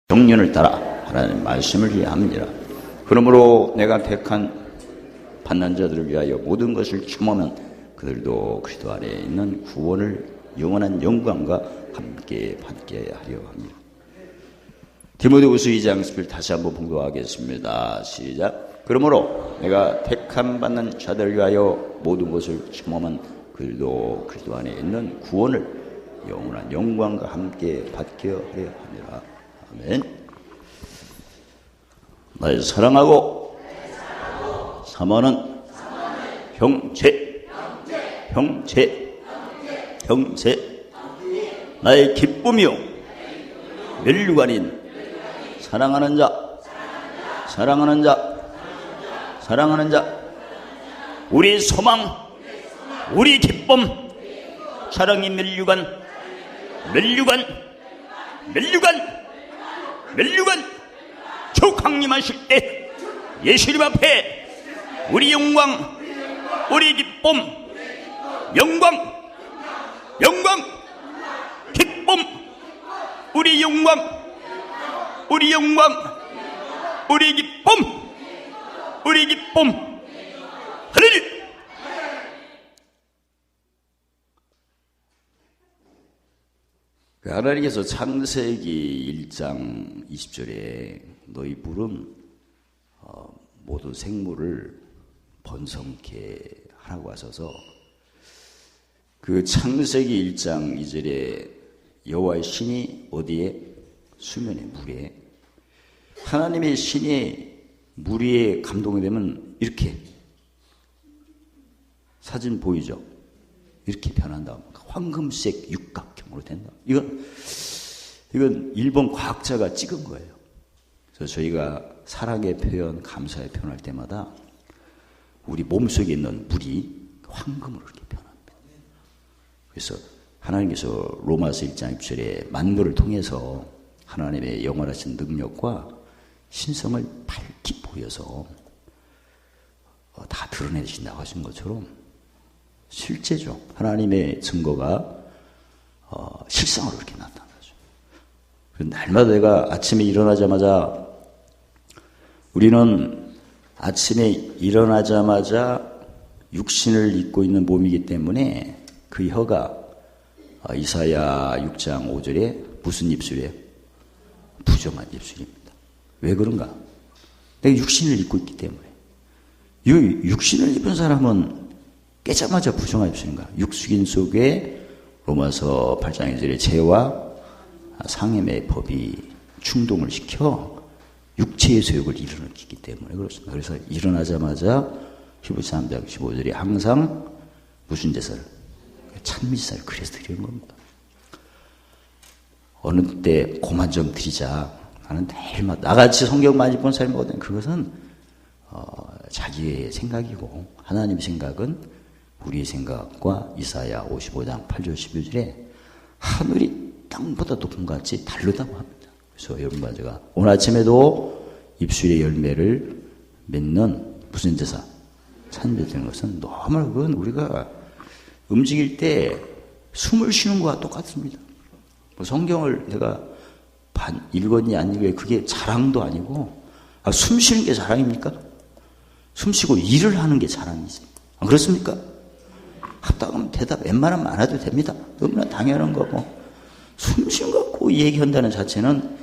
정년을 따라 하나님 말씀을 이해합니다. 그러므로 내가 택한 받는 자들을 위하여 모든 것을 참으면 그들도 그리스도 안에 있는 구원을 영원한 영광과 함께 받게 하려 합니다. 디모데후서 2장 10절 다시 한번 봉독하겠습니다. 시작. 그러므로 내가 택함 받는 자들을 위하여 모든 것을 참으면 그들도 그리스도 안에 있는 구원을 영원한 영광과 함께 받게 하려 합니다. 아멘. 나를 사랑하고 사모하는 형제 나의 기쁨이요 멸류관인 사랑하는 자 우리 소망 우리 기쁨 사랑이 멸류관 촉항림하실 때 예수님 앞에 우리 영광 우리 기쁨 영광 기쁨 우리 영광 우리 기쁨 할렐루야. 하나님께서 창세기 1장 20절에 너희 뿔은 모든 생물을 번성케 하라고 하셔서 그 창세기 1장 2절에 여호와의 신이 어디에? 수면에 물에. 하나님의 신이 물 위에 감동이 되면 이렇게 사진 보이죠? 이렇게 변한다. 황금색 육각형으로 된다. 이건 일본 과학자가 찍은 거예요. 그래서 저희가 사랑의 표현, 감사의 표현할 때마다 우리 몸속에 있는 물이 황금으로 이렇게 변합니다. 그래서 하나님께서 로마서 1장 6절에 만물을 통해서 하나님의 영원하신 능력과 신성을 밝히 보여서 다 드러내신다고 하신 것처럼 실제죠. 하나님의 증거가 실상으로 이렇게 나타나죠. 날마다 내가 아침에 일어나자마자 우리는 아침에 일어나자마자 육신을 입고 있는 몸이기 때문에 그 혀가 이사야 6장 5절에 무슨 입술이에요? 부정한 입술입니다. 왜 그런가? 내가 육신을 입고 있기 때문에. 이 육신을 입은 사람은 깨자마자 부정한 입술인가? 육수긴 속에 로마서 8장 1절에 죄와 상햄의 법이 충동을 시켜 육체의 소욕을 일으키기 때문에 그렇습니다. 그래서 일어나자마자 히브리서 3장 15절에 항상 무슨 제사를? 찬미제사를 그래서 드리는 겁니다. 어느 때 고만 좀 드리자. 나는 매일마다 나같이 성경 많이 본 사람이거든. 그것은 자기의 생각이고 하나님의 생각은 우리의 생각과 이사야 55장 8절 12절에 하늘이 땅보다 높은 것 같이 다르다고 합니다. 그래서 여러분과 제가 오늘 아침에도 입술의 열매를 맺는 무슨 제사? 찬미제 되는 것은 너무 그건 우리가 움직일 때 숨을 쉬는 것과 똑같습니다. 뭐 성경을 내가 읽었니 안 읽었니 그게 자랑도 아니고 숨 쉬는 게 자랑입니까? 숨 쉬고 일을 하는 게 자랑이지. 안 그렇습니까? 합당하면 대답 웬만하면 안 해도 됩니다. 너무나 당연한 거고 숨 쉬는 거 갖고 얘기한다는 자체는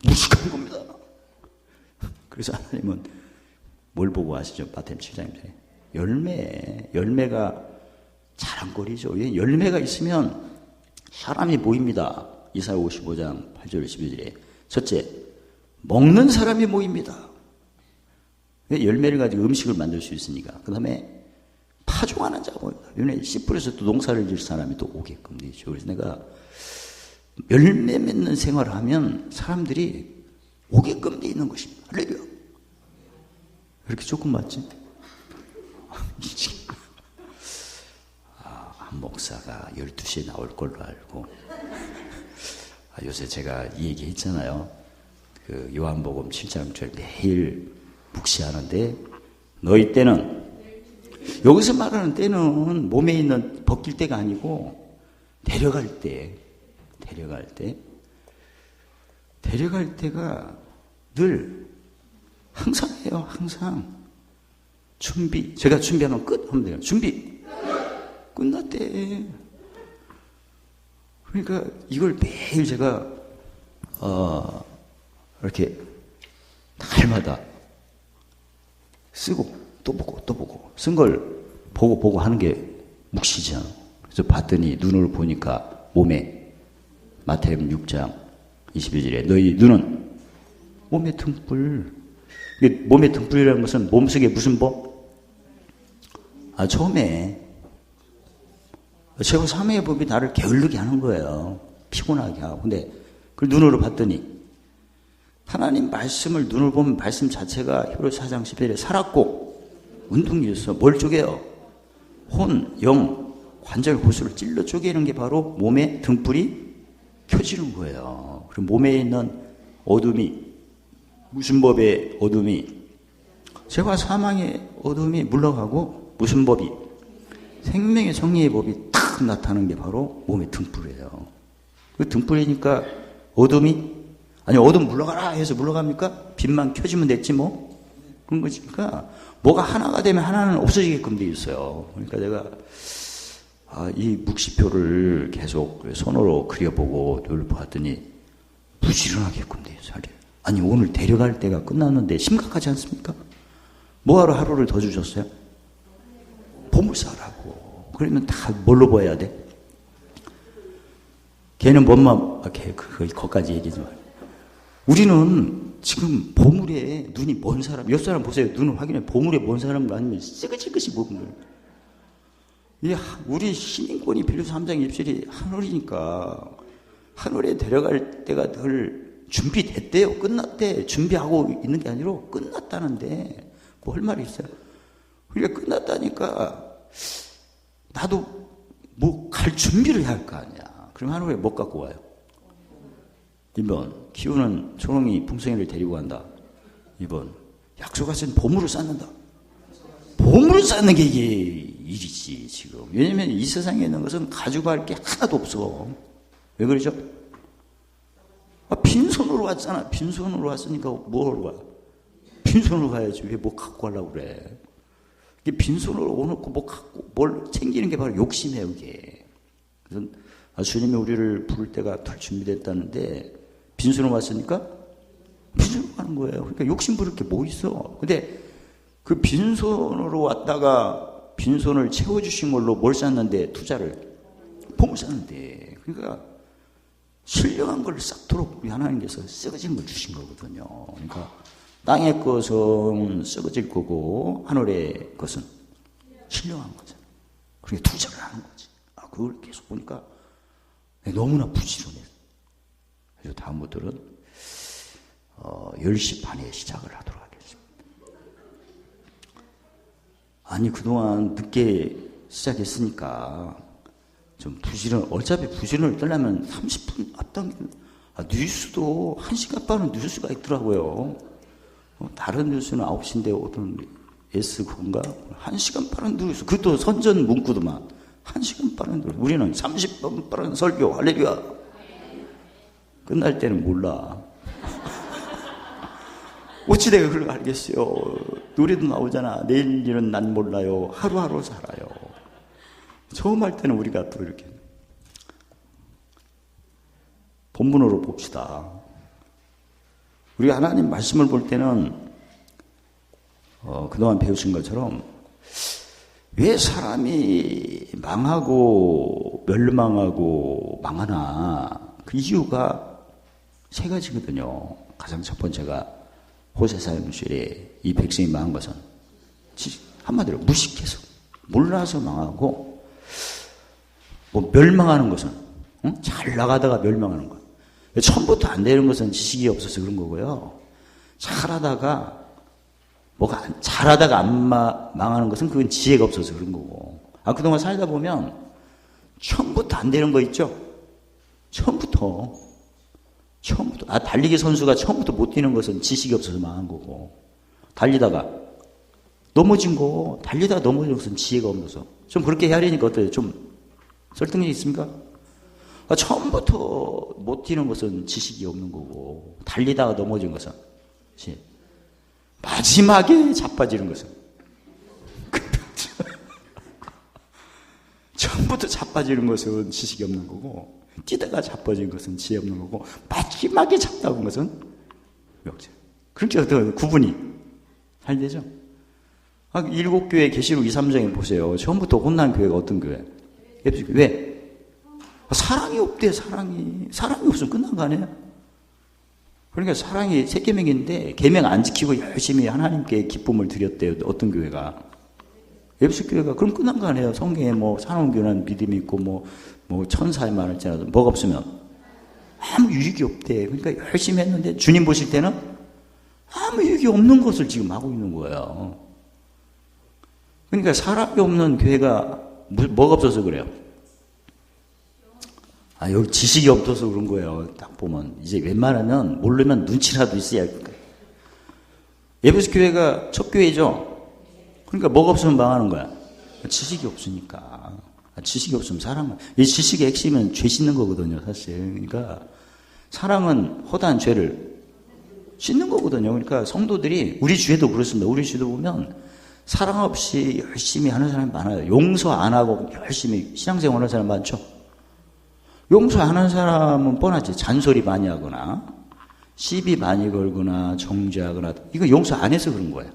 무식한 겁니다. 그래서 하나님은 뭘 보고 하시죠? 마태복음 7장에 열매가 자랑거리죠. 열매가 있으면 사람이 모입니다. 이사야 55장 8절 12절에 첫째, 먹는 사람이 모입니다. 열매를 가지고 음식을 만들 수 있으니까. 그 다음에 파종하는 자가 모입니다. 왜냐하면 씨 뿌려서 또 농사를 지을 사람이 또 오게끔 되죠. 그래서 내가 열매 맺는 생활을 하면 사람들이 오게끔 돼 있는 것입니다. 할렐루야. 이렇게 조금 맞지? 한 목사가 12시에 나올 걸로 알고 요새 제가 이 얘기 했잖아요. 그 요한복음 7장 6절 매일 묵시하는데 너희 때는 여기서 말하는 때는 몸에 있는 벗길 때가 아니고 데려갈 때 데려갈 때가 늘 항상 해요. 항상. 준비. 제가 준비하면 끝 하면 돼요. 준비. 끝났대. 그러니까 이걸 매일 제가 이렇게 날마다 쓰고 또 보고 또 보고 쓴 걸 보고 하는 게 묵시죠. 그래서 봤더니 눈을 보니까 몸에 마태복음 6장 21절에 너희 눈은 몸의 등불. 이게 몸의 등불이라는 것은 몸속에 무슨 법? 처음에 최고 3회의 법이 나를 게을르게 하는 거예요. 피곤하게 하고. 근데 그걸 눈으로 봤더니 하나님 말씀을 눈을 보면 말씀 자체가 히브리서 4장 10절에 살았고 운동이었어. 뭘 쪼개요? 혼, 영, 관절, 호수를 찔러 쪼개는 게 바로 몸의 등불이 켜지는 거예요. 그리고 몸에 있는 어둠이 무슨 법의 어둠이 죄와 사망의 어둠이 물러가고 무슨 법이 생명의 정리의 법이 탁 나타나는 게 바로 몸의 등불이에요. 그 등불이니까 어둠이 어둠 물러가라 해서 물러갑니까? 빛만 켜지면 됐지 뭐. 그런 거지. 그러니까 뭐가 하나가 되면 하나는 없어지게끔 돼 있어요. 그러니까 내가 이 묵시표를 계속 손으로 그려보고 늘 봤더니 부지런하게끔 돼 있어요. 오늘 데려갈 때가 끝났는데 심각하지 않습니까? 뭐하러 하루를 더 주셨어요? 보물사라고. 그러면 다 뭘로 보여야 돼? 걔는 뭔만, 거기까지 얘기하지 말고. 우리는 지금 보물에 눈이 먼 사람, 옆 사람 보세요. 눈을 확인해. 보물에 먼 사람도 아니면 찌그찌그시 보물. 우리 시민권이 빌려서 3장 입술이 하늘이니까 하늘에 데려갈 때가 늘 준비됐대요. 끝났대. 준비하고 있는 게 아니라 끝났다는데 뭐 할 말이 있어요. 그러니까 끝났다니까 나도 뭐 갈 준비를 해야 할 거 아니야. 그럼 하늘에 못 갖고 와요. 1번 키우는 초롱이 풍성이를 데리고 간다. 2번 약속하신 보물을 쌓는다. 보물을 쌓는 게 이게 일이지 지금. 왜냐면 이 세상에 있는 것은 가지고 갈 게 하나도 없어. 왜 그러죠? 빈손으로 왔잖아. 빈손으로 왔으니까 뭐하러 가? 빈손으로 가야지. 왜 뭐 갖고 가려고 그래? 이게 빈손으로 오놓고 뭐 갖고 뭘 챙기는 게 바로 욕심이에요, 이게. 그래서 주님이 우리를 부를 때가 덜 준비됐다는데 빈손으로 왔으니까 빈손으로 가는 거예요. 그러니까 욕심 부릴 게 뭐 있어? 근데 그 빈손으로 왔다가 빈손을 채워주신 걸로 뭘 쌌는데 투자를 봄을 쌌는데 그러니까 신령한 걸 쌓도록 우리 하나님께서 썩어진 걸 주신 거거든요. 그러니까 땅의 것은 썩어질 거고 하늘의 것은 신령한 거잖아요. 그러니까 투자를 하는 거지. 그걸 계속 보니까 너무나 부지런해요. 그래서 다음부터는 10시 반에 시작을 하도록 하겠습니다. 그동안 늦게 시작했으니까 좀 어차피 부지런을 떠나면 30분 앞당, 뉴스도 1시간 빠른 뉴스가 있더라고요. 다른 뉴스는 9시인데 어떤 S국인가? 1시간 빠른 뉴스. 그것도 선전 문구도만. 1시간 빠른 뉴스. 우리는 30분 빠른 설교. 할렐루야. 끝날 때는 몰라. 어찌 내가 그걸 알겠어요. 노래도 나오잖아. 내일 일은 난 몰라요. 하루하루 살아요. 처음 할 때는 우리가 또 이렇게 본문으로 봅시다. 우리가 하나님 말씀을 볼 때는 그동안 배우신 것처럼 왜 사람이 망하고 멸망하고 망하나 그 이유가 세 가지거든요. 가장 첫 번째가 호세사 형실에 이 백성이 망한 것은 한마디로 무식해서 몰라서 망하고 멸망하는 것은 잘 나가다가 멸망하는 것. 처음부터 안 되는 것은 지식이 없어서 그런 거고요. 잘하다가 안 망하는 것은 그건 지혜가 없어서 그런 거고. 그동안 살다 보면 처음부터 안 되는 거 있죠? 처음부터. 달리기 선수가 처음부터 못 뛰는 것은 지식이 없어서 망한 거고. 달리다가 넘어진 거, 달리다가 넘어진 것은 지혜가 없어서. 좀 그렇게 헤아리니까 어때요? 좀 설득력이 있습니까? 처음부터 못 뛰는 것은 지식이 없는 거고, 달리다가 넘어진 것은, 마지막에 자빠지는 것은, 처음부터 자빠지는 것은 지식이 없는 거고, 뛰다가 자빠진 것은 지혜 없는 거고, 마지막에 잡다본 것은 명제. 그렇게 어떤 구분이 잘 되죠? 7교회 계시록 2, 3장에 보세요. 처음부터 혼난 교회가 어떤 교회? 왜? 사랑이 없대, 사랑이. 사랑이 없으면 끝난 거 아니에요? 그러니까 사랑이 세 계명인데 계명 안 지키고 열심히 하나님께 기쁨을 드렸대요. 어떤 교회가? 에베소 교회가. 그럼 끝난 거 아니에요? 성경에 뭐 산업교회는 믿음이 있고 뭐 천사의 말을 할지라도 뭐가 없으면 아무 유익이 없대. 그러니까 열심히 했는데 주님 보실 때는 아무 유익이 없는 것을 지금 하고 있는 거예요. 그러니까 사랑이 없는 교회가 뭐가 없어서 그래요? 여기 지식이 없어서 그런 거예요. 딱 보면. 이제 웬만하면 모르면 눈치라도 있어야 할 거예요. 에베소 교회가 첫 교회죠? 그러니까 뭐가 없으면 망하는 거야? 지식이 없으니까. 지식이 없으면 사랑은. 이 지식의 핵심은 죄 씻는 거거든요, 사실. 그러니까 사랑은 허다한 죄를 씻는 거거든요. 그러니까 성도들이, 우리 주에도 그렇습니다. 우리 주에도 보면 사랑 없이 열심히 하는 사람이 많아요. 용서 안 하고 열심히 신앙생활 하는 사람 많죠? 용서 안 하는 사람은 뻔하지. 잔소리 많이 하거나, 시비 많이 걸거나, 정죄하거나, 이거 용서 안 해서 그런 거예요.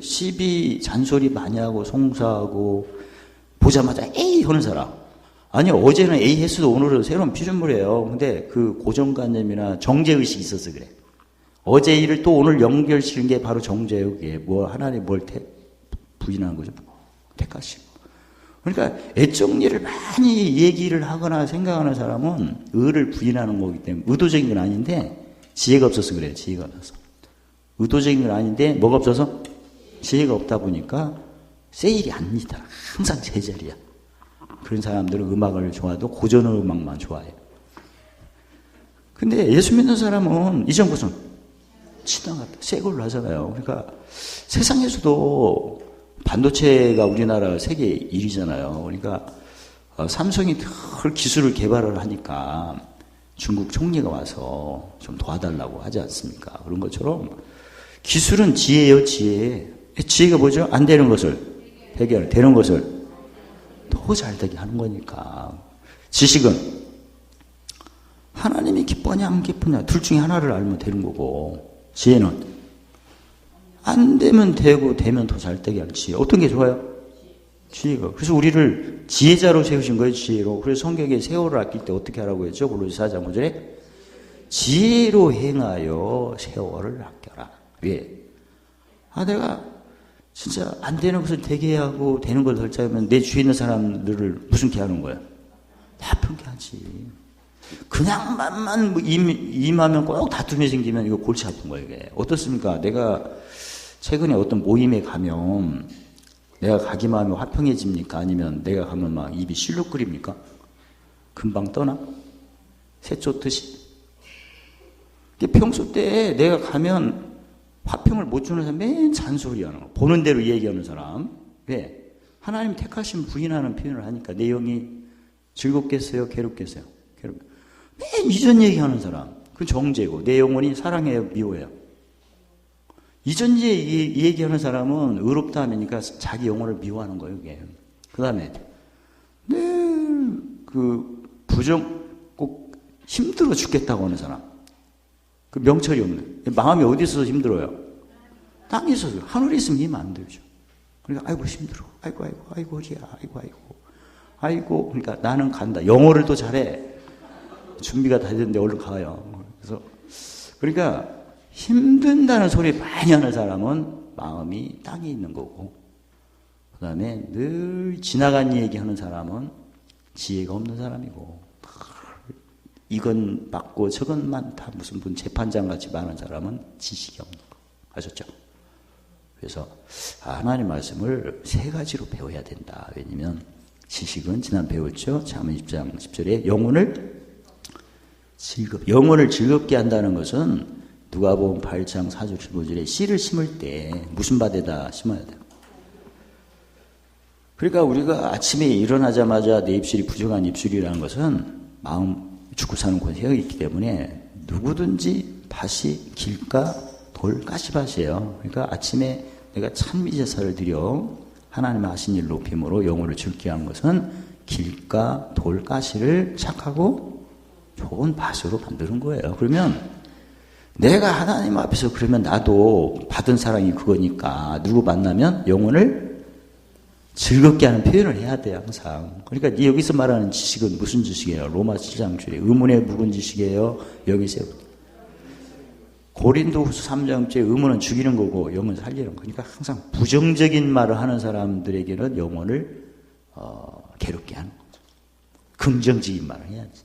시비, 잔소리 많이 하고, 송사하고, 보자마자 에이! 하는 사람. 아니, 어제는 에이 했어도 오늘은 새로운 피조물이에요. 근데 그 고정관념이나 정죄의식이 있어서 그래. 어제 일을 또 오늘 연결시키는 게 바로 정죄예요. 그게 하나님 뭘 부인하는 거죠? 택하시고. 그러니까 애정리를 많이 얘기를 하거나 생각하는 사람은 의를 부인하는 거기 때문에 의도적인 건 아닌데 지혜가 없어서 그래요. 지혜가 없어서. 의도적인 건 아닌데 뭐가 없어서? 지혜가 없다 보니까 세일이 아닙니다. 항상 제자리야. 그런 사람들은 음악을 좋아해도 고전 음악만 좋아해요. 근데 예수 믿는 사람은 이전 것은 지나갔다. 새 걸로 하잖아요. 그러니까 세상에서도 반도체가 우리나라 세계 1위잖아요. 그러니까 삼성이 늘 기술을 개발을 하니까 중국 총리가 와서 좀 도와달라고 하지 않습니까? 그런 것처럼 기술은 지혜예요, 지혜. 지혜가 뭐죠? 안 되는 것을 해결, 되는 것을 더 잘되게 하는 거니까. 지식은 하나님이 기뻐하냐 안 기쁘냐 둘 중에 하나를 알면 되는 거고, 지혜는 안 되면 되고 되면 더 잘되게 할 지혜. 어떤 게 좋아요? 지혜가. 그래서 우리를 지혜자로 세우신 거예요. 지혜로. 그래서 성경에 세월을 아낄 때 어떻게 하라고 했죠? 골로새 4장 5절에 지혜로 행하여 세월을 아껴라. 왜? 내가 진짜 안 되는 것을 되게 하고 되는 걸 덜 짜면 내 주위에 있는 사람들을 무슨 게 하는 거야? 다 편개하지. 그냥 만만 임하면 꼭 다툼이 생기면 이거 골치 아픈 거예요. 이게. 어떻습니까? 내가 최근에 어떤 모임에 가면 내가 가기만 하면 화평해집니까? 아니면 내가 가면 막 입이 실룩거립니까? 금방 떠나? 새 쫓듯이? 평소 때 내가 가면 화평을 못 주는 사람 맨 잔소리하는 거. 보는 대로 얘기하는 사람. 왜? 하나님 택하신 부인하는 표현을 하니까 내 영이 즐겁겠어요? 괴롭겠어요? 맨 이전 얘기하는 사람. 그 정죄고 내 영혼이 사랑해요? 미워해요? 이전 얘기하는 사람은 의롭다 하니까 자기 영혼을 미워하는 거예요. 이게. 그 다음에 늘 꼭 힘들어 죽겠다고 하는 사람. 그 명철이 없는. 마음이 어디 있어서 힘들어요? 땅에 있어서. 하늘에 있으면 힘 안 들죠. 그러니까 아이고 힘들어. 아이고 허리야. 아이고. 그러니까 나는 간다. 영어를 또 잘해. 준비가 다 됐는데 얼른 가요. 그러니까 힘든다는 소리 많이 하는 사람은 마음이 땅에 있는 거고, 그 다음에 늘 지나간 얘기하는 사람은 지혜가 없는 사람이고, 이건 맞고 저건 많다 무슨 분 재판장같이 많은 사람은 지식이 없는 거. 아셨죠? 그래서 하나님 말씀을 세 가지로 배워야 된다. 왜냐면 지식은 지난 배웠죠. 잠언 10장 10절에 영혼을 즐겁게 한다는 것은 누가복음 8장 4절 15절에 씨를 심을 때 무슨 밭에다 심어야 돼요? 그러니까 우리가 아침에 일어나자마자 내 입술이 부정한 입술이라는 것은 마음 죽고 사는 권세가 있기 때문에 누구든지 다시 길가 돌 가시밭이에요. 그러니까 아침에 내가 찬미제사를 드려 하나님 하신 일 높임으로 영혼을 즐기게 하는 것은 길가 돌 가시를 착하고 좋은 밭으로 만드는 거예요. 그러면 내가 하나님 앞에서 그러면 나도 받은 사랑이 그거니까 누구 만나면 영혼을 즐겁게 하는 표현을 해야 돼요, 항상. 그러니까 여기서 말하는 지식은 무슨 지식이에요? 로마 7장 줄에 의문에 묵은 지식이에요? 여기서 고린도후서 3장째 의문은 죽이는 거고 영은 살리는 거니까 그러니까 항상 부정적인 말을 하는 사람들에게는 영혼을 괴롭게 하는 거죠. 긍정적인 말을 해야지.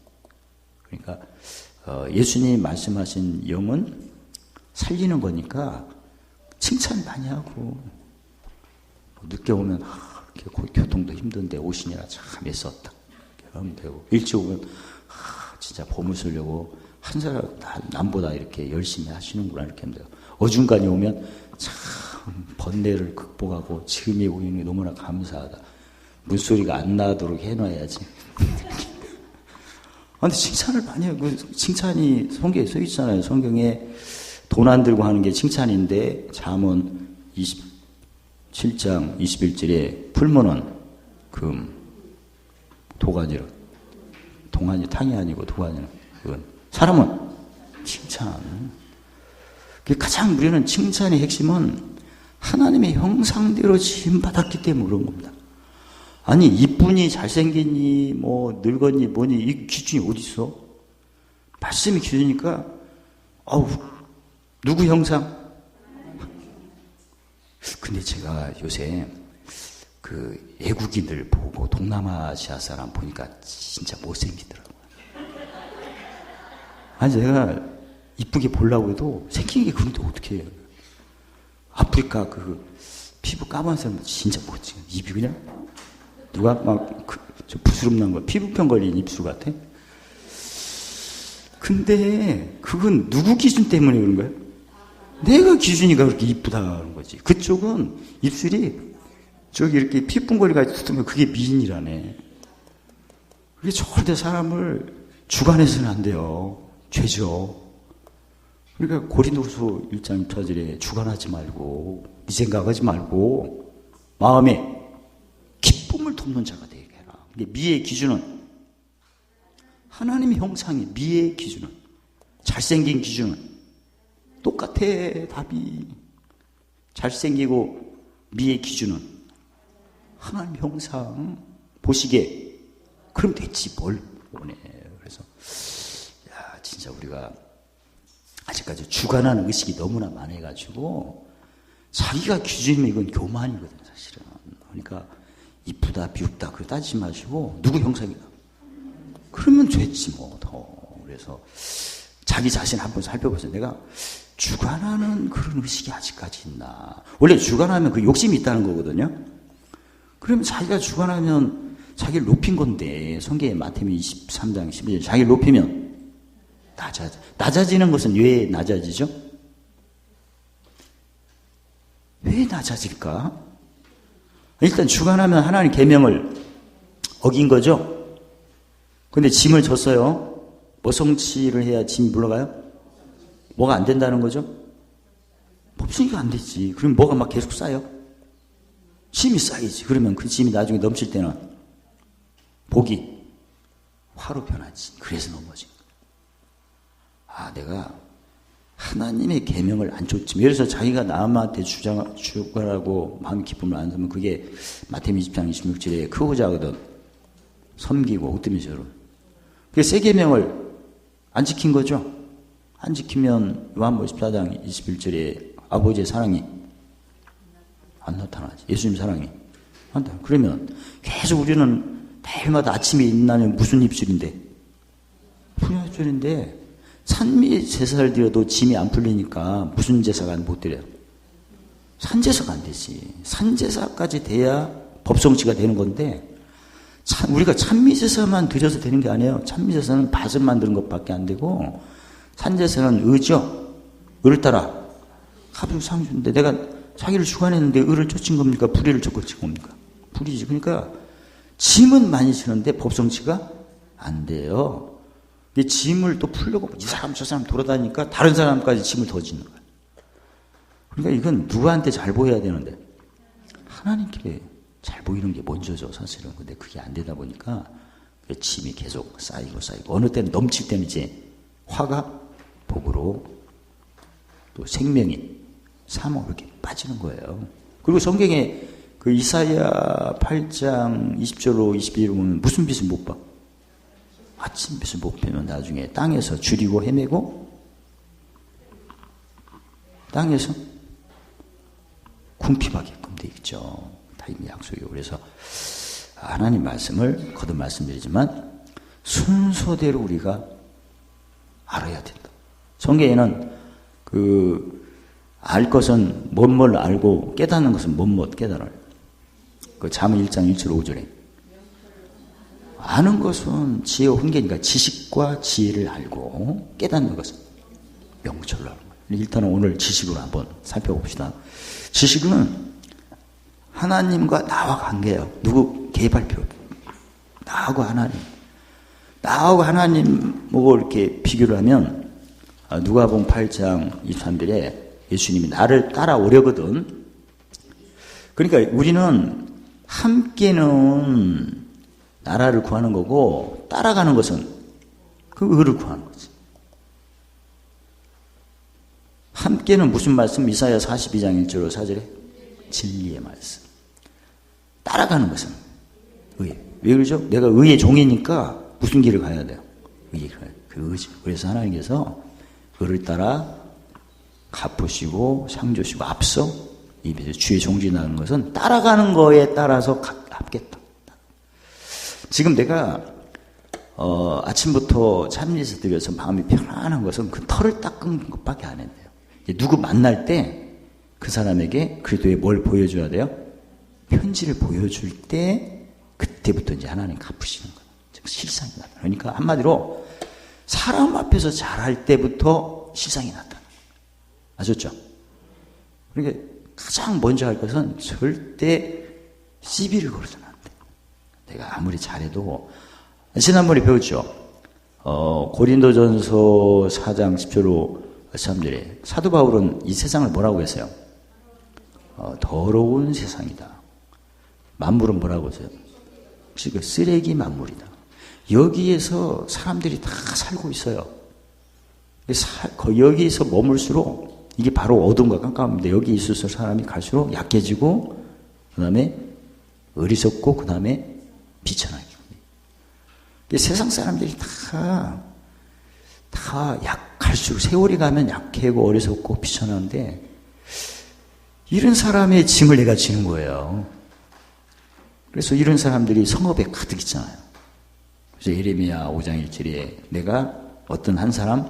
그러니까 예수님이 말씀하신 영은 살리는 거니까 칭찬 많이 하고 늦게 오면 교통도 힘든데 오시느라 참 애썼다 하면 되고 일찍 오면 진짜 봄을 쓰려고 한 사람 남보다 이렇게 열심히 하시는구나 이렇게 하면 돼요. 어중간히 오면 참 번뇌를 극복하고 지금이 오는 게 너무나 감사하다. 물소리가 안 나도록 해놔야지. 근데 칭찬을 많이 해요. 그 칭찬이 성경에 써 있잖아요. 성경에 돈 안 들고 하는 게 칭찬인데 잠언 27장 21절에 풀무는 금, 도가니로 동안이 탕이 아니고 도가니로 이건 사람은 칭찬. 가장 우리는 칭찬의 핵심은 하나님의 형상대로 지음받았기 때문에 그런 겁니다. 아니 이쁘니 잘생기니 뭐 늙었니 뭐니 이 기준이 어디 있어? 말씀이 기준이니까 누구 형상? 근데 제가 요새 그 외국인들 보고 동남아시아 사람 보니까 진짜 못생기더라고요. 아니 내가 이쁘게 보려고 해도 생긴 게 그런데 어떻게 해요? 아프리카 그 피부 까만 사람 진짜 멋지게 입이 그냥 누가 막 저 부스럼난 거 피부병 걸린 입술 같아? 근데 그건 누구 기준 때문에 그런 거야? 내가 기준이가 그렇게 이쁘다는 거지. 그쪽은 입술이 저기 이렇게 피부병거리가 있으면 그게 미인이라네. 그게 절대 사람을 주관해서는 안 돼요. 죄죠. 그러니까 고린도후서 1장 1절에 주관하지 말고 네 생각하지 말고 마음에 기쁨을 돕는 자가 되게 해라. 근데 미의 기준은 하나님의 형상이 미의 기준은 잘생긴 기준은 똑같아. 답이 잘생기고 미의 기준은 하나님의 형상 보시게 그럼 됐지 뭘 원해. 그래서 진짜 우리가 아직까지 주관하는 의식이 너무나 많아가지고 자기가 기준이면 이건 교만이거든요, 사실은. 그러니까 이쁘다, 비웃다 그거 따지지 마시고 누구 형상이다. 그러면 됐지 뭐 더. 그래서 자기 자신 한번 살펴보세요. 내가 주관하는 그런 의식이 아직까지 있나. 원래 주관하면 그 욕심이 있다는 거거든요. 그러면 자기가 주관하면 자기를 높인 건데 성경에 마태복음 23장 12절 자기를 높이면 낮아지는 것은 왜 낮아지죠? 왜 낮아질까? 일단 주관하면 하나님 계명을 어긴 거죠? 근데 짐을 졌어요. 뭐 성취를 해야 짐이 물러가요? 뭐가 안 된다는 거죠? 법성이가 안 되지. 그럼 뭐가 막 계속 쌓여? 짐이 쌓이지. 그러면 그 짐이 나중에 넘칠 때는 복이 화로 변하지. 그래서 넘어진 거야. 내가 하나님의 계명을 안 쫓지. 예를 들어서 자기가 남한테 주관하고 마음 기쁨을 안 주면 그게 마태복음 20장 26절에 크고자거든. 섬기고 으뜸이처럼. 그게 새 계명을 안 지킨 거죠. 안 지키면 요한복음 14장 21절에 아버지의 사랑이 안 나타나지. 예수님 사랑이 안 나타나. 그러면 계속 우리는 매일마다 아침에 일어나면 무슨 입술인데? 푸른 입술인데 산미 제사를 드려도 짐이 안 풀리니까 무슨 제사가 못 드려요? 산제사가 안 되지. 산제사까지 돼야 법성취가 되는 건데 우리가 찬미제사만 드려서 되는 게 아니에요. 찬미제사는 밭을 만드는 것밖에 안 되고 산제사는 의죠. 의를 따라 합주 상주인데 내가 자기를 주관했는데 의를 쫓은 겁니까? 불의를 쫓은 겁니까? 불의지. 그러니까 짐은 많이 지는데 법성취가 안 돼요. 이 짐을 또 풀려고 이 사람 저 사람 돌아다니니까 다른 사람까지 짐을 더 짓는 거예요. 그러니까 이건 누구한테 잘 보여야 되는데 하나님께 잘 보이는 게 먼저죠, 사실은. 근데 그게 안 되다 보니까 짐이 계속 쌓이고 어느 때는 넘칠 때는 이제 화가 복으로 또 생명이 사망으로 이렇게 빠지는 거예요. 그리고 성경에 그 이사야 8장 20절로 22절로 보면 무슨 빛을 못 봐? 아침 빛을 못 보면 나중에 땅에서 줄이고 헤매고 땅에서 궁핍하게끔 돼 있죠. 다 이미 약속이고. 그래서 하나님 말씀을 거듭 말씀드리지만 순서대로 우리가 알아야 된다. 성경에는 알 것은 뭔 알고 깨닫는 것은 뭔 깨달아요. 그 잠언 1장 1절 5절에 아는 것은 지혜와 훈계니까 지식과 지혜를 알고 깨닫는 것은 명철로 하는 거예요. 일단은 오늘 지식으로 한번 살펴봅시다. 지식은 하나님과 나와 관계예요. 누구 개입할 필요 없어요. 나하고 하나님. 나하고 하나님하고 이렇게 비교를 하면 누가복음 8장 23절에 예수님이 나를 따라오려거든. 그러니까 우리는 함께는 나라를 구하는 거고 따라가는 것은 그 의를 구하는 거지. 함께는 무슨 말씀? 이사야 42장 1절로 4절에 진리의 말씀. 따라가는 것은 의. 왜 그러죠? 내가 의의 종이니까 무슨 길을 가야 돼요? 의의 길을 가야 돼요. 그 의지. 그래서 하나님께서 의를 따라 갚으시고 상 주시고 앞서 입에서 주의 종진하는 것은 따라가는 거에 따라서 갚겠다. 지금 내가 아침부터 참리에서 드려서 마음이 편안한 것은 그 털을 닦은 것밖에 안 했네요. 누구 만날 때 그 사람에게 그리스도의 뭘 보여줘야 돼요? 편지를 보여줄 때 그때부터 이제 하나님 갚으시는 거예요. 실상이 나타나. 그러니까 한마디로 사람 앞에서 잘할 때부터 실상이 나타나. 아셨죠? 그러니까 가장 먼저 할 것은 절대 시비를 걸어서는 안 돼. 내가 아무리 잘해도 지난번에 배웠죠. 고린도전서 4장 10절로 13절에 사도 바울은 이 세상을 뭐라고 했어요? 더러운 세상이다. 만물은 뭐라고 했어요? 그 쓰레기 만물이다. 여기에서 사람들이 다 살고 있어요. 여기에서 머물수록 이게 바로 어둠과 깜깜합니다. 여기 있어서 사람이 갈수록 약해지고 그 다음에 어리석고 그 다음에 비천하게. 세상 사람들이 다 약할수록 세월이 가면 약해고 어리석고 비천한데 이런 사람의 짐을 내가 지는 거예요. 그래서 이런 사람들이 성읍에 가득 있잖아요. 그래서 예레미야 5장 1절에 내가 어떤 한 사람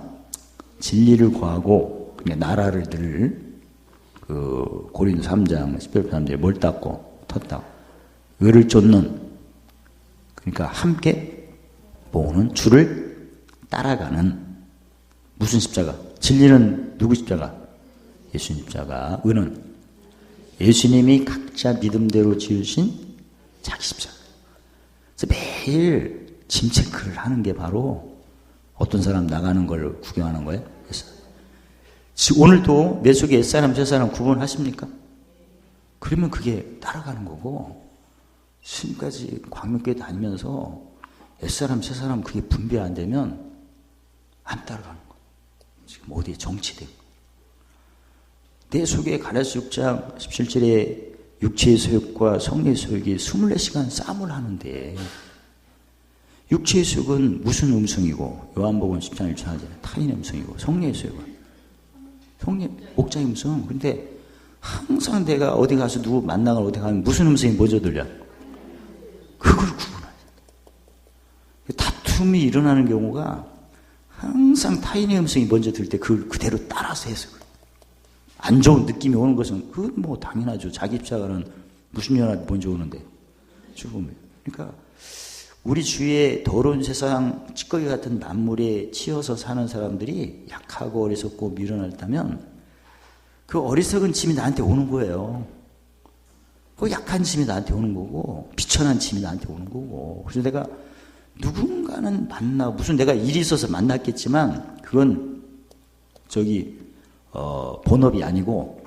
진리를 구하고 그냥 나라를 늘 고린도 3장 10절 3절에 뭘 닦고 텄다고 의를 쫓는 그러니까 함께 모으는 주를 따라가는 무슨 십자가? 진리는 누구 십자가? 예수님 십자가. 의는 예수님이 각자 믿음대로 지으신 자기 십자가. 그래서 매일 짐 체크를 하는 게 바로 어떤 사람 나가는 걸 구경하는 거예요. 그래서 오늘도 내 속에 옛사람 저사람 구분하십니까? 그러면 그게 따라가는 거고 지금까지 광명교회 다니면서 옛사람 새사람 그게 분배 안 되면 안 따라가는 거예요. 지금 어디에 정치되고 내 속에 가라스 6장 17절에 육체의 소욕과 성의 소욕이 24시간 싸움을 하는데 육체의 소욕은 무슨 음성이고 요한복음 10장 1절 하잖아요. 타인의 음성이고 성의 소욕은 성의 목자의 음성. 근데 항상 내가 어디 가서 누구 만나거나 어디 가면 무슨 음성이 먼저 들려? 그걸 구분해야 돼. 다툼이 일어나는 경우가 항상 타인의 음성이 먼저 들 때 그걸 그대로 따라서 해서 그래. 안 좋은 느낌이 오는 것은 그건 뭐 당연하죠. 자기 입자가는 무슨 연합이 먼저 오는데 죽음이에요. 그러니까 우리 주위에 더러운 세상 찌꺼기 같은 만물에 치여서 사는 사람들이 약하고 어리석고 미련하다면 그 어리석은 짐이 나한테 오는 거예요. 그 약한 짐이 나한테 오는 거고 비천한 짐이 나한테 오는 거고. 그래서 내가 누군가는 만나, 무슨 내가 일이 있어서 만났겠지만, 그건 본업이 아니고,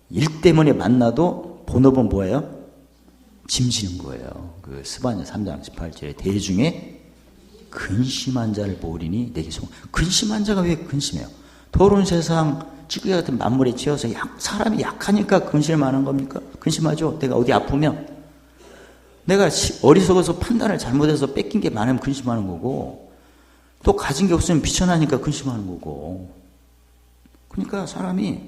일 때문에 만나도 본업은 뭐예요? 짐지는 거예요. 그 스바냐 3장 18절에 대중에 근심한 자를 모으리니 내게 송. 근심한 자가 왜 근심해요? 더러운 세상 찌꺼기 같은 만물에 치여서 사람이 약하니까 근심하는 겁니까? 근심하죠. 내가 어디 아프면 내가 어리석어서 판단을 잘못해서 뺏긴 게 많으면 근심하는 거고, 또 가진 게 없으면 비천하니까 근심하는 거고. 그러니까 사람이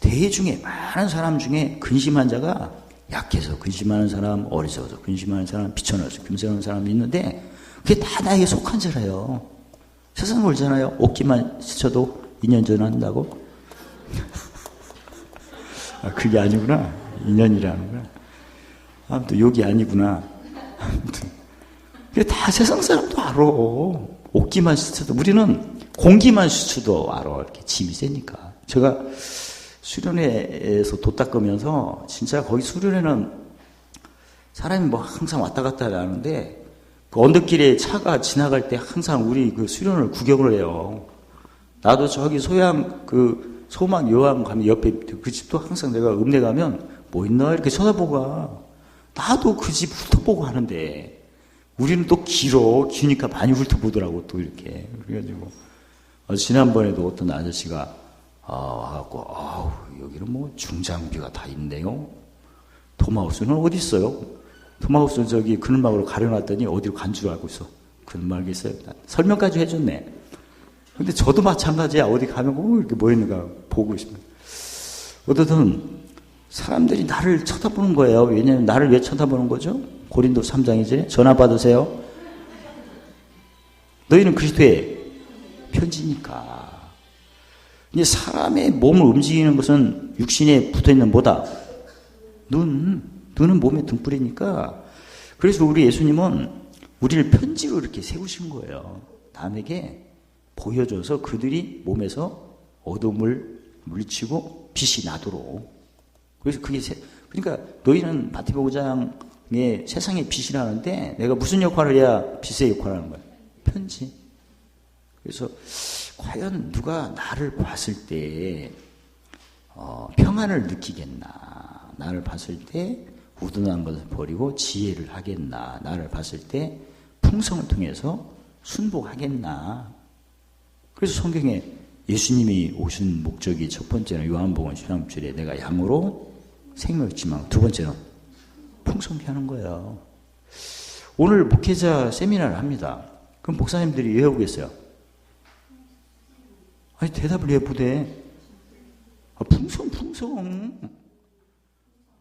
대중에 많은 사람 중에 근심한 자가 약해서 근심하는 사람, 어리석어서 근심하는 사람, 비천해서 근심하는 사람이 있는데 그게 다 나에게 속한 자라요. 세상 울잖아요. 옷기만 스쳐도 2년 전 한다고? 그게 아니구나. 2년이라는구나. 아무튼 욕이 아니구나. 아무튼 그게 다 세상 사람도 알아. 옷기만 스쳐도, 우리는 공기만 스쳐도 알아. 이렇게 짐이 세니까. 제가 수련회에서 도 닦으면서 진짜 거기 수련회는 사람이 뭐 항상 왔다 갔다 하는데 그 언덕길에 차가 지나갈 때 항상 우리 그 수련을 구경을 해요. 나도 저기 소양 그 소망 요양 가면 옆에 그 집도 항상 내가 읍내 가면 뭐 있나 이렇게 쳐다보고 가. 나도 그 집 훑어보고 하는데 우리는 또 기니까 많이 훑어보더라고 또 이렇게. 그래가지고 지난번에도 어떤 아저씨가 와갖고 여기는 뭐 중장비가 다 있네요. 토마호스는 어디 있어요? 토마호스는 저기 그늘막으로 가려놨더니 어디로 간 줄 알고 있어. 그늘막에 있어요. 설명까지 해줬네. 근데 저도 마찬가지야. 어디 가면 이렇게 뭐 있는가 보고 있습니다. 어쨌든 사람들이 나를 쳐다보는 거예요. 왜냐하면 나를 왜 쳐다보는 거죠? 고린도 3장이지. 전화 받으세요. 너희는 그리스도의 편지니까. 이제 사람의 몸을 움직이는 것은 육신에 붙어있는 뭐다? 눈은 몸의 등불이니까. 그래서 우리 예수님은 우리를 편지로 이렇게 세우신 거예요. 남에게 보여줘서 그들이 몸에서 어둠을 물리치고 빛이 나도록. 그래서 그러니까 너희는 마태복음 5장에 세상의 빛이라는데 내가 무슨 역할을 해야 빛의 역할을 하는 거야? 편지. 그래서 과연 누가 나를 봤을 때 평안을 느끼겠나? 나를 봤을 때 우둔한 것을 버리고 지혜를 하겠나? 나를 봤을 때 풍성을 통해서 순복하겠나? 그래서 성경에 예수님이 오신 목적이 첫 번째는 요한복음 13절에 내가 양으로 생명을 주지만 두 번째는 풍성케 하는 거예요. 오늘 목회자 세미나를 합니다. 그럼 목사님들이 왜 오겠어요? 아니 대답을 왜 못해?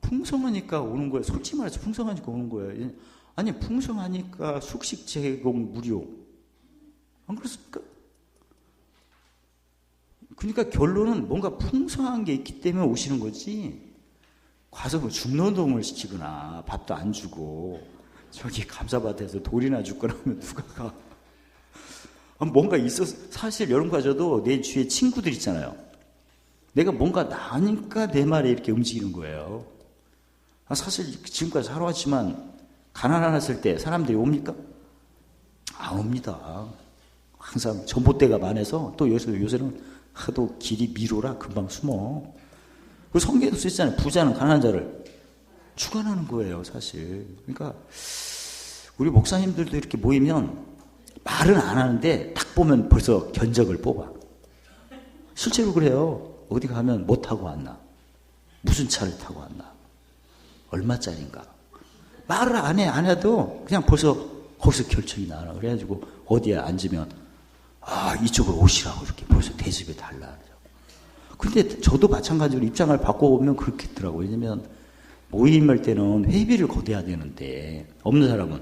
풍성하니까 오는 거예요. 솔직히 말해서 풍성하니까 오는 거예요. 아니 풍성하니까 숙식 제공 무료. 안 그렇습니까? 그러니까 결론은 뭔가 풍성한 게 있기 때문에 오시는 거지. 가서 뭐 중노동을 시키거나 밥도 안 주고 저기 감사밭에서 돌이나 죽거나 하면 누가 가. 뭔가 있어서, 사실 여러분과 저도 내 주위에 친구들 있잖아요. 내가 뭔가 나으니까 내 말에 이렇게 움직이는 거예요. 사실 지금까지 살아왔지만 가난했을 때 사람들이 옵니까? 안 옵니다. 항상 전봇대가 많아서 또 요새는 하도 길이 미로라 금방 숨어. 그 성경에도 쓰였잖아요. 부자는 가난한 자를 주관하는 거예요, 사실. 그러니까 우리 목사님들도 이렇게 모이면 말은 안 하는데 딱 보면 벌써 견적을 뽑아. 실제로 그래요. 어디 가면 뭐 타고 왔나? 무슨 차를 타고 왔나? 얼마짜리인가? 말을 안 해도 그냥 벌써 거기서 결정이 나와. 그래가지고 어디에 앉으면 이쪽으로 오시라고 이렇게 벌써 대접해 달라. 근데 저도 마찬가지로 입장을 바꿔보면 그렇겠더라고요. 왜냐면 모임할 때는 회비를 걷어야 되는데 없는 사람은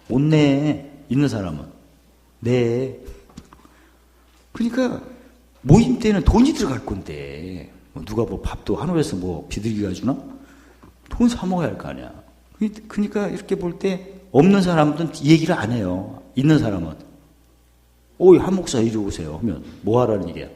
못 내. 있는 사람은 네. 그러니까 모임 때는 돈이 들어갈 건데 누가 뭐 밥도 한우에서 뭐 비둘기가 주나? 돈 사 먹어야 할 거 아니야. 그러니까 이렇게 볼 때 없는 사람은 얘기를 안 해요. 있는 사람은 한 목사 이리 오세요 하면 뭐 하라는 얘기야?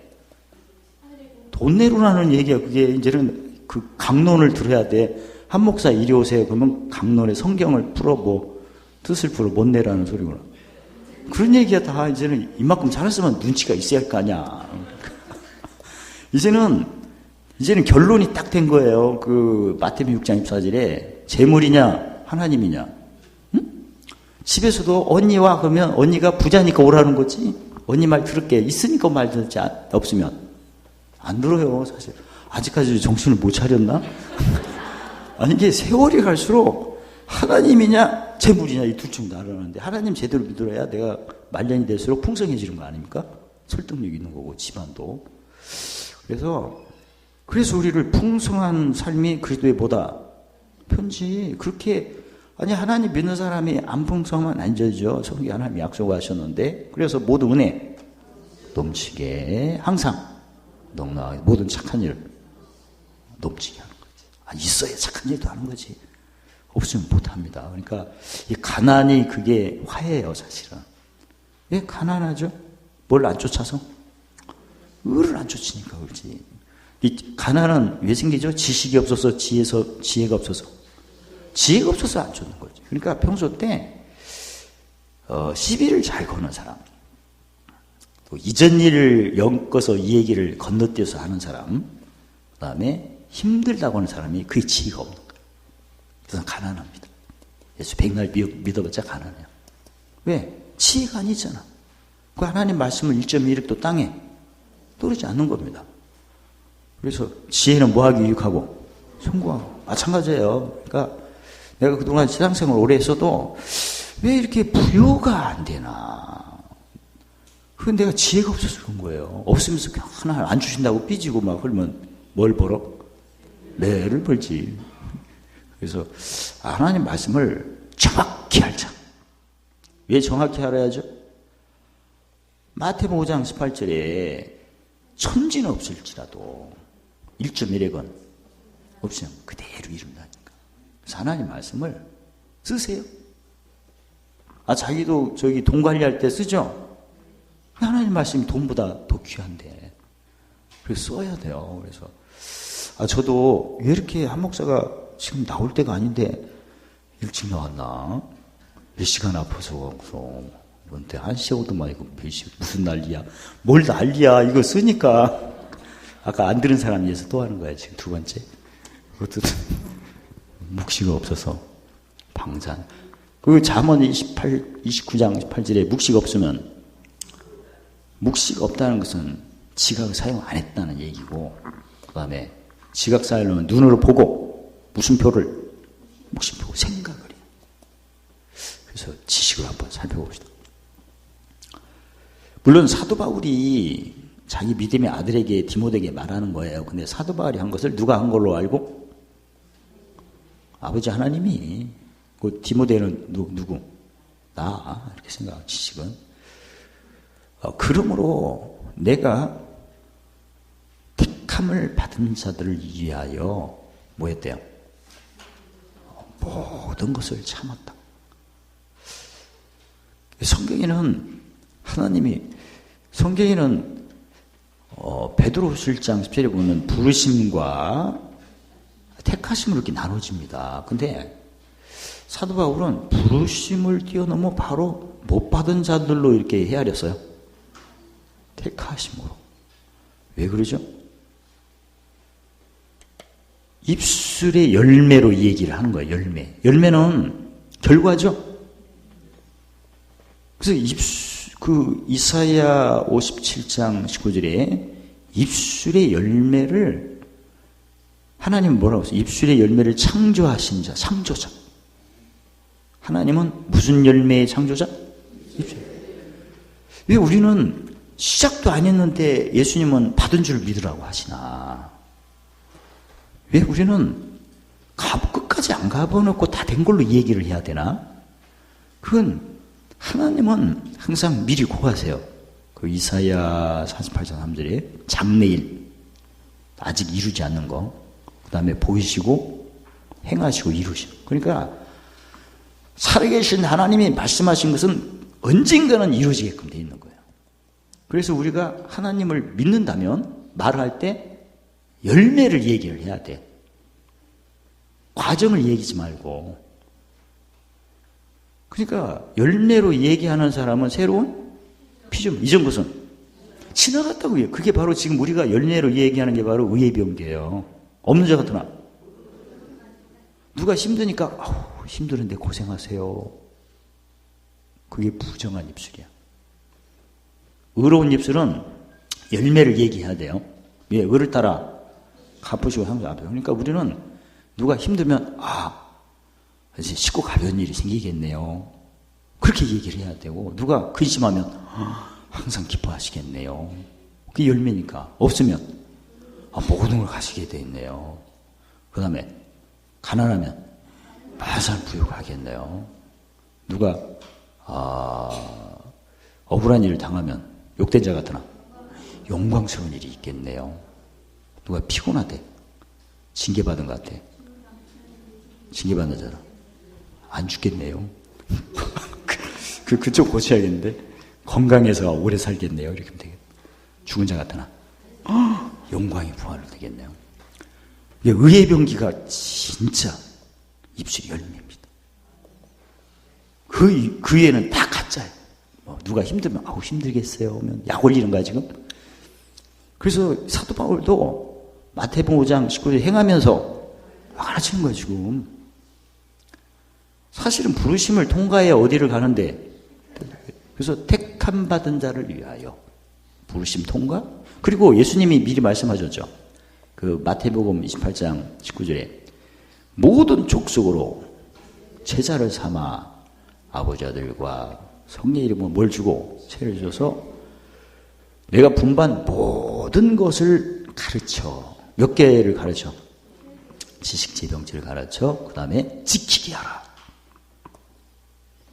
돈 내로라는 얘기야. 그게 이제는 그 강론을 들어야 돼. 한 목사 이리 오세요 그러면 강론의 성경을 풀어 뭐 뜻을 풀어 못 내라는 소리구나. 그런 얘기가 다 이제는 이만큼 자랐으면 눈치가 있어야 할 거 아니야. 이제는 결론이 딱 된 거예요. 그 마태복음 6장 24절에 재물이냐 하나님이냐. 응? 집에서도 언니와 그러면 언니가 부자니까 오라는 거지. 언니 말 들을게. 있으니까 말 듣지 없으면 안 들어요. 사실 아직까지 정신을 못 차렸나? 아니 이게 세월이 갈수록 하나님이냐 재물이냐 이 둘 중 나라는데 하나님 제대로 믿어야 내가 말년이 될수록 풍성해지는 거 아닙니까? 설득력 있는 거고 집안도. 그래서 우리를 풍성한 삶이 그리스도의 보다 편지. 그렇게 아니 하나님 믿는 사람이 안 풍성하면 안 되죠. 성경에 하나님이 약속하셨는데. 그래서 모든 은혜 넘치게 항상 넉넉하게 모든 착한 일 넘치게 하는 거지. 있어야 착한 일도 하는 거지. 없으면 못합니다. 그러니까 이 가난이 그게 화예요, 사실은. 왜 가난하죠? 뭘 안 쫓아서? 을을 안 쫓으니까 그렇지. 이 가난은 왜 생기죠? 지식이 없어서 지혜가 없어서. 지혜가 없어서 안 쫓는 거지. 그러니까 평소 때 시비를 잘 거는 사람, 또 이전 일을 엮어서 이 얘기를 건너뛰어서 하는 사람, 그 다음에 힘들다고 하는 사람이 그게 지혜가 없는 거예요. 그래서 가난합니다. 예수 백날 믿어봤자 가난해요. 왜? 지혜가 아니잖아. 그 하나님 말씀을 1.1획도 땅에 떨어지지 않는 겁니다. 그래서 지혜는 뭐하기 유익하고 성공하고 마찬가지예요. 그러니까 내가 그동안 신앙생활 오래 했어도 왜 이렇게 부여가 안 되나? 그건 내가 지혜가 없어서 그런 거예요. 없으면서 하나 안 주신다고 삐지고 막 그러면 뭘 벌어? 매를 벌지. 그래서 하나님 말씀을 정확히 알자. 왜 정확히 알아야죠? 마태복음 5장 18절에 천지는 없을지라도 1.1획은 없으면 그대로 이룬다니까. 그래서 하나님 말씀을 쓰세요. 자기도 저기 돈 관리할 때 쓰죠? 하나님 말씀이 돈보다 더 귀한데. 그래서 써야 돼요. 그래서 저도 왜 이렇게 한 목사가 지금 나올 때가 아닌데 일찍 나왔나? 몇 시간 앞서서 뭔데 1시에 오더만 이거 무슨 난리야? 뭘 난리야? 이거 쓰니까 아까 안 들은 사람 위해서 또 하는 거야. 지금 두 번째. 그것도 묵시가 없어서 방산. 그 잠언 29장 18절에 묵시가 없으면 묵시가 없다는 것은 지각을 사용 안 했다는 얘기고, 그 다음에 지각 사용하려면 눈으로 보고 무슨표를 묵심표 생각을 해요. 그래서 지식을 한번 살펴봅시다. 물론 사도 바울이 자기 믿음의 아들에게 디모데에게 말하는 거예요. 근데 사도 바울이 한 것을 누가 한 걸로 알고? 아버지 하나님이. 그 디모데는 누구? 나. 이렇게 생각하고 지식은. 그러므로 내가 택함을 받은 자들을 위하여 뭐 했대요? 모든 것을 참았다. 성경에는 베드로 7장 10절에 보면 부르심과 택하심으로 이렇게 나눠집니다. 근데 사도 바울은 부르심을 뛰어넘어 바로 못 받은 자들로 이렇게 헤아렸어요. 택하심으로. 왜 그러죠? 입술의 열매로 이 얘기를 하는 거예요. 열매는 결과죠. 그래서 이사야 57장 19절에 입술의 열매를 하나님은 뭐라고 했어요? 입술의 열매를 창조하신 자, 창조자. 하나님은 무슨 열매의 창조자? 입술. 왜 우리는 시작도 안 했는데 예수님은 받은 줄 믿으라고 하시나? 왜 우리는 끝까지 안 가봐놓고 다 된 걸로 이 얘기를 해야 되나? 그건 하나님은 항상 미리 고하세요. 그 이사야 48장 3절에 장래일, 아직 이루지 않는 거, 그 다음에 보이시고 행하시고 이루시고. 그러니까 살아계신 하나님이 말씀하신 것은 언젠가는 이루어지게끔 돼 있는 거예요. 그래서 우리가 하나님을 믿는다면 말할 때 열매를 얘기를 해야 돼. 과정을 얘기하지 말고. 그러니까 열매로 얘기하는 사람은 새로운 피조물. 이전 것은 지나갔다고요. 그게 바로 지금 우리가 열매로 얘기하는 게 바로 의의 병기예요. 없는 자 같으나 누가 힘드니까 아우 힘드는데 고생하세요. 그게 부정한 입술이야. 의로운 입술은 열매를 얘기해야 돼요. 왜? 의를 따라 갚으시고 향수 앞에. 그러니까 우리는 누가 힘들면 이제 쉽고 가벼운 일이 생기겠네요. 그렇게 얘기를 해야 되고, 누가 근심하면 항상 기뻐하시겠네요. 그게 열매니까. 없으면 모든 걸 가시게 돼 있네요. 그 다음에 가난하면 만살 부유하겠네요. 누가 억울한 일을 당하면 욕된 자 같으나 영광스러운 일이 있겠네요. 누가 피곤하대, 징계받은 것 같아, 징계받는 자라 안 죽겠네요. 그쪽 고쳐야겠는데 건강해서 오래 살겠네요. 이렇게 하면 되겠다. 죽은 자 같으나 영광이 부활을 되겠네요. 의의 병기가 진짜 입술이 열매입니다. 그 위에는 다 가짜예요. 누가 힘들면 힘들겠어요 하면 약 올리는 거야 지금. 그래서 사도 바울도 마태복음 5장 19절 행하면서 가르치는 거야 지금. 사실은 부르심을 통과해야 어디를 가는데, 그래서 택함 받은 자를 위하여 부르심 통과. 그리고 예수님이 미리 말씀하셨죠. 그 마태복음 28장 19절에 모든 족속으로 제자를 삼아 아버지 아들과 성령의 이름으로 뭘 주고 세를 줘서 내가 분반 모든 것을 가르쳐. 몇 개를 가르쳐? 지식재병지를 가르쳐. 그 다음에 지키게 하라.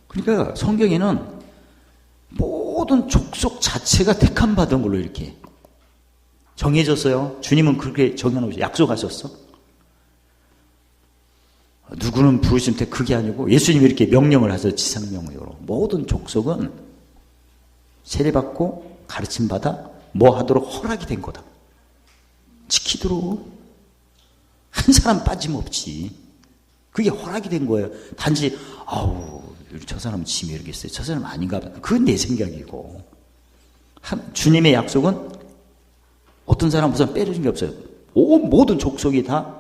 그러니까 성경에는 모든 족속 자체가 택함 받은 걸로 이렇게 정해졌어요. 주님은 그렇게 정해놓으셨어. 약속하셨어. 누구는 부르심 때 그게 아니고 예수님이 이렇게 명령을 하셔서 지상명령으로 모든 족속은 세례받고 가르침받아 뭐 하도록 허락이 된 거다. 지키도록. 한 사람 빠짐없이. 그게 허락이 된 거예요. 단지 저 사람은 짐이 이렇게 있어요. 저 사람 아닌가 봐. 그건 내 생각이고. 주님의 약속은 어떤 사람 우선 빼주신 게 없어요. 모든 족속이 다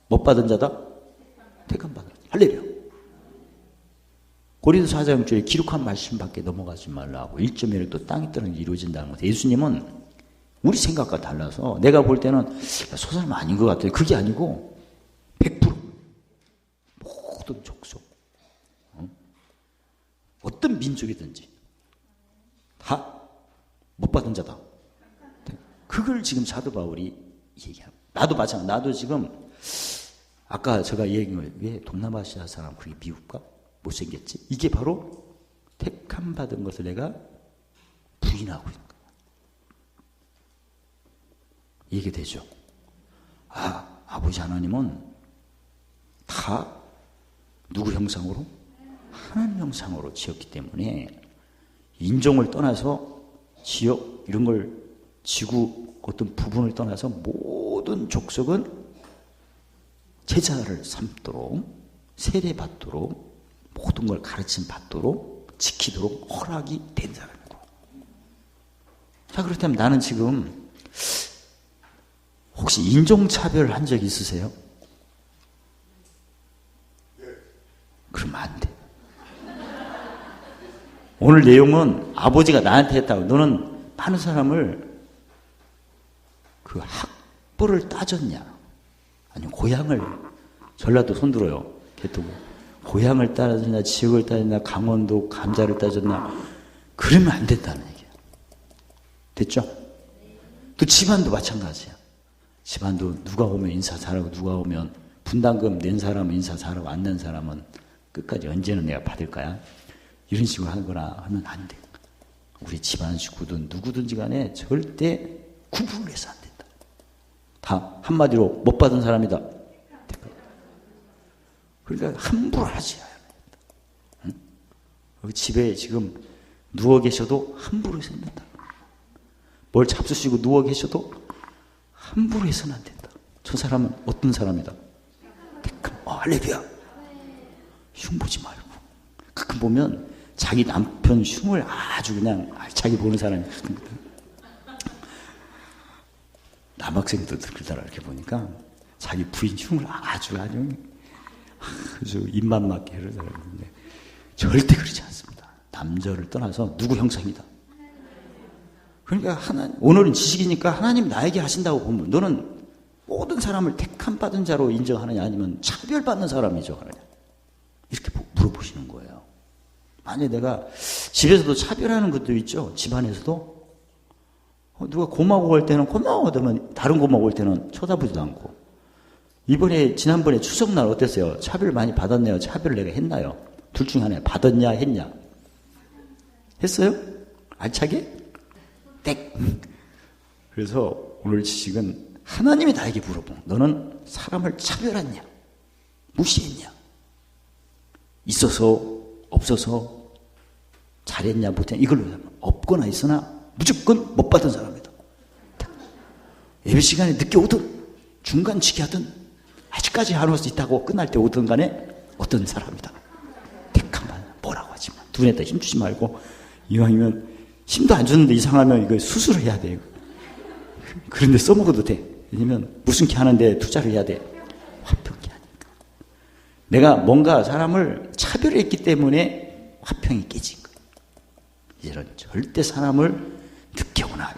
못 받은 자다? 택함 받은 자. 할렐루야. 고린도서 4장 6절에 기록한 말씀밖에 넘어가지 말라고 1.1을 또 땅에 뜨는 게 이루어진다는 거예요. 예수님은 우리 생각과 달라서 내가 볼 때는 저 사람 아닌 것 같아요. 그게 아니고 100% 모든 족속, 어떤 민족이든지 다 못 받은 자다. 그걸 지금 사도 바울이 얘기합니다. 나도 마찬가지. 나도 지금 아까 제가 얘기한 거예요. 왜 동남아시아 사람 그게 미국과 못생겼지? 이게 바로 택함 받은 것을 내가 부인하고 있는 거예요. 이게 되죠. 아버지 하나님은 다 누구 형상으로? 하나님 형상으로 지었기 때문에 인종을 떠나서 지역 이런 걸 지구 어떤 부분을 떠나서 모든 족속은 제자를 삼도록 세례받도록 모든 걸 가르침 받도록 지키도록 허락이 된 사람이고. 자, 그렇다면 나는 지금 혹시 인종차별 한 적 있으세요? 그러면 안 돼. 오늘 내용은 아버지가 나한테 했다고. 너는 많은 사람을 그 학벌을 따졌냐? 아니면 고향을, 전라도 손들어요. 개토고. 고향을 따졌냐, 지역을 따졌냐, 강원도 감자를 따졌냐. 그러면 안 된다는 얘기야. 됐죠? 또 집안도 마찬가지야. 집안도 누가 오면 인사 잘하고 누가 오면 분담금 낸 사람은 인사 잘하고 안 낸 사람은 끝까지 언제는 내가 받을 거야. 이런 식으로 하거나 하면 안 돼. 우리 집안 식구든 누구든지 간에 절대 구분을 해서 안 된다. 다 한마디로 못 받은 사람이다. 그러니까 함부로 하지 않아야 된다. 응? 집에 지금 누워 계셔도 함부로 해서는 안 된다. 뭘 잡수시고 누워 계셔도 함부로 해서는 안 된다. 저 사람은 어떤 사람이다. 할렐루야. 흉보지 말고. 가끔 보면 자기 남편 흉을 아주 그냥 알차게 보는 사람이 남학생도 그러더라. 이렇게 보니까 자기 부인 흉을 아주 입만 맞게 그러더라고요. 절대 그러지 않습니다. 남자를 떠나서 누구 형상이다. 그러니까 오늘은 지식이니까 하나님이 나에게 하신다고 보면 너는 모든 사람을 택함 받은 자로 인정하느냐 아니면 차별받는 사람이죠 하느냐 이렇게 물어보시는 거예요. 만약에 내가 집에서도 차별하는 것도 있죠. 집안에서도 누가 고마워 할 때는 고마워하더만 다른 고마워 할 때는 쳐다보지도 않고. 지난번에 추석날 어땠어요? 차별 많이 받았나요? 차별을 내가 했나요? 둘 중에 하나야. 받았냐 했냐? 했어요? 알차게? 땡. 그래서 오늘 지식은 하나님이 나에게 물어본 너는 사람을 차별했냐? 무시했냐? 있어서 없어서 잘했냐 못했냐 이걸로 없거나 있으나 무조건 못 받은 사람이다. 예배 시간에 늦게 오든 중간치기 하든 아직까지 안 올 수 있다고 끝날 때 오든 간에 어떤 사람이다. 택한 말 뭐라고 하지 마. 눈에다 힘주지 말고 이왕이면 힘도 안 주는데 이상하면 이거 수술을 해야 돼요. 그런데 써먹어도 돼. 왜냐면 무슨 게 하는데 투자를 해야 돼. 화평기 하니까. 내가 뭔가 사람을 차별했기 때문에 화평이 깨진 거예요. 이제는 절대 사람을 늦게 오나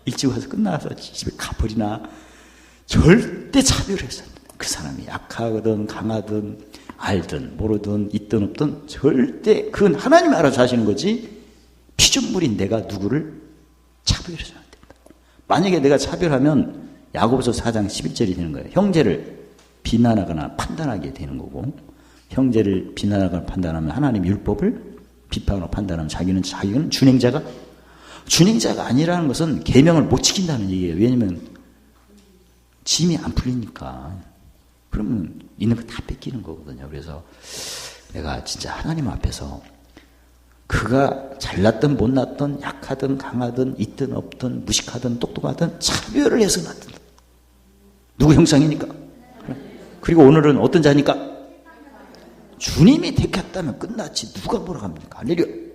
일찍 와서 끝나서 집에 가버리나 절대 차별해서 그 사람이 약하든 강하든 알든 모르든 있든 없든 절대 그건 하나님이 알아서 하시는 거지 피조물인 내가 누구를 차별해서는 안 된다. 만약에 내가 차별하면 야고보서 4장 11절이 되는 거예요. 형제를 비난하거나 판단하게 되는 거고 형제를 비난하거나 판단하면 하나님 율법을 비판하고 판단하면 자기는 준행자가 아니라는 것은 계명을 못 지킨다는 얘기예요. 왜냐면 짐이 안 풀리니까. 그러면 있는 거 다 뺏기는 거거든요. 그래서 내가 진짜 하나님 앞에서 그가 잘났든 못났든 약하든 강하든 있든 없든 무식하든 똑똑하든 차별을 해서 났든 누구 형상이니까. 그리고 오늘은 어떤 자니까? 주님이 택했다면 끝났지 누가 뭐라고 합니까? 할렐루야.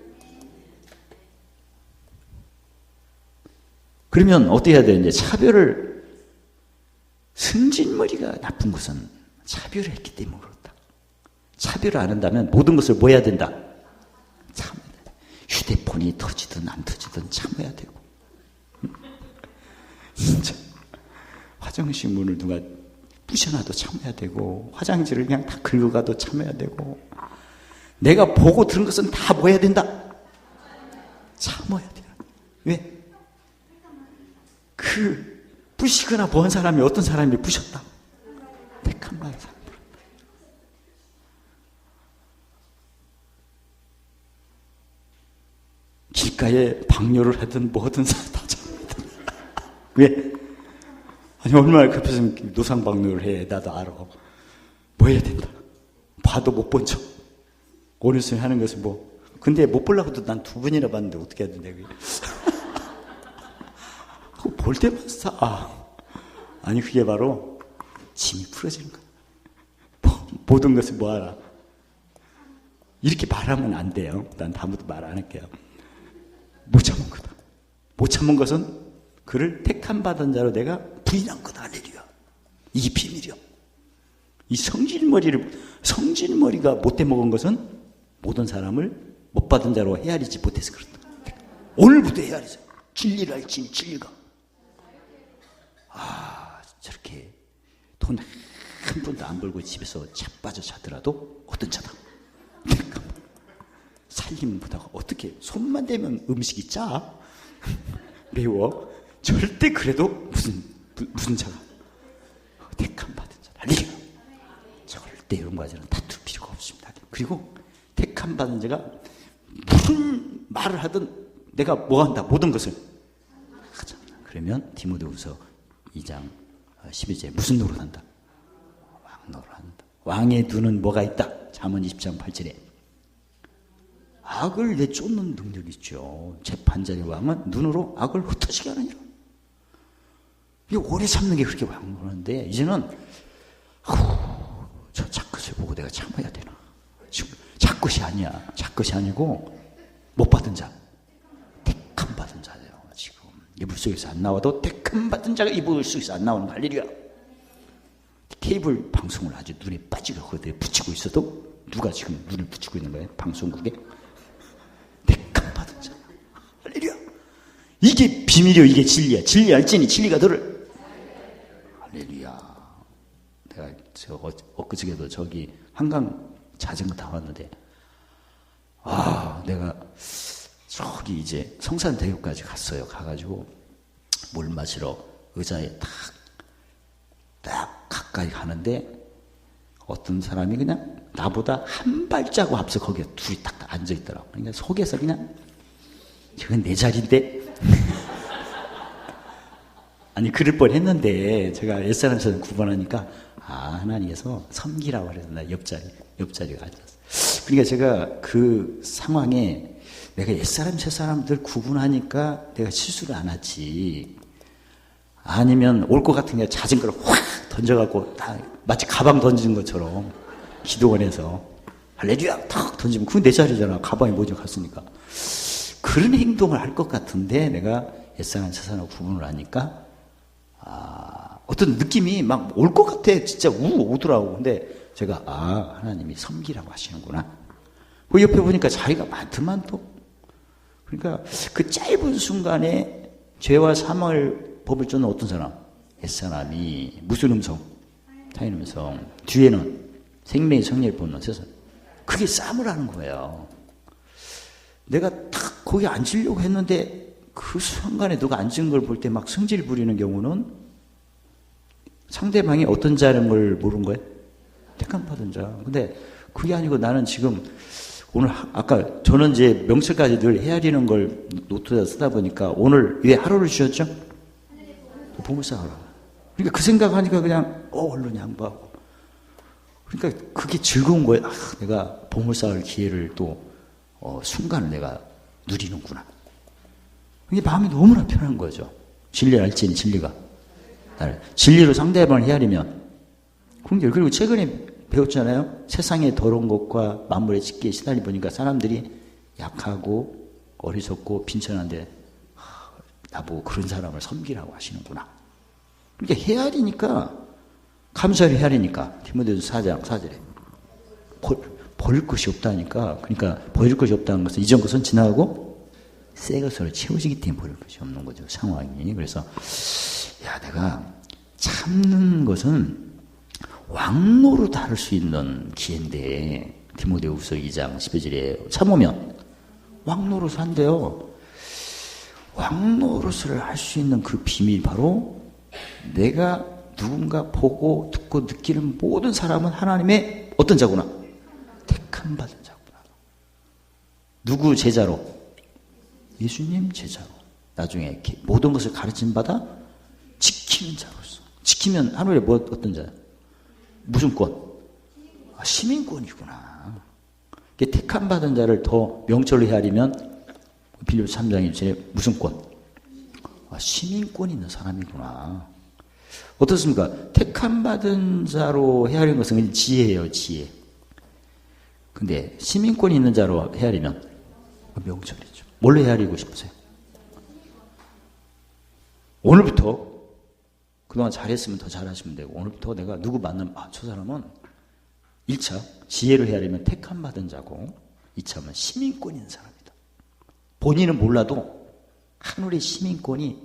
그러면 어떻게 해야 되는지 차별을 승진머리가 나쁜 것은 차별을 했기 때문에 그렇다. 차별을 안 한다면 모든 것을 뭐 해야 된다? 참아야 된다. 휴대폰이 터지든 안 터지든 참아야 되고 진짜 화장실 문을 누가 부셔놔도 참아야 되고 화장지를 그냥 다 긁어가도 참아야 되고 내가 보고 들은 것은 다 뭐 해야 된다? 참아야 돼요. 왜? 부시거나 뭐한 사람이 어떤 사람이 부셨다. 택한 말을 사람. 길가에 방뇨를 하든 뭐든 다 참는다. 왜? 아니 얼마나 급해서 노상방뇨를 해. 나도 알아. 뭐 해야 된다. 봐도 못 본 척. 오늘쯤 하는 것은 뭐. 근데 못 보려고도 난 2번이나 봤는데 어떻게 해야 된다. 볼 때만 싸. 아니 그게 바로 짐이 풀어지는 거야. 모든 것을 뭐하라. 이렇게 말하면 안 돼요. 난 다음부터 말 안 할게요. 못 참은 거다. 못 참은 것은 그를 택함 받은 자로 내가 부인한 거다. 할렐루야. 이게 비밀이요. 이 성질머리가 못돼 먹은 것은 모든 사람을 못 받은 자로 헤아리지 못해서 그렇다. 오늘부터 헤아리자. 진리를 알지 진리가. 저렇게 돈 한 푼도 안 벌고 집에서 자빠져 자더라도 어떤 자다. 살림 보다가 어떻게 손만 대면 음식이 짜? 매워? 절대 그래도 무슨 자가 택함 받은 자다. 할렐루야. 절대 이런 과제는 다툴 필요가 없습니다. 그리고 택함 받은 자가 무슨 말을 하든 내가 뭐 한다. 모든 것을 하잖아. 그러면 디모데후서 2장 12절에 무슨 노릇한다? 왕노릇한다. 왕의 눈은 뭐가 있다? 잠언 20장 8절에 악을 내쫓는 능력이 있죠. 재판장의 왕은 눈으로 악을 흩어지게 하느니라. 이게 오래 참는 게 그렇게 왕노릇한데 이제는 저 착것을 보고 내가 참아야 되나? 자것이 아니야. 자것이 아니고 못 받은 자. 택함 받은 자예요. 지금 이불 속에서 안 나와도 택함 받은 자가 이불 속에서 안 나오는 할렐루야. 케이블 방송을 아주 눈에 빠지게 거기에 붙이고 있어도 누가 지금 눈을 붙이고 있는 거예요? 방송국에. 택함 받은 자. 할렐루야. 이게 비밀이요. 이게 진리야. 진리 알지니 진리가 너를. 할렐루야. 내가 엊그저께도 저기 한강 자전거 타왔는데 내가 저기 이제 성산대교까지 갔어요. 가가지고 물 마시러 의자에 딱 가까이 가는데 어떤 사람이 그냥 나보다 한 발자국 앞서 거기에 둘이 딱 앉아있더라고. 그러니까 속에서 그냥 저건 내 자리인데 아니 그럴 뻔했는데 제가 옛사람처럼 구분하니까 하나님께서 섬기라고 그랬나 옆자리가 앉았어. 그러니까 제가 그 상황에 내가 옛사람 새사람들 구분하니까 내가 실수를 안 하지. 아니면 올 것 같은 게 자전거를 확 던져갖고 다 마치 가방 던지는 것처럼 기도원에서 할렐루야 탁 던지면 그건 내 자리잖아. 가방에 먼저 갔으니까. 그런 행동을 할 것 같은데 내가 옛사람 새사람 구분을 하니까 어떤 느낌이 막 올 것 같아. 진짜 오더라고. 근데 제가 하나님이 섬기라고 하시는구나. 그 옆에 보니까 자리가 많더만 또. 그러니까 그 짧은 순간에 죄와 사망을 법을 쫓는 어떤 사람? 옛사람이 무슨 음성? 타인 음성. 뒤에는 생명의 성리를 뽑는 세상. 그게 싸움을 하는 거예요. 내가 탁 거기 앉으려고 했는데 그 순간에 누가 앉은 걸 볼 때 막 성질 부리는 경우는 상대방이 어떤 자라는 걸 모르는 거예요? 택함 받은 자. 근데 그게 아니고 나는 지금 오늘 아까 저는 이제 명철까지 늘 헤아리는 걸 노트에다 쓰다 보니까 오늘 왜 하루를 주셨죠? 보물상으로. 그러니까 그 생각하니까 그냥 얼른 양보하고. 그러니까 그게 즐거운 거예요. 내가 보물상을 기회를 또 순간을 내가 누리는구나. 이게 마음이 너무나 편한 거죠. 진리 알지니 진리가. 진리로 상대방을 헤아리면. 그리고 최근에 배웠잖아요. 세상의 더러운 것과 만물의 찢기에 시달리 보니까 사람들이 약하고 어리석고 빈천한데 나보고 그런 사람을 섬기라고 하시는구나. 그러니까 헤아리니까 감사를 헤아리니까 디모데후서 4장 4절에 버릴 것이 없다니까. 그러니까 버릴 것이 없다는 것은 이전 것은 지나가고 새 것으로 채워지기 때문에 버릴 것이 없는 거죠. 상황이. 그래서 내가 참는 것은 왕노로 다룰 수 있는 기회인데 디모데후서 2장 12절에 참으면 왕노로서 한대요. 왕노로서를 할 수 있는 그 비밀이 바로 내가 누군가 보고 듣고 느끼는 모든 사람은 하나님의 어떤 자구나? 택함 받은 자구나. 누구 제자로? 예수님 제자로. 나중에 모든 것을 가르침 받아 지키는 자로서. 지키면 하늘에 어떤 자야? 무슨 권? 시민권이구나. 택함 받은 자를 더 명철로 헤아리면 빌립보서 3장 1절에 무슨 권? 시민권 있는 사람이구나. 어떻습니까? 택함 받은 자로 헤아리는 것은 지혜예요, 지혜. 근데 시민권 있는 자로 헤아리면 명철이죠. 뭘로 헤아리고 싶으세요? 오늘부터 그동안 잘했으면 더 잘하시면 되고 오늘부터 내가 누구 만나면 저 사람은 1차 지혜로 헤아리면 택함 받은 자고 2차면 시민권 있는 사람이다. 본인은 몰라도 하늘의 시민권이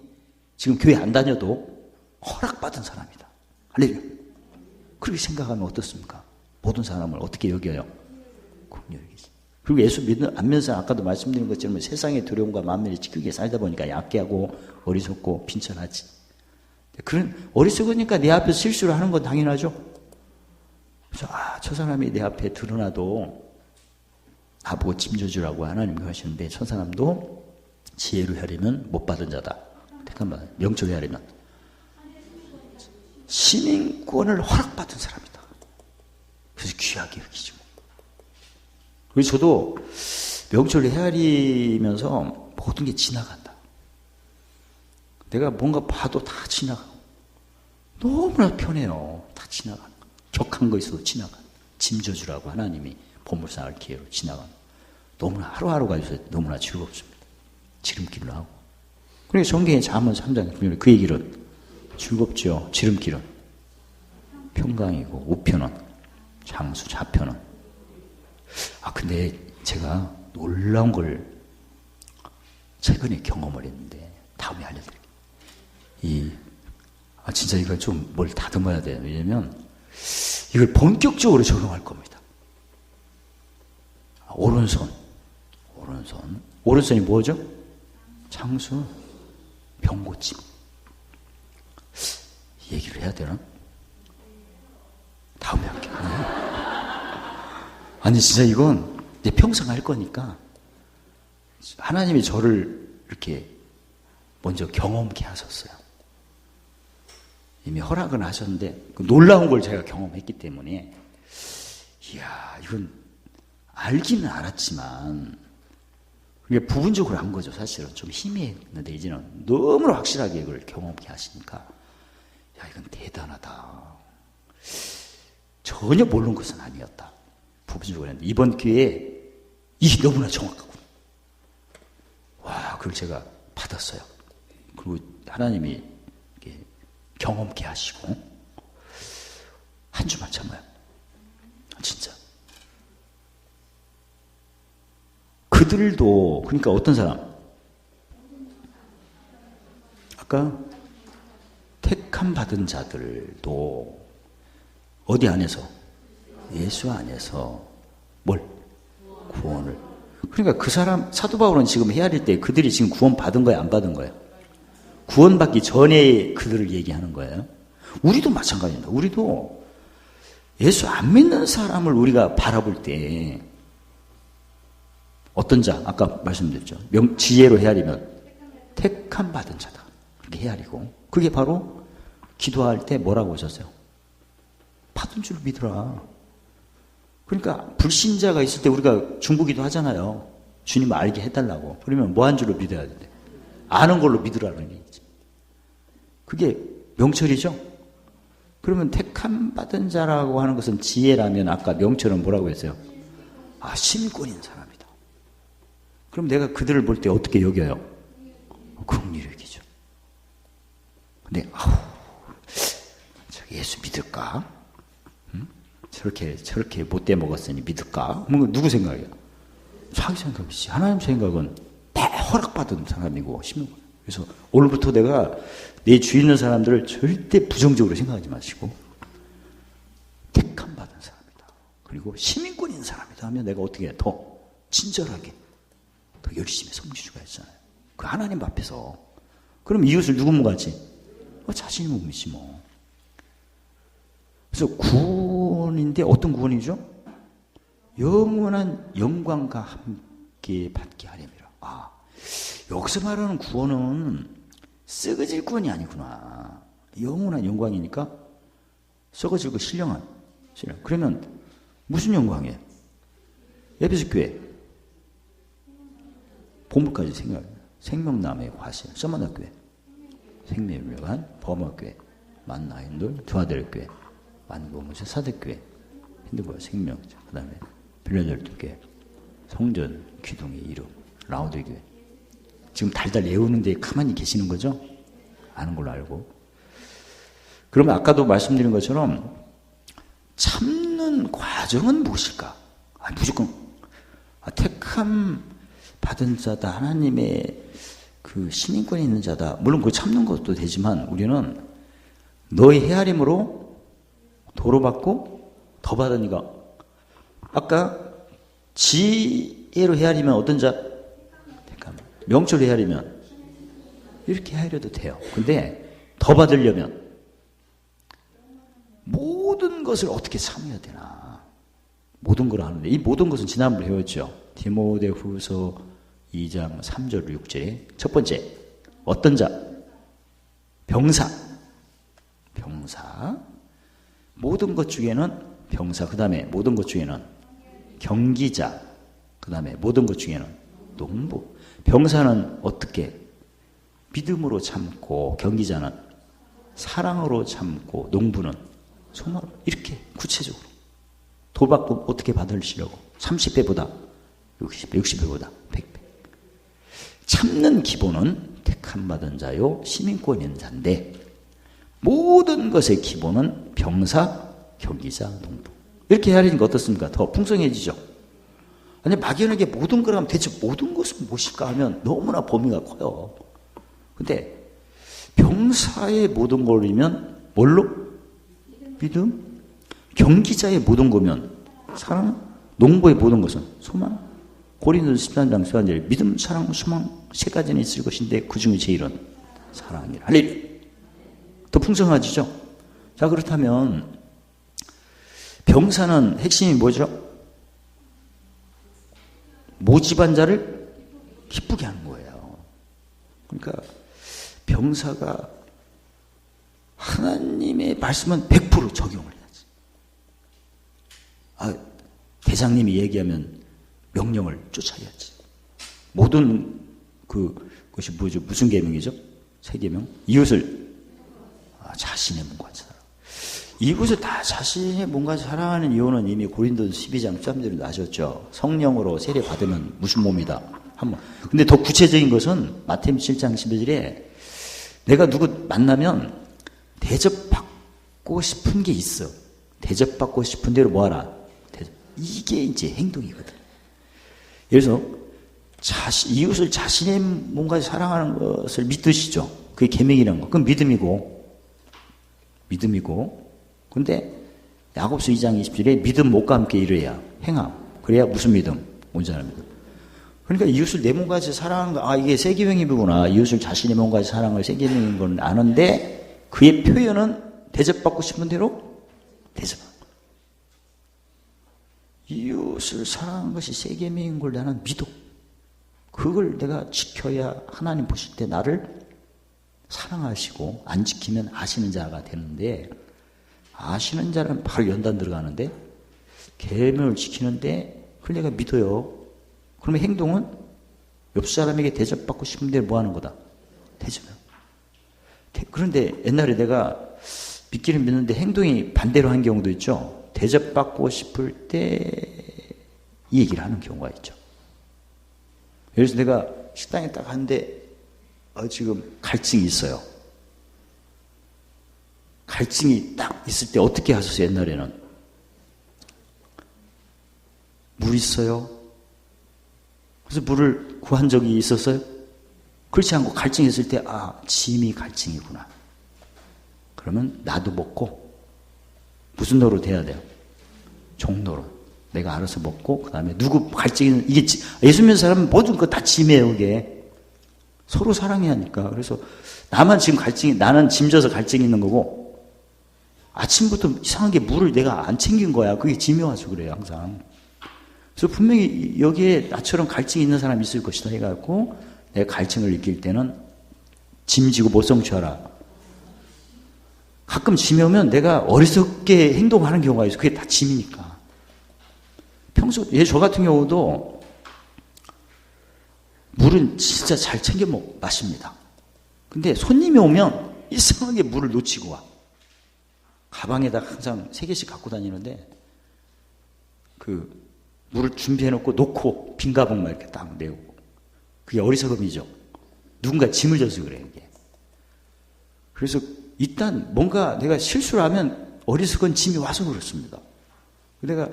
지금 교회 안 다녀도 허락받은 사람이다. 할렐루야. 그렇게 생각하면 어떻습니까? 모든 사람을 어떻게 여겨요? 긍휼히 여기지. 그리고 예수 안 믿는 사람 아까도 말씀드린 것처럼 세상의 두려움과 만면에 찌끄게 살다 보니까 약해하고 어리석고 빈천하지. 그런 어리석으니까 내 앞에서 실수를 하는 건 당연하죠. 그래서 저 사람이 내 앞에 드러나도 나보고 짐져주라고 하나님이 하시는데 저 사람도 지혜로 헤아리면 못 받은 자다. 잠깐만 명철로 헤아리면 시민권을 허락받은 사람이다. 그래서 귀하게 여기죠. 그래서 저도 명철로 헤아리면서 모든 게 지나간다. 내가 뭔가 봐도 다 지나가고 너무나 편해요. 다 지나가는 거. 격한 거 있어도 지나가는 짐 져주라고 하나님이 보물상을 기회로 지나가는 너무나 하루하루가 있어서 너무나 즐겁습니다. 지름길로 하고. 그러니까 성경에 잠언 3장에 보면 그의 길은 즐겁죠. 지름길은 평강이고 우편은 장수 좌편은. 근데 제가 놀라운 걸 최근에 경험을 했는데 다음에 알려드릴게요. 진짜 이걸 좀 뭘 다듬어야 돼요. 왜냐면 이걸 본격적으로 적용할 겁니다. 오른손이 뭐죠? 장수, 병고침. 얘기를 해야 되나? 다음에 할게요. 아니 진짜 이건 내 평생 할 거니까 하나님이 저를 이렇게 먼저 경험케 하셨어요. 이미 허락은 하셨는데 그 놀라운 걸 제가 경험했기 때문에 이건 알기는 알았지만 그게 부분적으로 한 거죠. 사실은 좀 희미했는데 이제는 너무나 확실하게 이걸 경험케 하시니까 이건 대단하다. 전혀 모르는 것은 아니었다. 부분적으로 했는데 이번 기회에 이게 너무나 정확하구나. 그걸 제가 받았어요. 그리고 하나님이 경험케 하시고 한 주만 참아요. 진짜. 그들도 그러니까 어떤 사람? 아까 택함 받은 자들도 어디 안에서? 예수 안에서 뭘? 구원을. 그러니까 그 사람 사도 바울은 지금 헤아릴 때 그들이 지금 구원 받은 거예요, 안 받은 거예요? 구원받기 전에 그들을 얘기하는 거예요. 우리도 마찬가지입니다. 우리도 예수 안 믿는 사람을 우리가 바라볼 때 어떤 자, 아까 말씀드렸죠. 지혜로 헤아리면 택함 받은 자다. 그렇게 헤아리고 그게 바로 기도할 때 뭐라고 하셨어요? 받은 줄 믿으라. 그러니까 불신자가 있을 때 우리가 중보기도 하잖아요. 주님 알게 해달라고. 그러면 뭐 한 줄로 믿어야 돼? 아는 걸로 믿으라는 얘기지. 그게 명철이죠? 그러면 택함 받은 자라고 하는 것은 지혜라면 아까 명철은 뭐라고 했어요? 심권인 사람이다. 그럼 내가 그들을 볼 때 어떻게 여겨요? 긍휼히 여기죠. 근데 예수 믿을까? 응? 저렇게 못돼 먹었으니 믿을까? 누구 생각이야? 자기 생각이지. 하나님 생각은 다 허락받은 사람이고 그래서 오늘부터 내가 내 주위 있는 사람들을 절대 부정적으로 생각하지 마시고 택함 받은 사람이다. 그리고 시민권인 사람이다 하면 내가 어떻게 해? 더 친절하게 더 열심히 섬기주가 있잖아요. 그 하나님 앞에서. 그럼 이웃을 누구 몸같이? 자신이 몸이지 뭐. 그래서 구원인데 어떤 구원이죠? 영원한 영광과 함께 받게 하려니라. 여기서 말하는 구원은 썩어질 구원이 아니구나. 영원한 영광이니까 썩어지고 신령한. 그러면 무슨 영광이에요? 에베소 교회 본부까지 생명나무의 과실, 서머나 교회, 생명을간 범어교회, 만나인돌, 두아델교회, 만고무새 사대교회, 힌두교 생명, 그 다음에 빌라델도 교회, 성전 기둥의 이름, 라우드 교회. 지금 달달 외우는데 가만히 계시는 거죠? 아는 걸로 알고. 그러면 아까도 말씀드린 것처럼 참는 과정은 무엇일까? 무조건 택함 받은 자다. 하나님의 그 시민권이 있는 자다. 물론 그 참는 것도 되지만 우리는 너의 헤아림으로 도로받고 더 받으니까 아까 지혜로 헤아리면 어떤 자? 명철로 헤아리면 이렇게 헤아려도 돼요. 근데 더 받으려면 모든 것을 어떻게 참아야 되나. 모든 걸 하는데 이 모든 것은 지난번에 배웠죠. 디모데후서 2장 3절 6절에 첫 번째 어떤 자? 병사. 모든 것 중에는 병사. 그 다음에 모든 것 중에는 경기자. 그 다음에 모든 것 중에는 농부. 병사는 어떻게? 믿음으로 참고, 경기자는 사랑으로 참고, 농부는 소망으로. 이렇게 구체적으로 도박 어떻게 받으시려고? 30배보다 60배보다 100배. 참는 기본은 택함받은 자요 시민권 있는 자인데 모든 것의 기본은 병사, 경기자, 농부. 이렇게 하려니까 어떻습니까? 더 풍성해지죠. 아니 막연하게 모든 거라면 대체 모든 것은 무엇일까 하면 너무나 범위가 커요. 근데 병사의 모든 걸이면 뭘로? 믿음. 경기자의 모든 거면 사랑. 농부의 모든 것은 소망. 고린도서 13장 13절 믿음, 사랑, 소망 세 가지는 있을 것인데 그 중에 제일은 사랑이라. 할렐루야. 더 풍성하지죠? 자, 그렇다면 병사는 핵심이 뭐죠? 모집한 자를 기쁘게 하는 거예요. 그러니까 병사가 하나님의 말씀은 100% 적용을 해야지. 대장님이 얘기하면 명령을 쫓아야지. 모든 그것이 뭐죠? 무슨 계명이죠? 세 계명? 이웃을 자신의 몸과 사랑. 이것을 다 자신의 몸과 사랑하는 이유는 이미 고린도서 12장 13절에 나셨죠. 성령으로 세례 받으면 무슨 몸이다. 한번. 근데 더 구체적인 것은 마태복음 7장 12절에 내가 누구 만나면 대접받고 싶은 게 있어. 대접받고 싶은 대로 뭐하라. 이게 이제 행동이거든. 그래서 이웃을 자신의 몸과 사랑하는 것을 믿으시죠. 그게 계명이라는 거. 그건 믿음이고. 근데 야고보서 2장 20절에 믿음 못과 함께 이르야 행함. 그래야 무슨 믿음? 온전한 믿음. 그러니까 이웃을 내 몸같이 사랑하는 거, 이게 세 계명이구나. 이웃을 자신의 몸같이 사랑을 세 계명인 건 아는데 그의 표현은 대접받고 싶은 대로 대접하는 거야. 이웃을 사랑하는 것이 세 계명인 걸 나는 믿어. 그걸 내가 지켜야 하나님 보실 때 나를 사랑하시고 안 지키면 아시는 자가 되는데 아시는 자는 바로 연단 들어가는데 계명을 지키는데 그걸 내가 믿어요. 그러면 행동은 옆 사람에게 대접받고 싶은 대로 뭐 하는 거다? 대접해요. 그런데 옛날에 내가 믿기는 믿는데 행동이 반대로 한 경우도 있죠. 대접받고 싶을 때 이 얘기를 하는 경우가 있죠. 그래서 내가 식당에 딱 갔는데 지금 갈증이 있어요. 갈증이 딱 있을 때 어떻게 하셨어요? 옛날에는 물 있어요? 그래서 물을 구한 적이 있었어요? 그렇지 않고 갈증이 있을 때 짐이 갈증이구나. 그러면 나도 먹고 무슨 노릇 해야 돼요? 종노릇. 내가 알아서 먹고 그 다음에 누구 갈증이 이게 예수 믿는 사람은 모든 거 다 짐이에요. 이게 서로 사랑해야 하니까. 그래서 나만 지금 나는 짐져서 갈증이 있는 거고 아침부터 이상하게 물을 내가 안 챙긴 거야. 그게 짐이 와서 그래요. 항상. 그래서 분명히 여기에 나처럼 갈증이 있는 사람이 있을 것이다 해갖고 내가 갈증을 느낄 때는 짐지고 못 성취하라. 가끔 짐이 오면 내가 어리석게 행동하는 경우가 있어. 그게 다 짐이니까. 저 같은 경우도 물은 진짜 잘 챙겨 마십니다. 근데 손님이 오면 이상하게 물을 놓치고 와. 가방에다 항상 3개씩 갖고 다니는데 물을 준비해놓고 놓고 빈 가방만 이렇게 딱 메우고. 그게 어리석음이죠. 누군가 짐을 져서 그래요. 이게. 그래서 일단 뭔가 내가 실수를 하면 어리석은 짐이 와서 그렇습니다. 내가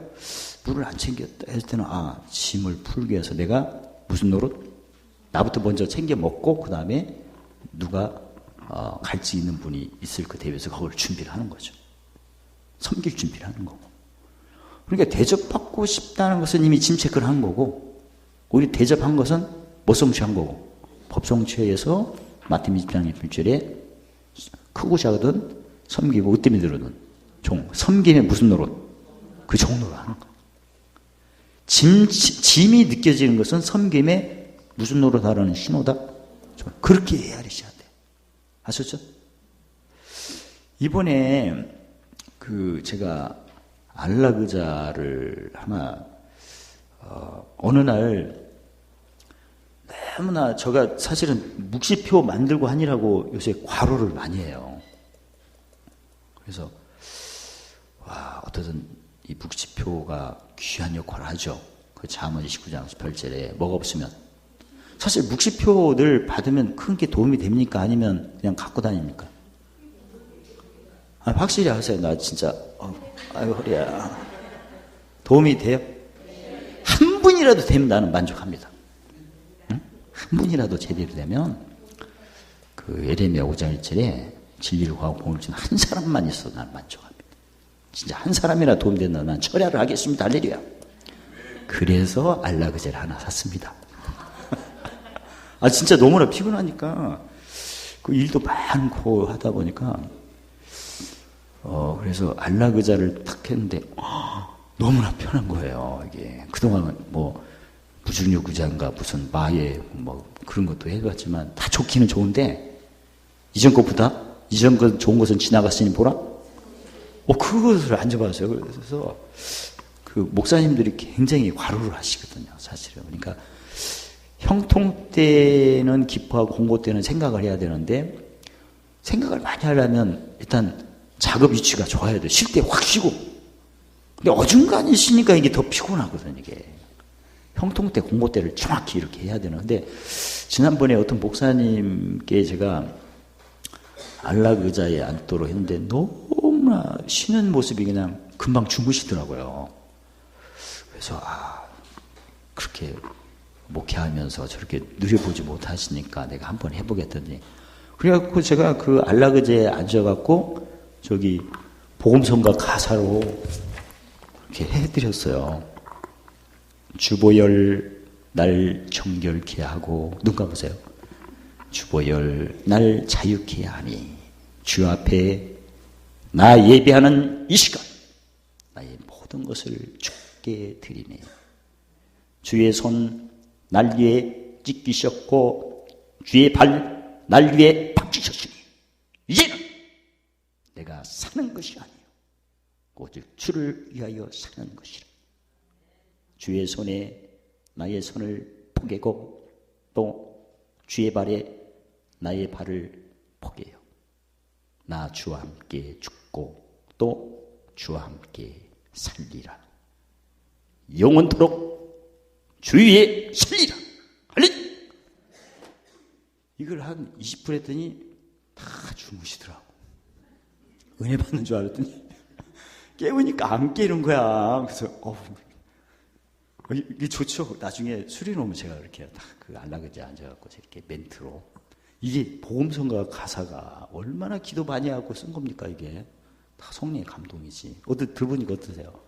물을 안 챙겼다 했을 때는 짐을 풀기 위해서 내가 무슨 노릇? 나부터 먼저 챙겨 먹고 그 다음에 누가 갈증 있는 분이 있을 그 대비해서 그걸 준비를 하는 거죠. 섬길 준비를 하는 거고. 그러니까 대접받고 싶다는 것은 이미 짐 체크를 한 거고 우리 대접한 것은 뭐 성취한 거고 법 성취해서 마태복음 20장 1절에 크고 작은 섬기고 으뜸이 들어든 종. 섬김에 무슨 노릇? 그 종노릇 하는 거. 짐이 느껴지는 것은 섬김에 무슨 노릇 하라는 신호다? 그렇게 헤아리셔야 돼. 아셨죠? 이번에 제가 안락의자를 하나 어느 날 너무나 제가 사실은 묵시표 만들고 하니라고 요새 과로를 많이 해요. 그래서 어떤 이 묵시표가 귀한 역할을 하죠. 그 잠언 19장 18절에 뭐가 없으면. 사실 묵시표 늘 받으면 큰 게 도움이 됩니까? 아니면 그냥 갖고 다닙니까? 확실히 하세요. 나 진짜 아유 허리야. 도움이 돼요? 한 분이라도 되면 나는 만족합니다. 응? 한 분이라도 제대로 되면 그 예레미야 5장 1절에 진리를 구하고 복음을 주는 한 사람만 있어도 나는 만족합니다. 진짜 한 사람이나 도움된다. 난 철야를 하겠습니다. 할렐루야. 그래서 안락의자를 하나 샀습니다. 진짜 너무나 피곤하니까 그 일도 많고 하다 보니까 그래서 안락의자를 탁 했는데 너무나 편한 거예요. 이게 그동안 뭐 무중력의자인가 무슨 마예 뭐 그런 것도 해봤지만 다 좋기는 좋은데 이전 것보다 이전 것 좋은 것은 지나갔으니 보라. 그것을 안 줘봤어요. 그래서 그 목사님들이 굉장히 과로를 하시거든요, 사실은. 그러니까 형통 때는 기뻐하고 공고 때는 생각을 해야 되는데 생각을 많이 하려면 일단 작업 위치가 좋아야 돼. 쉴 때 확 쉬고. 근데 어중간히 쉬니까 이게 더 피곤하거든, 이게. 형통 때, 공고 때를 정확히 이렇게 해야 되는. 근데 지난번에 어떤 목사님께 제가 안락의자에 앉도록 했는데 너무나 쉬는 모습이 그냥 금방 주무시더라고요. 그래서 그렇게 목회하면서 저렇게 누려보지 못하시니까 내가 한번 해보겠더니 그래갖고 제가 그 안락의자에 앉아갖고 저기 복음성가 가사로 이렇게 해드렸어요. 주보열 날 정결케 하고 눈 감으세요. 주보열 날 자유케 하니 주 앞에 나 예배하는 이 시간 나의 모든 것을 주께 드리네. 주의 손 날 위에 찢기셨고 주의 발 날 위에 박히셨으니 이제는 내가 사는 것이 아니요 오직 주를 위하여 사는 것이라. 주의 손에 나의 손을 포개고 또 주의 발에 나의 발을 포개요. 나 주와 함께 죽고 또 주와 함께 살리라. 영원토록 주 위에 살리라. 할렐루야. 이걸 한 20분 했더니 다 주무시더라고. 은혜 받는 줄 알았더니 깨우니까 안 깨는 거야. 그래서 이게 좋죠. 나중에 수리놓으면 제가 이렇게 딱 그 안락의자에 앉아갖고 이렇게 멘트로 이게 복음성가 가사가 얼마나 기도 많이 하고 쓴 겁니까? 이게 다 성령의 감동이지. 들어보니까 어떠세요?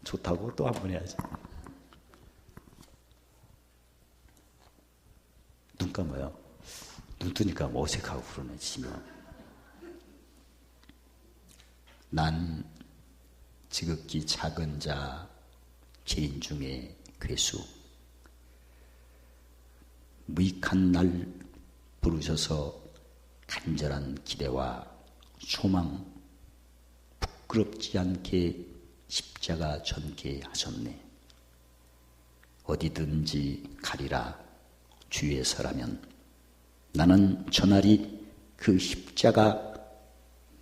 좋다고 또 한 번 해야지. 눈 감아요. 눈 뜨니까 뭐 어색하고 그러네, 지면. 난 지극히 작은 자, 죄인 중에 괴수. 무익한 날 부르셔서 간절한 기대와 소망, 부끄럽지 않게 십자가 전케 하셨네. 어디든지 가리라 주위에 서라면 나는 저날이 그 십자가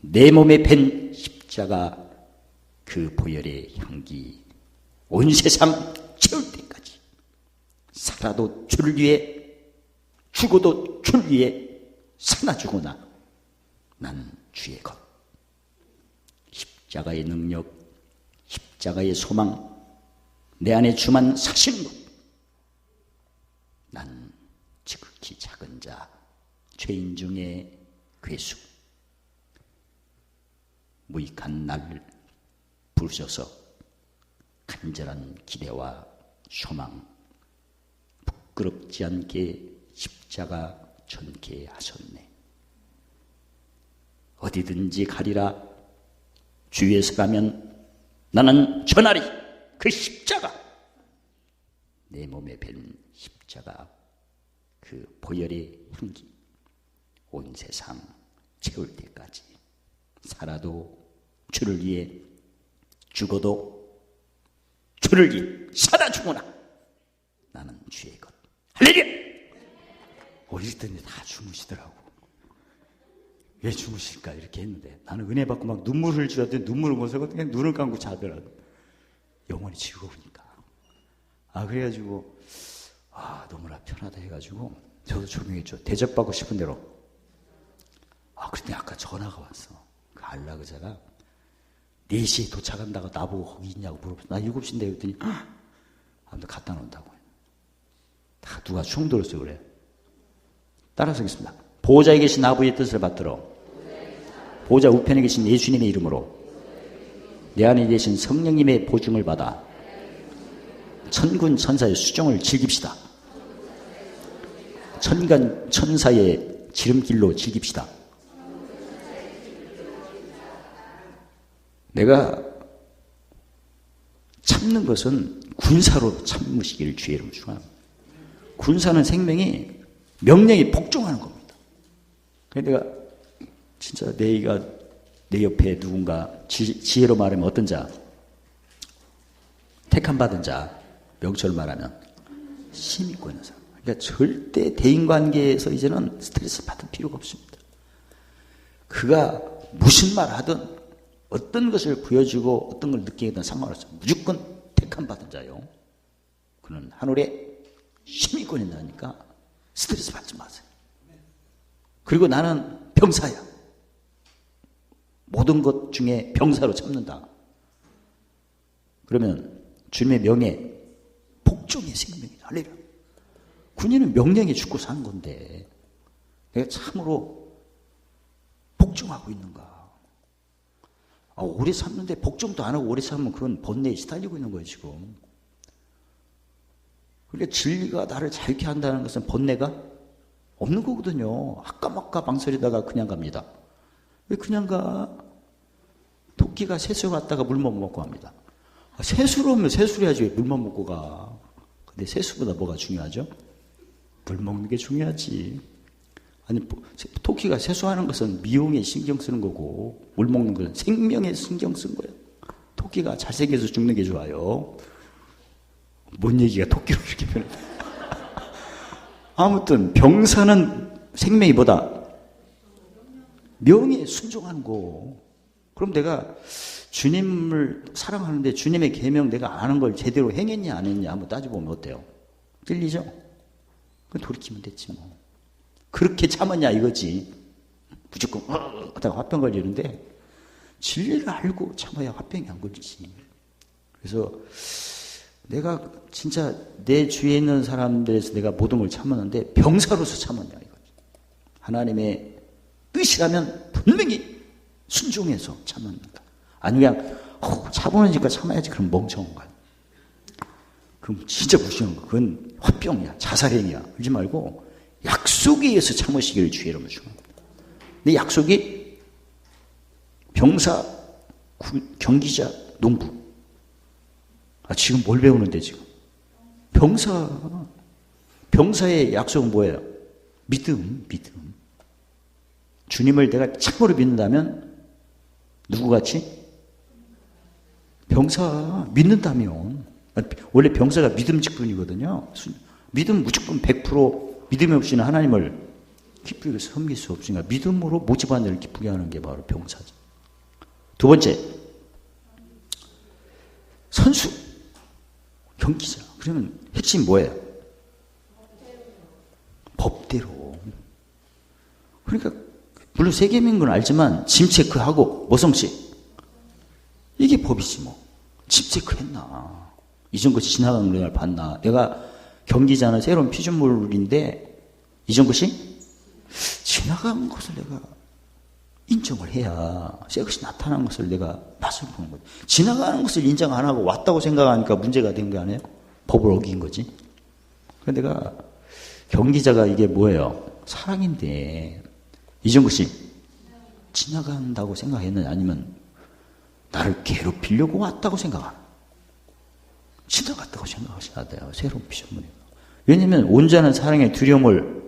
내 몸에 밴 십자가 그 보혈의 향기 온 세상 채울 때까지 살아도 주를 위해 죽어도 주를 위해 사나 죽으나 난 주의 것. 십자가의 능력, 십자가의 소망, 내 안에 주만 사시는 것. 난 지극히 작은 자, 죄인 중에 괴수. 무익한 날 부르셔서 간절한 기대와 소망, 부끄럽지 않게 십자가 전케 하셨네. 어디든지 가리라 주위에서 가면 나는 저날이 그 십자가 내 몸에 밴 십자가 그 보혈의 향기 온 세상 채울 때까지 살아도 주를 위해 죽어도 주를 위해 살아 죽으나 나는 주의 것. 할렐루야. 어릴 때는 다 주무시더라고. 왜 주무실까? 이렇게 했는데 나는 은혜 받고 막 눈물을 주었더니 눈물을 못 쓰고 그냥 눈을 감고 자더라고. 영원히 즐거우니까. 그래가지고 너무나 편하다 해가지고 저도 조명했죠. 대접받고 싶은 대로. 그런데 아까 전화가 왔어. 그 안락의자가 4시에 도착한다고 나보고 거기 있냐고 물어봤어. 나 7시인데 그랬더니 아무튼 갖다 놓는다고. 다 누가 총 들었어 그래. 따라서 하겠습니다. 보호자에 계신 아버지의 뜻을 받들어 보호자 우편에 계신 예수님의 이름으로 내 안에 계신 성령님의 보증을 받아 천군 천사의 수종을 즐깁시다. 천간 천사의 지름길로 즐깁시다. 내가 참는 것은 군사로 참으시기를 주의 이름으로 축원합니다. 군사는 생명이 명령에 복종하는 겁니다. 그래서 내가 진짜 내 옆에 누군가 지혜로 말하면 어떤 자? 택함 받은 자, 명철 말하면 힘 있고 있는 사람. 그러니까 절대 대인관계에서 이제는 스트레스 받을 필요가 없습니다. 그가 무슨 말 하든 어떤 것을 보여주고 어떤 걸 느끼든 상관없어요. 무조건 택함 받은 자요. 그는 하늘에 힘이 있고 있다니까 스트레스 받지 마세요. 그리고 나는 병사야. 모든 것 중에 병사로 참는다. 그러면 주님의 명예, 복종의 생명이다. 할렐루야. 군인은 명령에 죽고 사는 건데 내가 참으로 복종하고 있는가? 오래 참는데 복종도 안 하고 오래 참으면 그건 번뇌에 시달리고 있는 거예요 지금. 그러니까 진리가 나를 자유케 한다는 것은 번뇌가 없는 거거든요. 아까막까 망설이다가 그냥 갑니다. 왜 그냥 가? 토끼가 새수 갔다가 물만 먹고 갑니다. 새수로 오면 새수를 해야지 왜 물만 먹고 가? 근데 새수보다 뭐가 중요하죠? 물 먹는 게 중요하지. 아니 토끼가 세수하는 것은 미용에 신경 쓰는 거고 물 먹는 것은 생명에 신경 쓴 거예요. 토끼가 잘생겨서 죽는 게 좋아요. 뭔 얘기가 토끼로 이렇게 변해. 아무튼 병사는 생명이 뭐다? 명예에 순종하는 거. 그럼 내가 주님을 사랑하는데 주님의 계명 내가 아는 걸 제대로 행했냐 안 했냐 한번 따져보면 어때요? 틀리죠? 돌이키면 됐지 뭐. 그렇게 참았냐 이거지. 무조건 하다가 화병 걸리는데 진리를 알고 참아야 화병이 안 걸리지. 그래서 내가 진짜 내 주위에 있는 사람들에서 내가 모든 걸 참았는데 병사로서 참았냐 이거지. 하나님의 뜻이라면 분명히 순종해서 참았는다. 아니 그냥 차분하니까 참아야지 그럼 멍청한 거야. 그럼 진짜 무시한 거야. 그건 화병이야. 자살행위야. 그러지 말고 약속에 의해서 참으시기를 주의 이름으로 축원합니다. 내 약속이 병사, 경기자, 농부. 지금 뭘 배우는데 지금? 병사의 약속은 뭐예요? 믿음. 주님을 내가 참으로 믿는다면 누구같이? 병사 믿는다면 원래 병사가 믿음직분이거든요. 믿음 무조건 100% 믿음이 없이는 하나님을 기쁘게 섬길 수 없으니까 믿음으로 모집한 일을 기쁘게 하는 게 바로 병사죠. 두 번째, 선수, 경기자. 그러면 핵심 뭐예요? 법대로. 그러니까 물론 세계민인 건 알지만 짐 체크하고 모성씨 이게 법이지 뭐. 짐 체크했나? 이전 것이 지나가는 걸 봤나? 내가 경기자는 새로운 피조물인데 이전 것이 지나간 것을 내가 인정을 해야 새 것이 나타난 것을 내가 맛을 보는 거지. 지나가는 것을 인정 안 하고 왔다고 생각하니까 문제가 된 거 아니에요? 법을 어긴 거지. 그래서 내가 경기자가 이게 뭐예요? 사랑인데 이전 것이 지나간다고 생각했느냐 아니면 나를 괴롭히려고 왔다고 생각하나? 지나갔다고 생각하셔야 돼요. 새로운 피조물이에요. 왜냐하면 온전한 사랑의 두려움을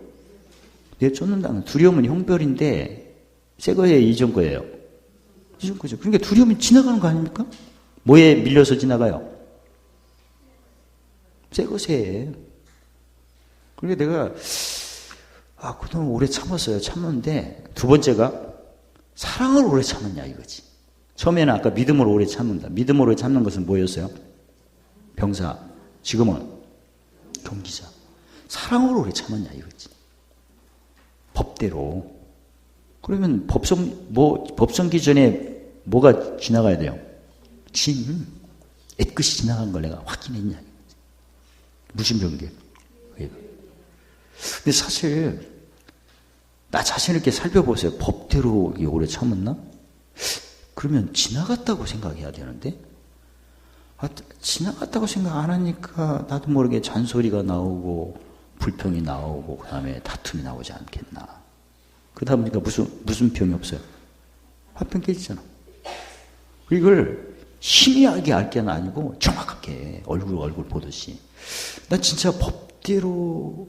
내쫓는다는 두려움은 형별인데 새 거예요? 이전 거예요? 이전 거죠. 그러니까 두려움이 지나가는 거 아닙니까? 뭐에 밀려서 지나가요? 새 것에. 그러니까 내가 그동안 오래 참았어요. 참았는데 두 번째가 사랑을 오래 참았냐 이거지. 처음에는 아까 믿음으로 오래 참는다. 믿음으로 오래 참는 것은 뭐였어요? 병사. 지금은 경기자. 사랑으로 오래 참았냐 이거지. 법대로. 그러면 법정 기준에 뭐가 지나가야 돼요? 애끝이 지나간 걸 내가 확인했냐. 무슨 경계? 근데 사실 나 자신을 이렇게 살펴보세요. 법대로 오래 참았나? 그러면 지나갔다고 생각해야 되는데 지나갔다고 생각 안 하니까 나도 모르게 잔소리가 나오고 불평이 나오고 그 다음에 다툼이 나오지 않겠나. 그러다 보니까 무슨 병이 없어요? 화병 깨지잖아. 이걸 희미하게 알 게 아니고 정확하게 얼굴 보듯이 나 진짜 법대로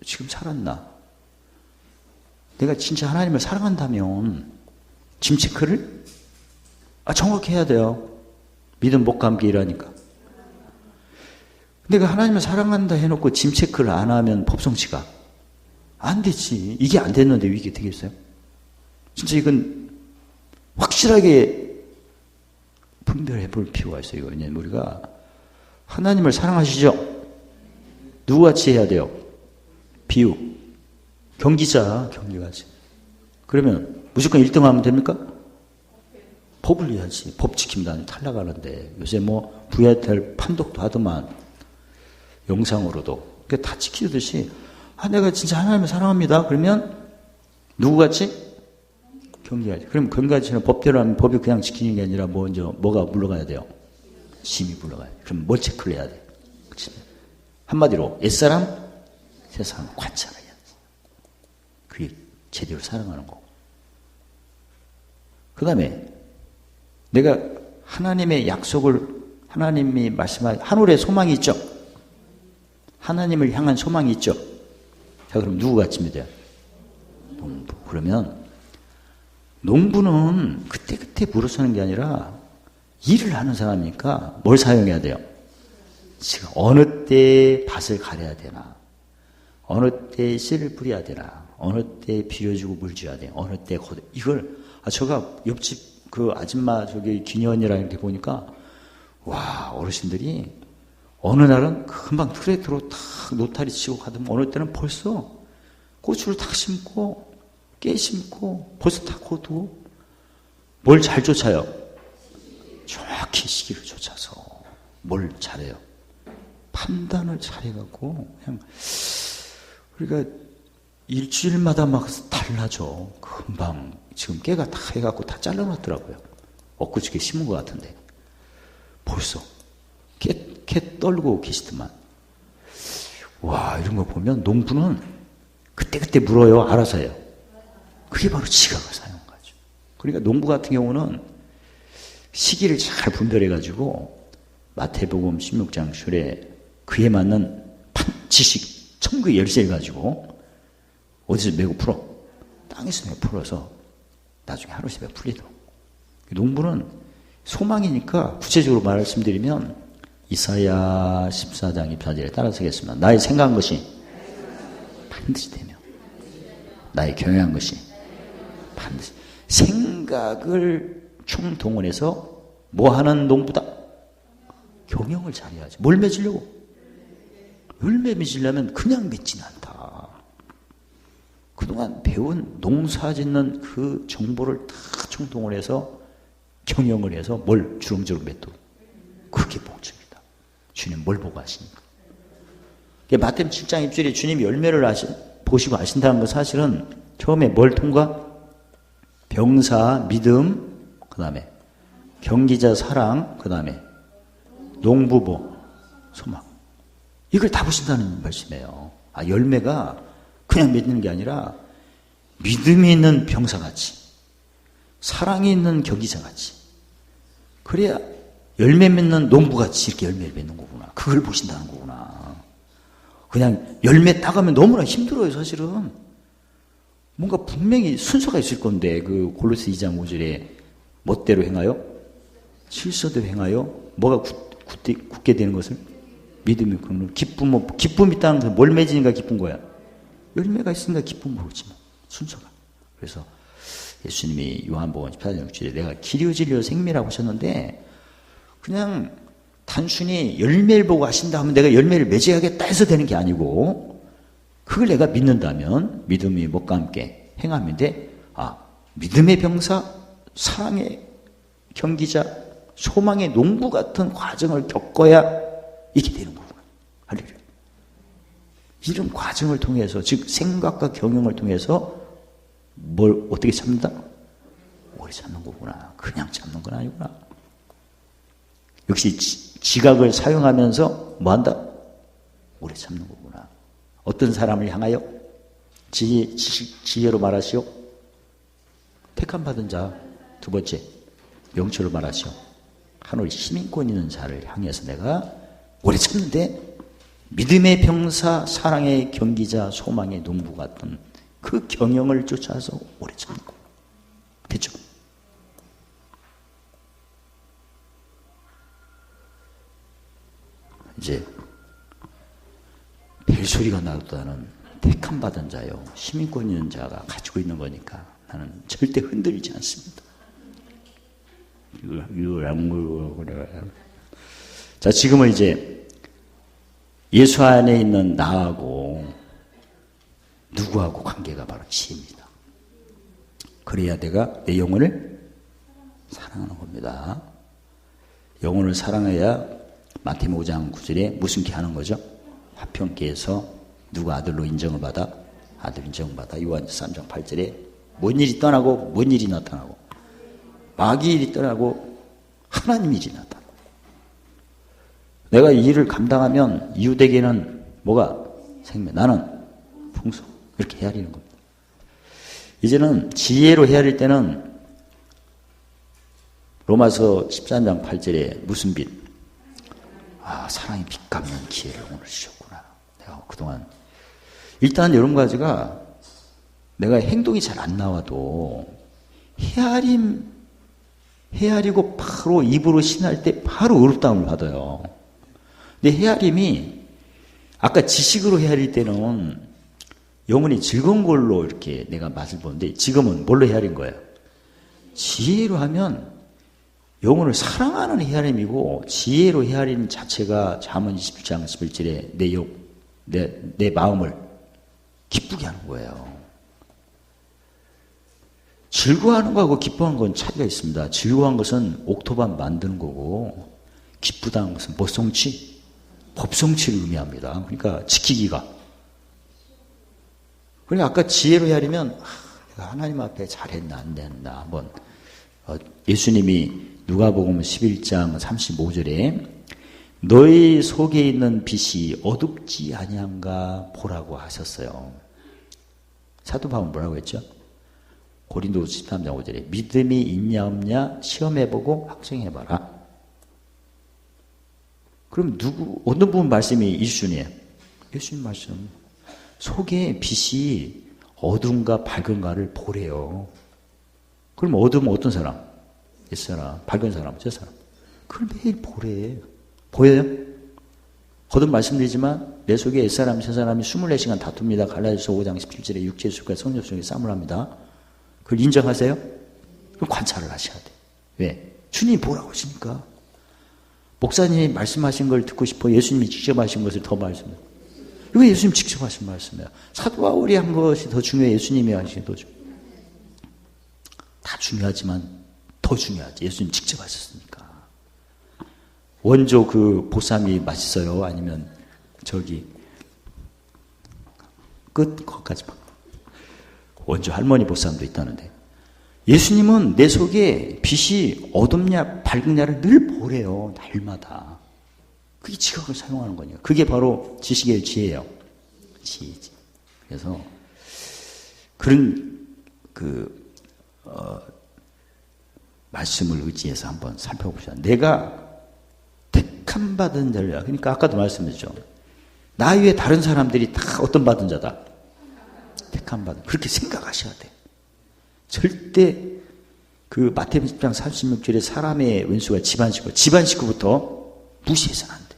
지금 살았나? 내가 진짜 하나님을 사랑한다면 짐 체크를 정확히 해야 돼요. 믿음 못 감기 일하니까. 내가 하나님을 사랑한다 해놓고 짐 체크를 안 하면 법성치가 안 되지. 이게 안 됐는데 왜 이게 되겠어요? 진짜 이건 확실하게 분별해 볼 필요가 있어요. 왜냐하면 우리가 하나님을 사랑하시죠? 누구같이 해야 돼요? 비유. 경기같이. 그러면 무조건 1등 하면 됩니까? 법을 해야지. 법 지킵니다. 탈락하는데. 요새 VITL 판독도 하더만. 영상으로도. 그러니까 다 지키듯이 내가 진짜 하나님을 사랑합니다. 그러면 누구같이? 경기같이. 그럼 경기같이는 법대로 하면 법이 그냥 지키는 게 아니라 뭐가 물러가야 돼요? 심이 물러가야 돼. 그럼 뭘 체크를 해야 돼? 그치? 한마디로 옛사람, 새사람 관찰을 해야 돼. 그게 제대로 사랑하는 거고. 그 다음에 내가 하나님의 약속을 하나님이 말씀한 하늘에 소망이 있죠? 하나님을 향한 소망이 있죠? 자, 그럼 누구같이 믿어요? 농부. 그러면 농부는 그때 물어서는 게 아니라 일을 하는 사람이니까 뭘 사용해야 돼요? 지금 어느 때 밭을 가려야 되나? 어느 때 씨를 뿌려야 되나? 어느 때 비료주고 물 줘야 돼요? 어느 때 이걸 제가 옆집 그 아줌마 기녀언니랑 이렇게 보니까 와 어르신들이 어느 날은 금방 트랙터로 탁 노타리 치고 가더니 어느 때는 벌써 고추를 탁 심고 깨 심고 벌써 다 거두고 뭘 잘 쫓아요? 정확히 시기를 쫓아서 뭘 잘해요? 판단을 잘해갖고 그냥 그러니까 일주일마다 막 달라져. 금방 지금 깨가 다 해갖고 다 잘라놨더라고요. 엊그저께 심은 것 같은데 벌써 깨 떨고 계시더만. 와 이런 거 보면 농부는 그때 물어요. 알아서 해요. 그게 바로 지각을 사용한 거죠. 그러니까 농부 같은 경우는 시기를 잘 분별해가지고 마태복음 16장 슐에 그에 맞는 지식 천국의 열쇠를 가지고 어디서 메고 풀어? 땅에서 메고 풀어서 나중에 하루씩 메고 풀리도록. 농부는 소망이니까 구체적으로 말씀드리면 이사야 14장 24절에 따라서겠습니다. 나의 생각한 것이 반드시 되며 나의 경영한 것이 반드시. 생각을 총동원해서 뭐 하는 농부다? 경영을 잘해야지. 뭘 맺으려고? 열매 맺으려면 그냥 맺지는 않다. 그동안 배운 농사 짓는 그 정보를 다 총동원해서 경영을 해서 뭘 주렁주렁 맺도록. 그게 목적이다. 주님 뭘 보고 하십니까? 마태복음 7장 1절에 주님이 열매를 보시고 아신다는 건 사실은 처음에 뭘 통과? 병사, 믿음, 그 다음에 경기자, 사랑, 그 다음에 농부보, 소망. 이걸 다 보신다는 말씀이에요. 열매가 그냥 맺는 게 아니라 믿음이 있는 병사같이 사랑이 있는 경기자같이 그래야 열매 맺는 농부같이 이렇게 열매를 맺는 거구나. 그걸 보신다는 거구나. 그냥 열매 따가면 너무나 힘들어요. 사실은 뭔가 분명히 순서가 있을 건데 그 골로새 2장 5절에 멋대로 행하여 실서대로 행하여 뭐가 굳게 되는 것을 믿음이 그런 기쁨 있다는 것은 뭘 맺으니까 기쁜 거야? 열매가 있으니까 기쁨을 오지 뭐. 순서가. 그래서 예수님이 요한복음 14장 6절에 내가 길이요 진리요 생명이라고 하셨는데 그냥 단순히 열매를 보고 하신다 하면 내가 열매를 맺어야겠다 해서 되는 게 아니고 그걸 내가 믿는다면 믿음이 못과 함께 행함인데 믿음의 병사, 사랑의 경기자, 소망의 농부 같은 과정을 겪어야 이게 되는 거구나. 할렐루야. 이런 과정을 통해서 즉 생각과 경영을 통해서 뭘 어떻게 참는다? 오래 참는 거구나. 그냥 참는 건 아니구나. 역시 지각을 사용하면서 뭐한다? 오래 참는 거구나. 어떤 사람을 향하여? 지혜로 말하시오. 택함 받은 자. 두 번째, 명철로 말하시오. 하늘 시민권 있는 자를 향해서 내가 오래 참는데 믿음의 병사, 사랑의 경기자, 소망의 농부 같은 그 경영을 쫓아서 오래 참는 거. 됐죠? 이제 벨소리가 나도 나는 택함 받은 자요, 시민권 있는 자가 가지고 있는 거니까 나는 절대 흔들리지 않습니다. 자, 지금은 이제 예수 안에 있는 나하고 누구하고 관계가 바로 지혜입니다. 그래야 내가 내 영혼을 사랑하는 겁니다. 영혼을 사랑해야 마태복음 5장 9절에 무슨 기 하는 거죠? 화평기에서 누가 아들로 인정을 받아? 아들 인정을 받아. 요한일서 3장 8절에 뭔 일이 떠나고 뭔 일이 나타나고 마귀 일이 떠나고 하나님 일이 나타나. 내가 이 일을 감당하면 이웃에게는 뭐가? 생명. 나는 풍성. 이렇게 헤아리는 겁니다. 이제는 지혜로 헤아릴 때는 로마서 13장 8절에 무슨 빛? 사랑의 빛 갚는 기회를 오늘 주셨구나. 내가 그동안 일단 여러 가지가 내가 행동이 잘 안 나와도 헤아리고 바로 입으로 신할 때 바로 어렵다움을 받아요. 근데 헤아림이 아까 지식으로 헤아릴 때는 영혼이 즐거운 걸로 이렇게 내가 맛을 보는데 지금은 뭘로 헤아린 거예요? 지혜로 하면 영혼을 사랑하는 헤아림이고 지혜로 헤아리는 자체가 잠언 27장 11절에 내 마음을 기쁘게 하는 거예요. 즐거워하는 거하고 기뻐하는 건 차이가 있습니다. 즐거워한 것은 옥토반 만드는 거고 기쁘다는 것은 법성취, 법성취를 의미합니다. 그러니까 지키기가. 그러니까 아까 지혜로 헤아리면 내가 하나님 앞에 잘했나 안 됐나 한번 예수님이 누가복음 11장 35절에 너희 속에 있는 빛이 어둡지 아니한가 보라고 하셨어요. 사도 바울은 뭐라고 했죠? 고린도후서 13장 5절에 믿음이 있냐 시험해보고 확증해봐라. 그럼 어느 부분 말씀이 예수님이에요? 예수님 말씀. 속에 빛이 어두운가 밝은가를 보래요. 그럼 어두우면 어떤 사람? 옛사람. 밝은 사람, 저사람. 그걸 매일 보래. 보여요? 거듭 말씀드리지만 내 속에 옛사람, 새사람이 24시간 다툽니다. 갈라디아서 5장 17절에 육체의 술과 성령 속에 싸움을 합니다. 그걸 인정하세요? 그럼 관찰을 하셔야 돼. 왜? 주님이 보라고 하시니까. 목사님이 말씀하신 걸 듣고 싶어 예수님이 직접 하신 것을 더 말씀해요. 이거 예수님 직접 하신 말씀이에요. 사도 바울이 한 것이 더 중요해. 예수님이 하신 게 더 중요해. 다 중요하지만 더 중요하지. 예수님 직접 하셨으니까. 원조 그 보쌈이 맛있어요? 아니면 거기까지만. 원조 할머니 보쌈도 있다는데. 예수님은 내 속에 빛이 어둡냐 밝으냐를 늘 보래요. 날마다. 그게 지각을 사용하는 거니까. 그게 바로 지식의 지혜예요. 지혜지. 그래서 그런 말씀을 의지해서 한번 살펴보자. 내가 택함 받은 자를, 그러니까 아까도 말씀드렸죠. 나 외에 다른 사람들이 다 어떤 받은 자다? 택함 받은. 그렇게 생각하셔야 돼. 절대 그 마태복음 10장 36절에 사람의 원수가 집안 식구부터 무시해서는 안 돼.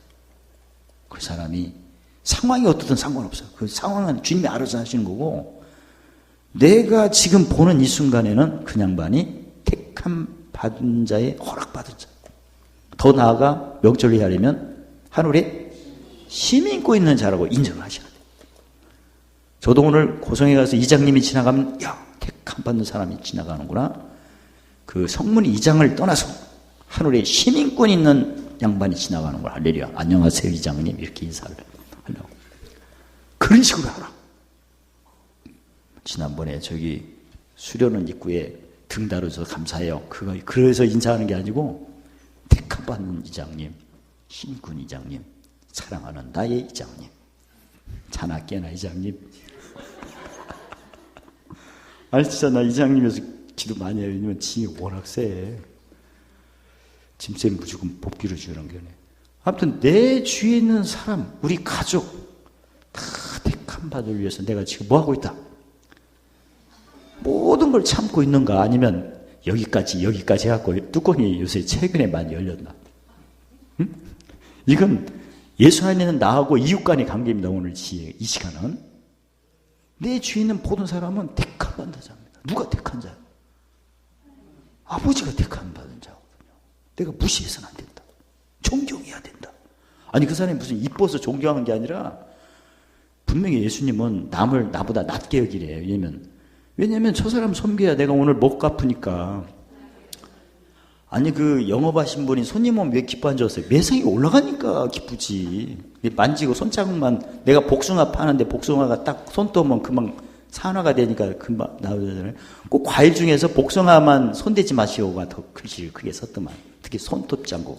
그 사람이 상황이 어떻든 상관없어요. 그 상황은 주님이 알아서 하시는 거고 내가 지금 보는 이 순간에는 그 양반이 택함 받은 자의 허락받은 자. 더 나아가 명절을 하려면 하늘에 힘이 있고 있는 자라고 인정을 하셔야 돼요. 저도 오늘 고성에 가서 이장님이 지나가면 야, 택함 받는 사람이 지나가는구나. 그 성문 이장을 떠나서 하늘에 시민권 있는 양반이 지나가는 걸 할렐루야. 안녕하세요 이장님 이렇게 인사를 하려고. 그런 식으로 하라. 지난번에 저기 수련원 입구에 등 다뤄줘서 감사해요. 그래서 인사하는 게 아니고 택함 받는 이장님, 신군 이장님, 사랑하는 나의 이장님, 자나 깨나 이장님. 아니 진짜 나 이장님에서 기도 많이 해요. 왜냐면 짐이 워낙 세. 짐쌤 무조건 복귀를 주는 거네. 아무튼 내 주위에 있는 사람, 우리 가족 다 택함 받을 위해서 내가 지금 뭐 하고 있다? 모든 걸 참고 있는가? 아니면 여기까지 해갖고 뚜껑이 요새 최근에 많이 열렸나? 응? 이건 예수 안에는 나하고 이웃 간의 관계입니다. 오늘 이 시간은. 내 주위에 있는 모든 사람은 택함 받는 자입니다. 누가 택한 자예요? 아버지가 택함 받은 자거든요. 내가 무시해서는 안 된다. 존경해야 된다. 아니 그 사람이 무슨 이뻐서 존경하는 게 아니라 분명히 예수님은 남을 나보다 낮게 여기래요. 왜냐면 저 사람 섬겨야 내가 오늘 못 갚으니까. 아니 그 영업하신 분이 손님 오면 왜 기뻐한 줄 알았어요? 매상이 올라가니까 기쁘지. 만지고 손자국만 내가 복숭아 파는데 복숭아가 딱 손떠면 금방 산화가 되니까 금방 나오잖아요. 꼭 과일 중에서 복숭아만 손대지 마시오가 더 글씨를 크게 썼더만. 특히 손톱 장구.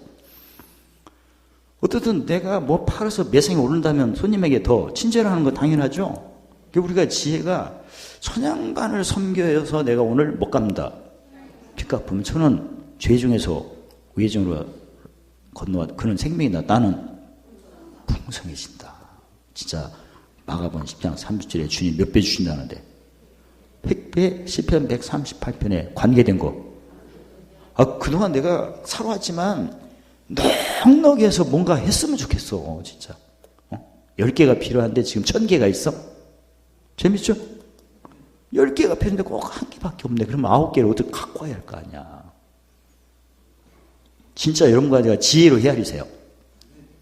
어떻든 내가 뭐 팔아서 매상이 오른다면 손님에게 더 친절하는 거 당연하죠. 우리가 지혜가 천양반을 섬겨서 내가 오늘 못 갚는다. 빚 갚으면 저는 죄 중에서 우회전으로 건너와 그는 생명이다. 나는 풍성해진다. 진짜 마가복음 10장 30절에 주님 몇 배 주신다는데 100배 시편 138편에 관계된 거. 그동안 내가 살아왔지만 넉넉히 해서 뭔가 했으면 좋겠어. 진짜 10개가 필요한데 지금 1000개가 있어? 재밌죠? 10개가 필요한데 꼭 한 개밖에 없네. 그러면 9개를 어떻게 갖고 와야 할 거 아니야. 진짜 여러분과 제가 지혜로 헤아리세요.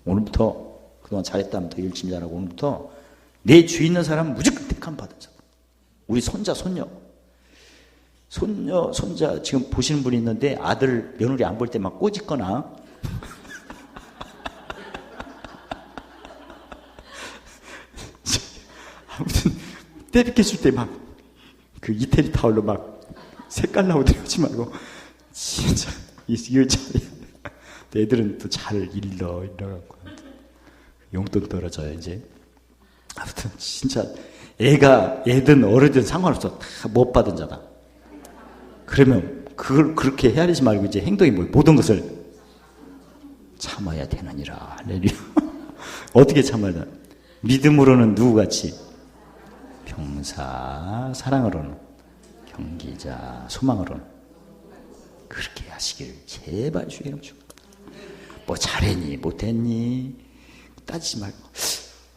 오늘부터 그동안 잘했다면 더 열심히 잘하고 오늘부터 내 주위에 있는 사람은 무조건 택함 받은 자. 우리 손자, 손녀, 손자 지금 보시는 분이 있는데 아들 며느리 안 볼 때 막 꼬집거나 아무튼 때 비켜줄 때 막 그 이태리 타월로 막 색깔 나오고 들어오지 말고 진짜 이거 애들은 또 잘 일러갖고 용돈 떨어져요 이제. 아무튼 진짜 애든 어르든 상관없어. 다 못 받은 자다. 그러면 그걸 그렇게 헤아리지 말고 이제 행동이 뭐예요? 모든 것을 참아야 되느니라. 할렐루야. 어떻게 참아야 되나? 믿음으로는 누구같이? 병사, 사랑으로는 경기자, 소망으로는 그렇게 하시길 제발 주의 이름 주고. 뭐 잘했니 못했니 따지지 말고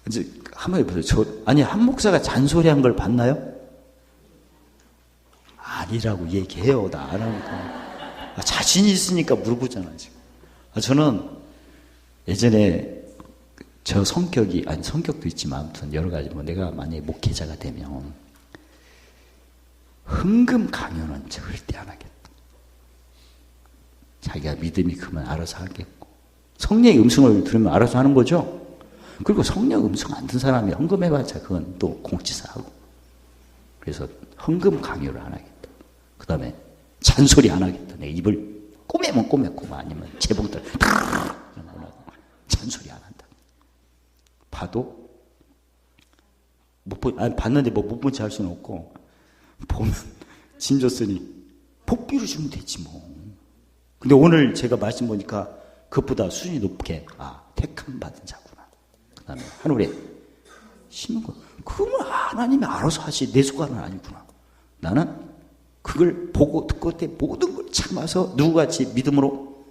이제 한번 해보세요. 한 목사가 잔소리한 걸 봤나요? 아니라고 얘기해요. 나 안 하니까. 자신이 있으니까 물어보잖아 지금. 저는 예전에 저 성격도 있지만 아무튼 여러 가지 내가 만약에 목회자가 되면 헌금 강요는 절대 안 하겠다. 자기가 믿음이 크면 알아서 하겠고 성령의 음성을 들으면 알아서 하는 거죠. 그리고 성령 음성 안 든 사람이 헌금해봤자 그건 또 공치사하고. 그래서 헌금 강요를 안 하겠다. 그 다음에 잔소리 안 하겠다. 내 입을 꼬매면 꼬맸고 아니면 재봉들 잔소리 안 한다. 봐도 봤는데 뭐 못 본 채 할 수는 없고 보면 짐 줬으니 복비로 주면 되지 뭐. 근데 오늘 제가 말씀 보니까 그것보다 수준이 높게 택함 받은 자구나. 그 다음에 하늘에 심은 거. 그건 하나님이 알아서 하시. 내 소관은 아니구나. 나는 그걸 보고 듣고 때 모든 걸 참아서 누구같이 믿음으로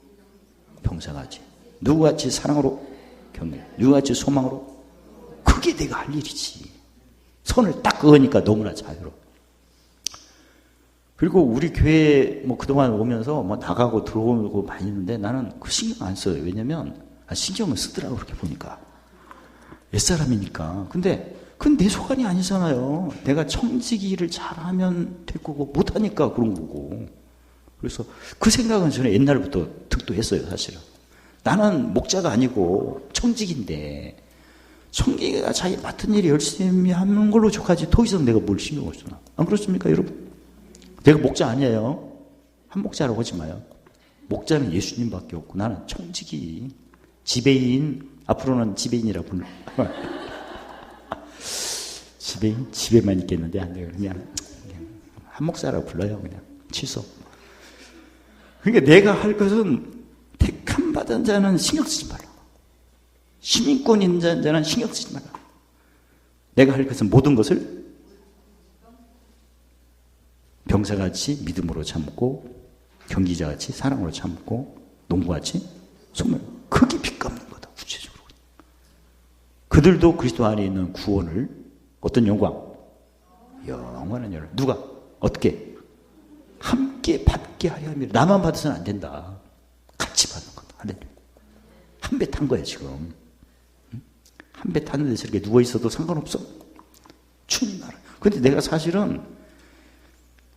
병사하지. 누구같이 사랑으로 경외. 누구같이 소망으로. 그게 내가 할 일이지. 손을 딱 그으니까 너무나 자유로워. 그리고 우리 교회 뭐 그동안 오면서 뭐 나가고 들어오고 많이 있는데 나는 그 신경 안 써요. 왜냐면, 신경을 쓰더라고, 그렇게 보니까. 옛사람이니까. 근데, 그건 내 소관이 아니잖아요. 내가 청지기를 잘하면 될 거고, 못하니까 그런 거고. 그래서 그 생각은 저는 옛날부터 득도했어요, 사실은. 나는 목자가 아니고 청지기인데, 청지기가 자기 맡은 일 열심히 하는 걸로 족하지, 더 이상 내가 뭘 신경을 쓰나. 안 그렇습니까, 여러분? 내가 목자 아니에요. 한 목자라고 하지 마요. 목자는 예수님밖에 없고, 나는 청지기, 지배인, 앞으로는 지배인이라고 불러. 지배인? 집에만 있겠는데, 안 돼요. 그냥 한 목사라고 불러요, 그냥. 취소. 그러니까 내가 할 것은 택함 받은 자는 신경 쓰지 말라. 시민권 있는 자는 신경 쓰지 말라. 내가 할 것은 모든 것을 병사같이 믿음으로 참고, 경기자같이 사랑으로 참고, 농부같이 소멸. 그게 빚 갚는 거다, 구체적으로. 그들도 그리스도 안에 있는 구원을, 어떤 영광? 영원한 영광. 누가? 어떻게? 함께 받게 하여 함이라. 나만 받아서는 안 된다. 같이 받는 거다. 할렐루야. 한 배 탄 거야, 지금. 한 배 탔는데 저렇게 누워있어도 상관없어. 주님 나라. 근데 내가 사실은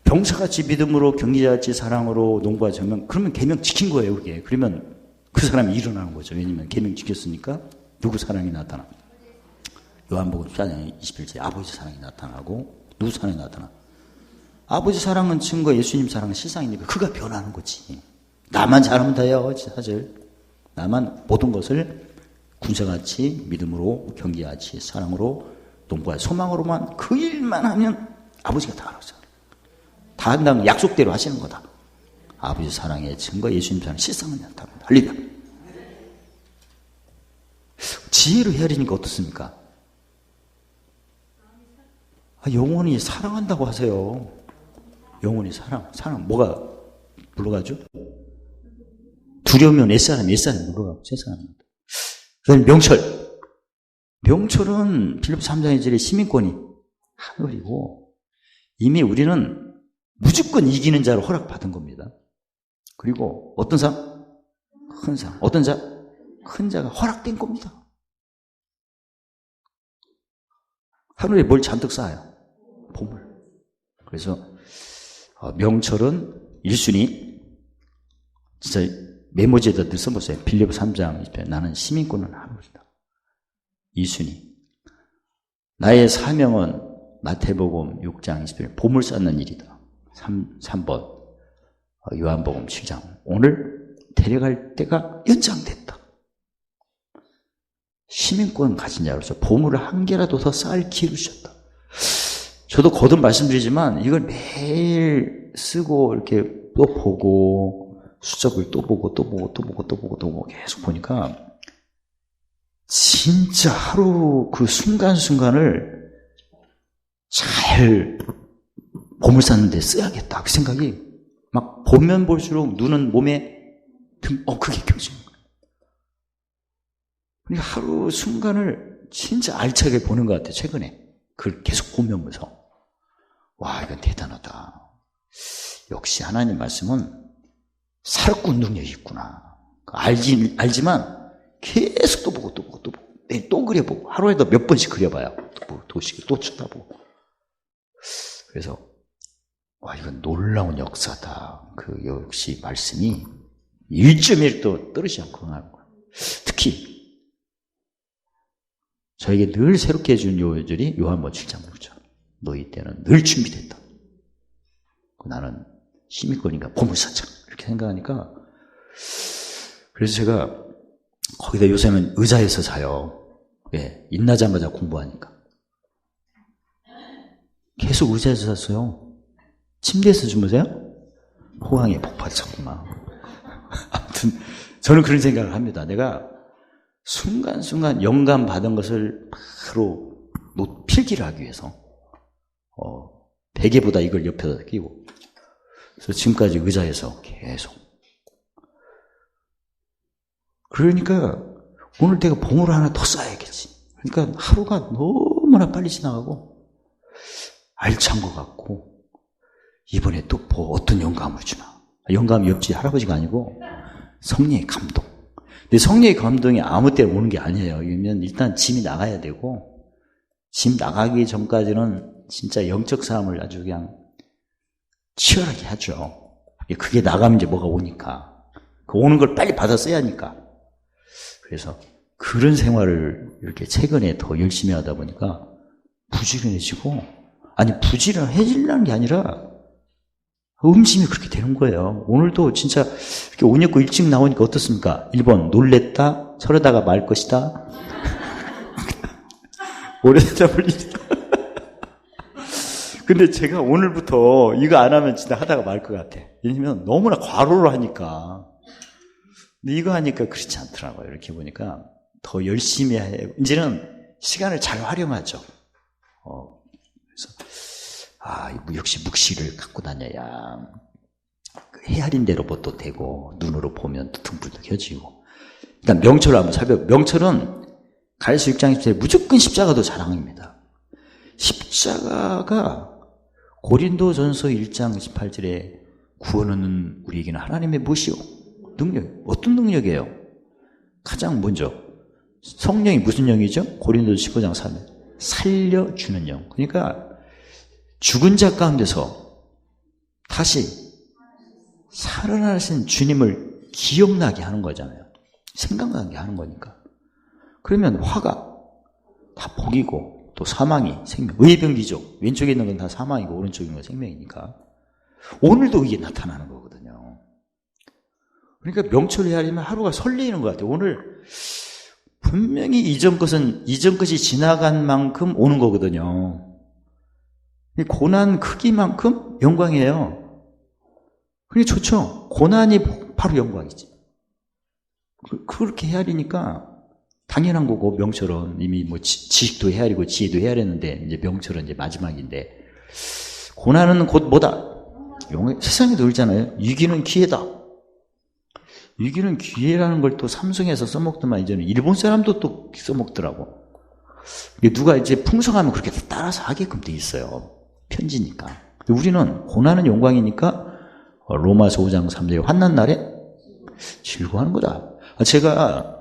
병사같이 믿음으로, 경기자같이 사랑으로, 농부같이 하면, 그러면 계명 지킨 거예요, 그게. 그러면 그 사람이 일어나는 거죠. 왜냐면 계명 지켰으니까 누구 사랑이 나타나? 요한복음 14장 21절에 아버지 사랑이 나타나고, 누구 사랑이 나타나? 아버지 사랑은 증거, 예수님 사랑은 실상이니까 그가 변하는 거지. 나만 잘하면 돼요, 사실. 나만 모든 것을 군사같이 믿음으로, 경기같이 사랑으로, 농부와 소망으로만, 그 일만 하면 아버지가 다 알아서. 다 한다면 약속대로 하시는 거다. 아버지 사랑의 증거, 예수님 사랑 실상은 나타납니다. 할렐루야. 지혜로 헤아리니까 어떻습니까? 영원히 사랑한다고 하세요. 영원히 사랑. 뭐가 물러가죠? 두려우면 옛사람 물러가고, 새사람. 그 다음에 명철은 빌립보서 3장 1절에 시민권이 하늘이고, 이미 우리는 무조건 이기는 자로 허락받은 겁니다. 그리고 어떤 상? 큰 상. 어떤 자? 큰 자가 허락된 겁니다. 하늘에 뭘 잔뜩 쌓아요? 보물. 그래서 명철은 1순위. 진짜 메모지에다 늘 써보세요. 빌립보서 3장 20절. 나는 시민권을 하루이다. 2순위. 나의 사명은 마태복음 6장 20절. 보물 쌓는 일이다. 3번. 요한복음 7장. 오늘 데려갈 때가 연장됐다. 시민권 가진 자로서 보물을 한 개라도 더 쌓을 기회를 주셨다. 저도 거듭 말씀드리지만 이걸 매일 쓰고 이렇게 또 보고 수첩을 또 보고 계속 보니까 진짜 하루 그 순간순간을 잘 보물 쌓는 데 써야겠다. 그 생각이 막 보면 볼수록 눈은 몸에 그게 켜지는 거예요. 그러니까 하루 순간을 진짜 알차게 보는 것 같아요, 최근에. 그걸 계속 보면서. 와, 이건 대단하다. 역시 하나님 말씀은 살았군 능력이 있구나. 알지만 계속 또 보고. 내일 또 그려보고. 하루에도 몇 번씩 그려봐요. 또 보고, 또 쳐다보고. 그래서, 와, 이건 놀라운 역사다. 그 역시 말씀이 1.1도 떨어지지 않고 하는 거예요. 특히, 저에게 늘 새롭게 해준 요절이 요한복음 7장 6절. 너희 때는 늘 준비됐다. 나는 시민권인가 보물사장 이렇게 생각하니까 그래서 제가 거기다 요새는 의자에서 자요. 왜? 인나자마자 공부하니까. 계속 의자에서 잤어요. 침대에서 주무세요? 호황에 폭발했구나. 아무튼 저는 그런 생각을 합니다. 내가 순간순간 영감 받은 것을 바로 필기를 하기 위해서 베개보다 이걸 옆에다 끼고 그래서 지금까지 의자에서 계속 그러니까 오늘 내가 보물을 하나 더 쌓아야겠지. 그러니까 하루가 너무나 빨리 지나가고 알찬 것 같고 이번에 또 뭐 어떤 영감을 주나. 영감이 옆집 할아버지가 아니고 성령의 감동. 근데 성령의 감동이 아무 때나 오는 게 아니에요. 그러면 일단 짐이 나가야 되고, 짐 나가기 전까지는 진짜 영적 싸움을 아주 그냥 치열하게 하죠. 그게 나가면 이제 뭐가 오니까. 그 오는 걸 빨리 받아 써야 하니까. 그래서 그런 생활을 이렇게 최근에 더 열심히 하다 보니까 부지런해지고, 아니, 부지런해지려는 게 아니라 음심이 그렇게 되는 거예요. 오늘도 진짜 이렇게 옷 입고 일찍 나오니까 어떻습니까? 1번, 놀랬다, 서러다가 말 것이다. 오래되다 불리니까. 근데 제가 오늘부터 이거 안 하면 진짜 하다가 말 것 같아. 왜냐면 너무나 과로를 하니까. 근데 이거 하니까 그렇지 않더라고요. 이렇게 보니까 더 열심히 해요. 이제는 시간을 잘 활용하죠. 그래서 역시 묵시를 갖고 다녀야 헤아린 대로 뭣도 되고 눈으로 보면 또 등불도 켜지고. 일단 명철을 한번 살펴보면, 명철은 가레스 6장 10절에 무조건 십자가도 자랑입니다. 십자가가 고린도전서 1장 18절에 구원은 우리에게는 하나님의 무엇이요? 능력. 어떤 능력이에요? 가장 먼저 성령이 무슨 영이죠? 고린도전서 15장 3절 살려주는 영. 그러니까 죽은 자 가운데서 다시 살아나신 주님을 기억나게 하는 거잖아요. 생각나게 하는 거니까. 그러면 화가 다 복이고 또 사망이 생명, 의병기죠. 왼쪽에 있는 건 다 사망이고 오른쪽에 있는 건 생명이니까 오늘도 이게 나타나는 거거든요. 그러니까 명철을 하려면 하루가 설레이는 것 같아요. 오늘 분명히 이전 것이 지나간 만큼 오는 거거든요. 고난 크기만큼 영광이에요. 그게 좋죠. 고난이 바로 영광이지. 그렇게 헤아리니까 당연한 거고, 명철은 이미 뭐 지식도 헤아리고 지혜도 헤아렸는데, 이제 명철은 이제 마지막인데, 고난은 곧 뭐다? 세상에 놀잖아요. 위기는 기회다. 위기는 기회라는 걸 또 삼성에서 써먹더만, 이제는 일본 사람도 또 써먹더라고. 누가 이제 풍성하면 그렇게 따라서 하게끔 돼 있어요. 편지니까. 우리는 고난은 영광이니까, 로마서 5장 3절에 환난 날에 즐거워하는 거다. 제가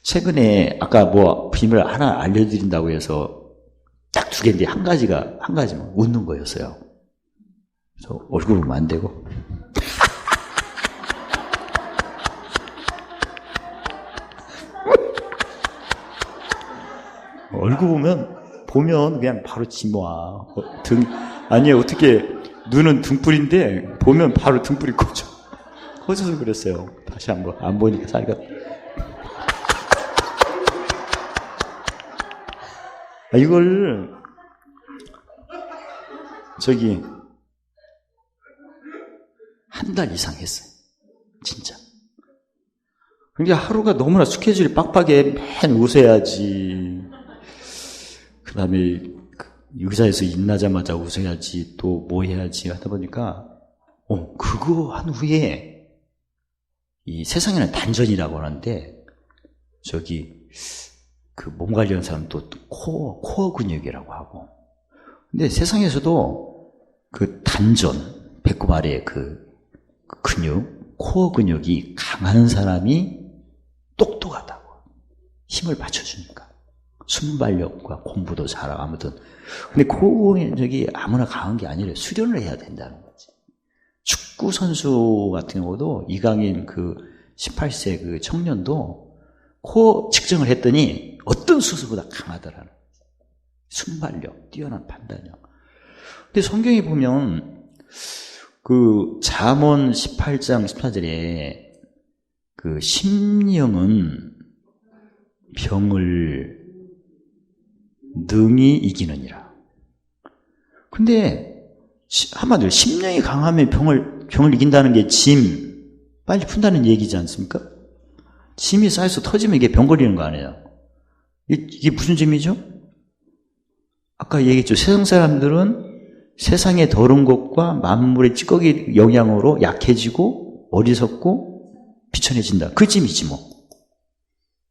최근에 아까 뭐 비밀 하나 알려드린다고 해서 딱 2개인데 한 가지만 웃는 거였어요. 그래서 얼굴 보면 안 되고. 얼굴 보면 그냥 바로 지모아. 아니에요. 어떻게, 눈은 등불인데 보면 바로 등불이 커져서 그랬어요. 다시 한번. 안 보니까 살가. 이걸 한 달 이상 했어요. 진짜. 그러니까 하루가 너무나 스케줄이 빡빡해. 맨 웃어야지. 그 다음에 의자에서 일어나자마자 웃어야지. 또 뭐 해야지 하다 보니까 그거 한 후에 이 세상에는 단전이라고 하는데 그 몸 관련 사람 또 코어 근육이라고 하고. 근데 세상에서도 그 단전, 배꼽 아래에 그 근육, 코어 근육이 강한 사람이 똑똑하다고. 힘을 받쳐주니까. 순발력과 공부도 잘하고, 아무튼. 근데 코어 근육이 아무나 강한 게 아니라 수련을 해야 된다는 거지. 축구 선수 같은 경우도 이강인 그 18세 그 청년도 코어 측정을 했더니 어떤 수술보다 강하더라는 거지. 순발력, 뛰어난 판단력. 근데 성경에 보면 그 잠언 18장 14절에 그 심령은 병을 능히 이기느니라. 근데 한마디로 심령이 강하면 병을 이긴다는 게 짐 빨리 푼다는 얘기지 않습니까? 짐이 쌓여서 터지면 이게 병 걸리는 거 아니에요? 이게 무슨 짐이죠? 아까 얘기했죠. 세상 사람들은 세상의 더러운 것과 만물의 찌꺼기 영향으로 약해지고 어리석고 비천해진다. 그 짐이지 뭐.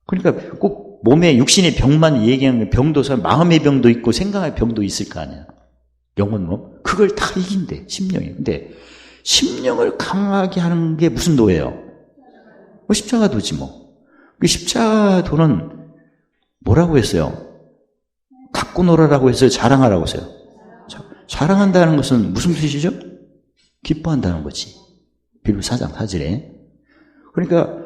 그러니까 꼭 몸에 육신의 병만 얘기하는 병도 마음의 병도 있고 생각의 병도 있을 거 아니야. 영혼몸. 그걸 다 이긴대, 심령이. 근데 심령을 강하게 하는 게 무슨 도예요? 뭐 십자가도지 뭐. 그 십자가도는 뭐라고 했어요? 갖고 놀아라고 했어요? 자랑하라고 했어요? 자랑한다는 것은 무슨 뜻이죠? 기뻐한다는 거지. 빌립보 4장 4절에. 그러니까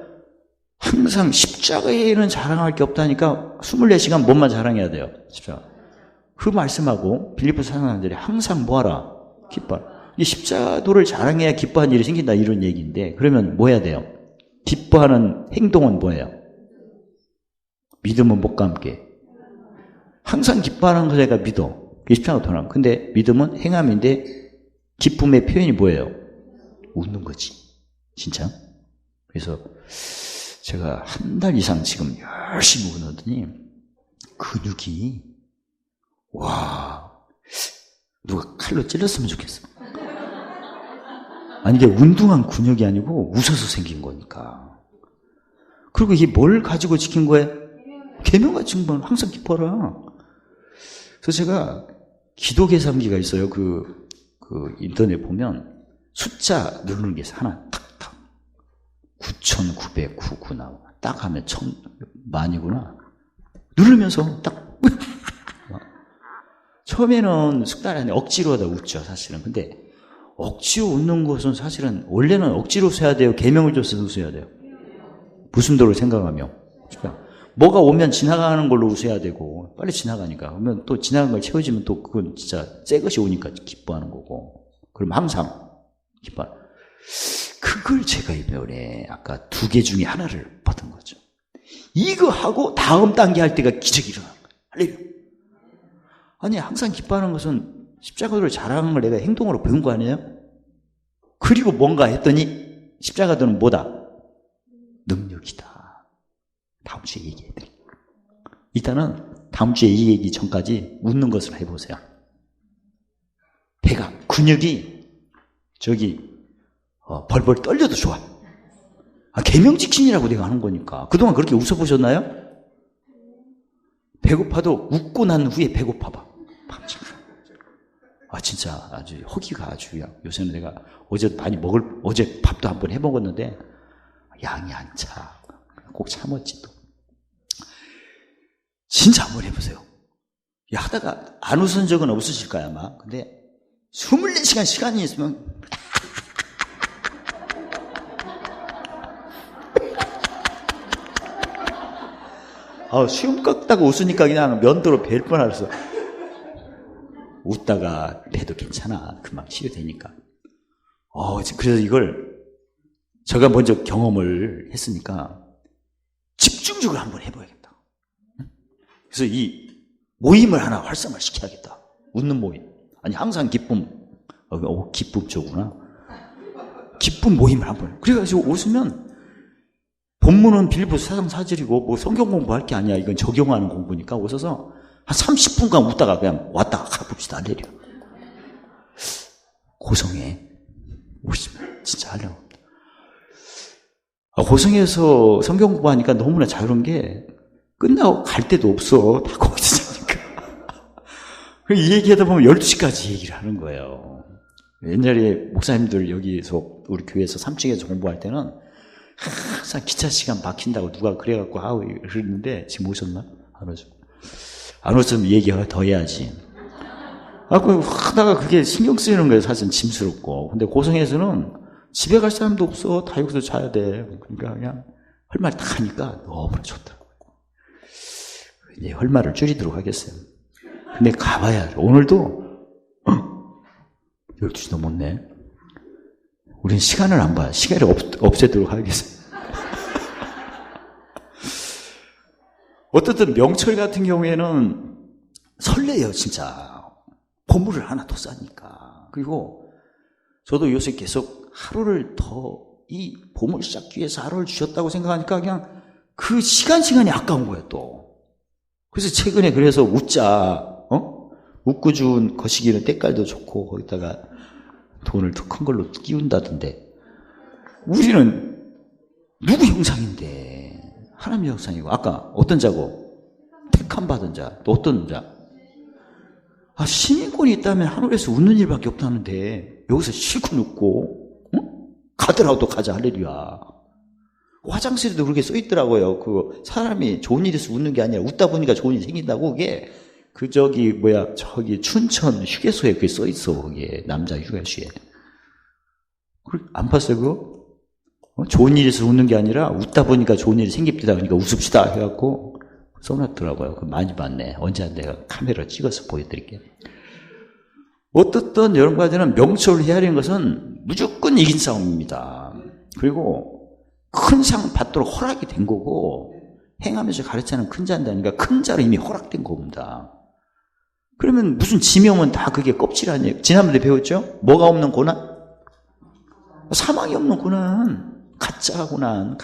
항상 십자가에는 자랑할 게 없다니까 24시간 뭔만 자랑해야 돼요. 십자가. 그 말씀하고 빌립보 4장 4절에 항상 뭐하라? 기뻐하라. 이 십자가도를 자랑해야 기뻐하는 일이 생긴다 이런 얘기인데 그러면 뭐 해야 돼요? 기뻐하는 행동은 뭐예요? 믿음은 못과 함께. 항상 기뻐하는 것을 내가 믿어. 십자가 도남. 근데 믿음은 행함인데 기쁨의 표현이 뭐예요? 웃는 거지. 진짜. 그래서 제가 한 달 이상 지금 열심히 웃는더니 근육이 와 누가 칼로 찔렀으면 좋겠어. 아니 이게 운동한 근육이 아니고 웃어서 생긴 거니까. 그리고 이게 뭘 가지고 지킨 거예요? 계명과 증거는 항상 기뻐라. 그래서 제가 기도 계산기가 있어요. 그 인터넷 보면 숫자 누르는 게 하나 탁탁 9,909 나와. 딱 하면 1000만이구나. 누르면서 딱 처음에는 습관이 아니라 억지로 하다 웃죠, 사실은. 근데 억지로 웃는 것은 사실은 원래는 억지로 써야 돼요. 계명을 줘서 웃어야 돼요. 무슨 도를 생각하며. 뭐가 오면 지나가는 걸로 웃어야 되고 빨리 지나가니까. 그러면 또 지나간 걸 채워지면 또 그건 진짜 새 것이 오니까 기뻐하는 거고. 그럼 항상 기뻐하는. 그걸 제가 이번에 아까 2개 중에 하나를 받은 거죠. 이거 하고 다음 단계 할 때가 기적이 일어나는 거예요. 할렐루야. 아니 항상 기뻐하는 것은 십자가도를 자랑하는 걸 내가 행동으로 배운 거 아니에요? 그리고 뭔가 했더니 십자가도는 뭐다? 능력이다. 다음 주에 얘기해 드릴게요. 일단은 다음 주에 이 얘기 전까지 웃는 것을 해보세요. 배가 근육이 저기 벌벌 떨려도 좋아. 계명지킨이라고 내가 하는 거니까. 그동안 그렇게 웃어보셨나요? 배고파도 웃고 난 후에 배고파봐. 진짜 아주 허기가 아주 그냥. 요새는 내가 어제 밥도 한번 해먹었는데 양이 안 차. 꼭 참았지 또. 진짜 한번 해보세요. 하다가 안 웃은 적은 없으실 거야 아마. 근데 24시간 시간이 있으면 수염 깎다가 웃으니까 그냥 면도로 뵐 뻔했어. 웃다가 배도 괜찮아. 금방 치료되니까. 그래서 이걸 제가 먼저 경험을 했으니까 집중적으로 한번 해봐야겠다. 그래서 이 모임을 하나 활성화를 시켜야겠다. 웃는 모임. 아니 항상 기쁨. 기쁨 쪽구나. 기쁨 모임을 한번. 그래가지고 웃으면 본문은 빌립보 4장 4절이고 뭐 성경 공부할 게 아니야. 이건 적용하는 공부니까 웃어서 한 30분간 웃다가 그냥 왔다 가봅시다. 할렐루야. 고성에 오시면 진짜 하려고. 고성에서 성경 공부하니까 너무나 자유로운 게 끝나고 갈 데도 없어. 다 거기서 자니까. 이 얘기하다 보면 12시까지 얘기를 하는 거예요. 옛날에 목사님들 여기서 우리 교회에서 3층에서 공부할 때는 항상 기차 시간 막힌다고 누가 그래갖고 그랬는데 지금 오셨나? 안 오죠. 안 오셨으면 얘기가 더 해야지. 하다가 그게 신경 쓰이는 거예요. 사실은 짐스럽고. 근데 고성에서는 집에 갈 사람도 없어. 다 여기서 자야 돼. 그러니까 그냥 할 말 다 하니까 너무나 좋더라고요. 이제 할 말을 줄이도록 하겠어요. 근데 가봐야 돼. 오늘도 12시 넘었네. 우린 시간을 안 봐요. 시간을 없애도록 하겠어요. 어떻든 명철 같은 경우에는 설레요, 진짜. 보물을 하나 더 싸니까. 그리고 저도 요새 계속 하루를 더 이 보물 쌓기 위해서 하루를 주셨다고 생각하니까 그냥 그 시간이 아까운 거예요, 또. 그래서 최근에 그래서 웃고 준 거시기는 때깔도 좋고 거기다가 돈을 더 큰 걸로 끼운다던데. 우리는 누구 형상인데? 하나님의 형상이고. 아까 어떤 자고? 택함 받은 자. 또 어떤 자? 시민권이 있다면 하늘에서 웃는 일밖에 없다는데 여기서 실컷 웃고 가더라도 가자 할렐루야. 화장실에도 그렇게 써 있더라고요. 그 사람이 좋은 일이 있어서 웃는 게 아니라 웃다 보니까 좋은 일이 생긴다고. 그게 저기 춘천 휴게소에 그게 써 있어. 그게 남자 휴게소에. 안 봤어요 그거? 좋은 일이 있어서 웃는 게 아니라 웃다 보니까 좋은 일이 생깁니다. 그러니까 웃읍시다 해갖고 써놨더라고요. 그 많이 봤네. 언제 내가 카메라 찍어서 보여드릴게요. 어떻든 여러 가지는 명철을 헤아리는 것은 무조건 이긴 싸움입니다. 그리고 큰 상 받도록 허락이 된 거고, 행하면서 가르치는 큰 자인다니까 큰 자로 이미 허락된 겁니다. 그러면 무슨 지명은 다 그게 껍질 아니에요. 지난번에 배웠죠? 뭐가 없는 고난? 사망이 없는 고난. 가짜 고난.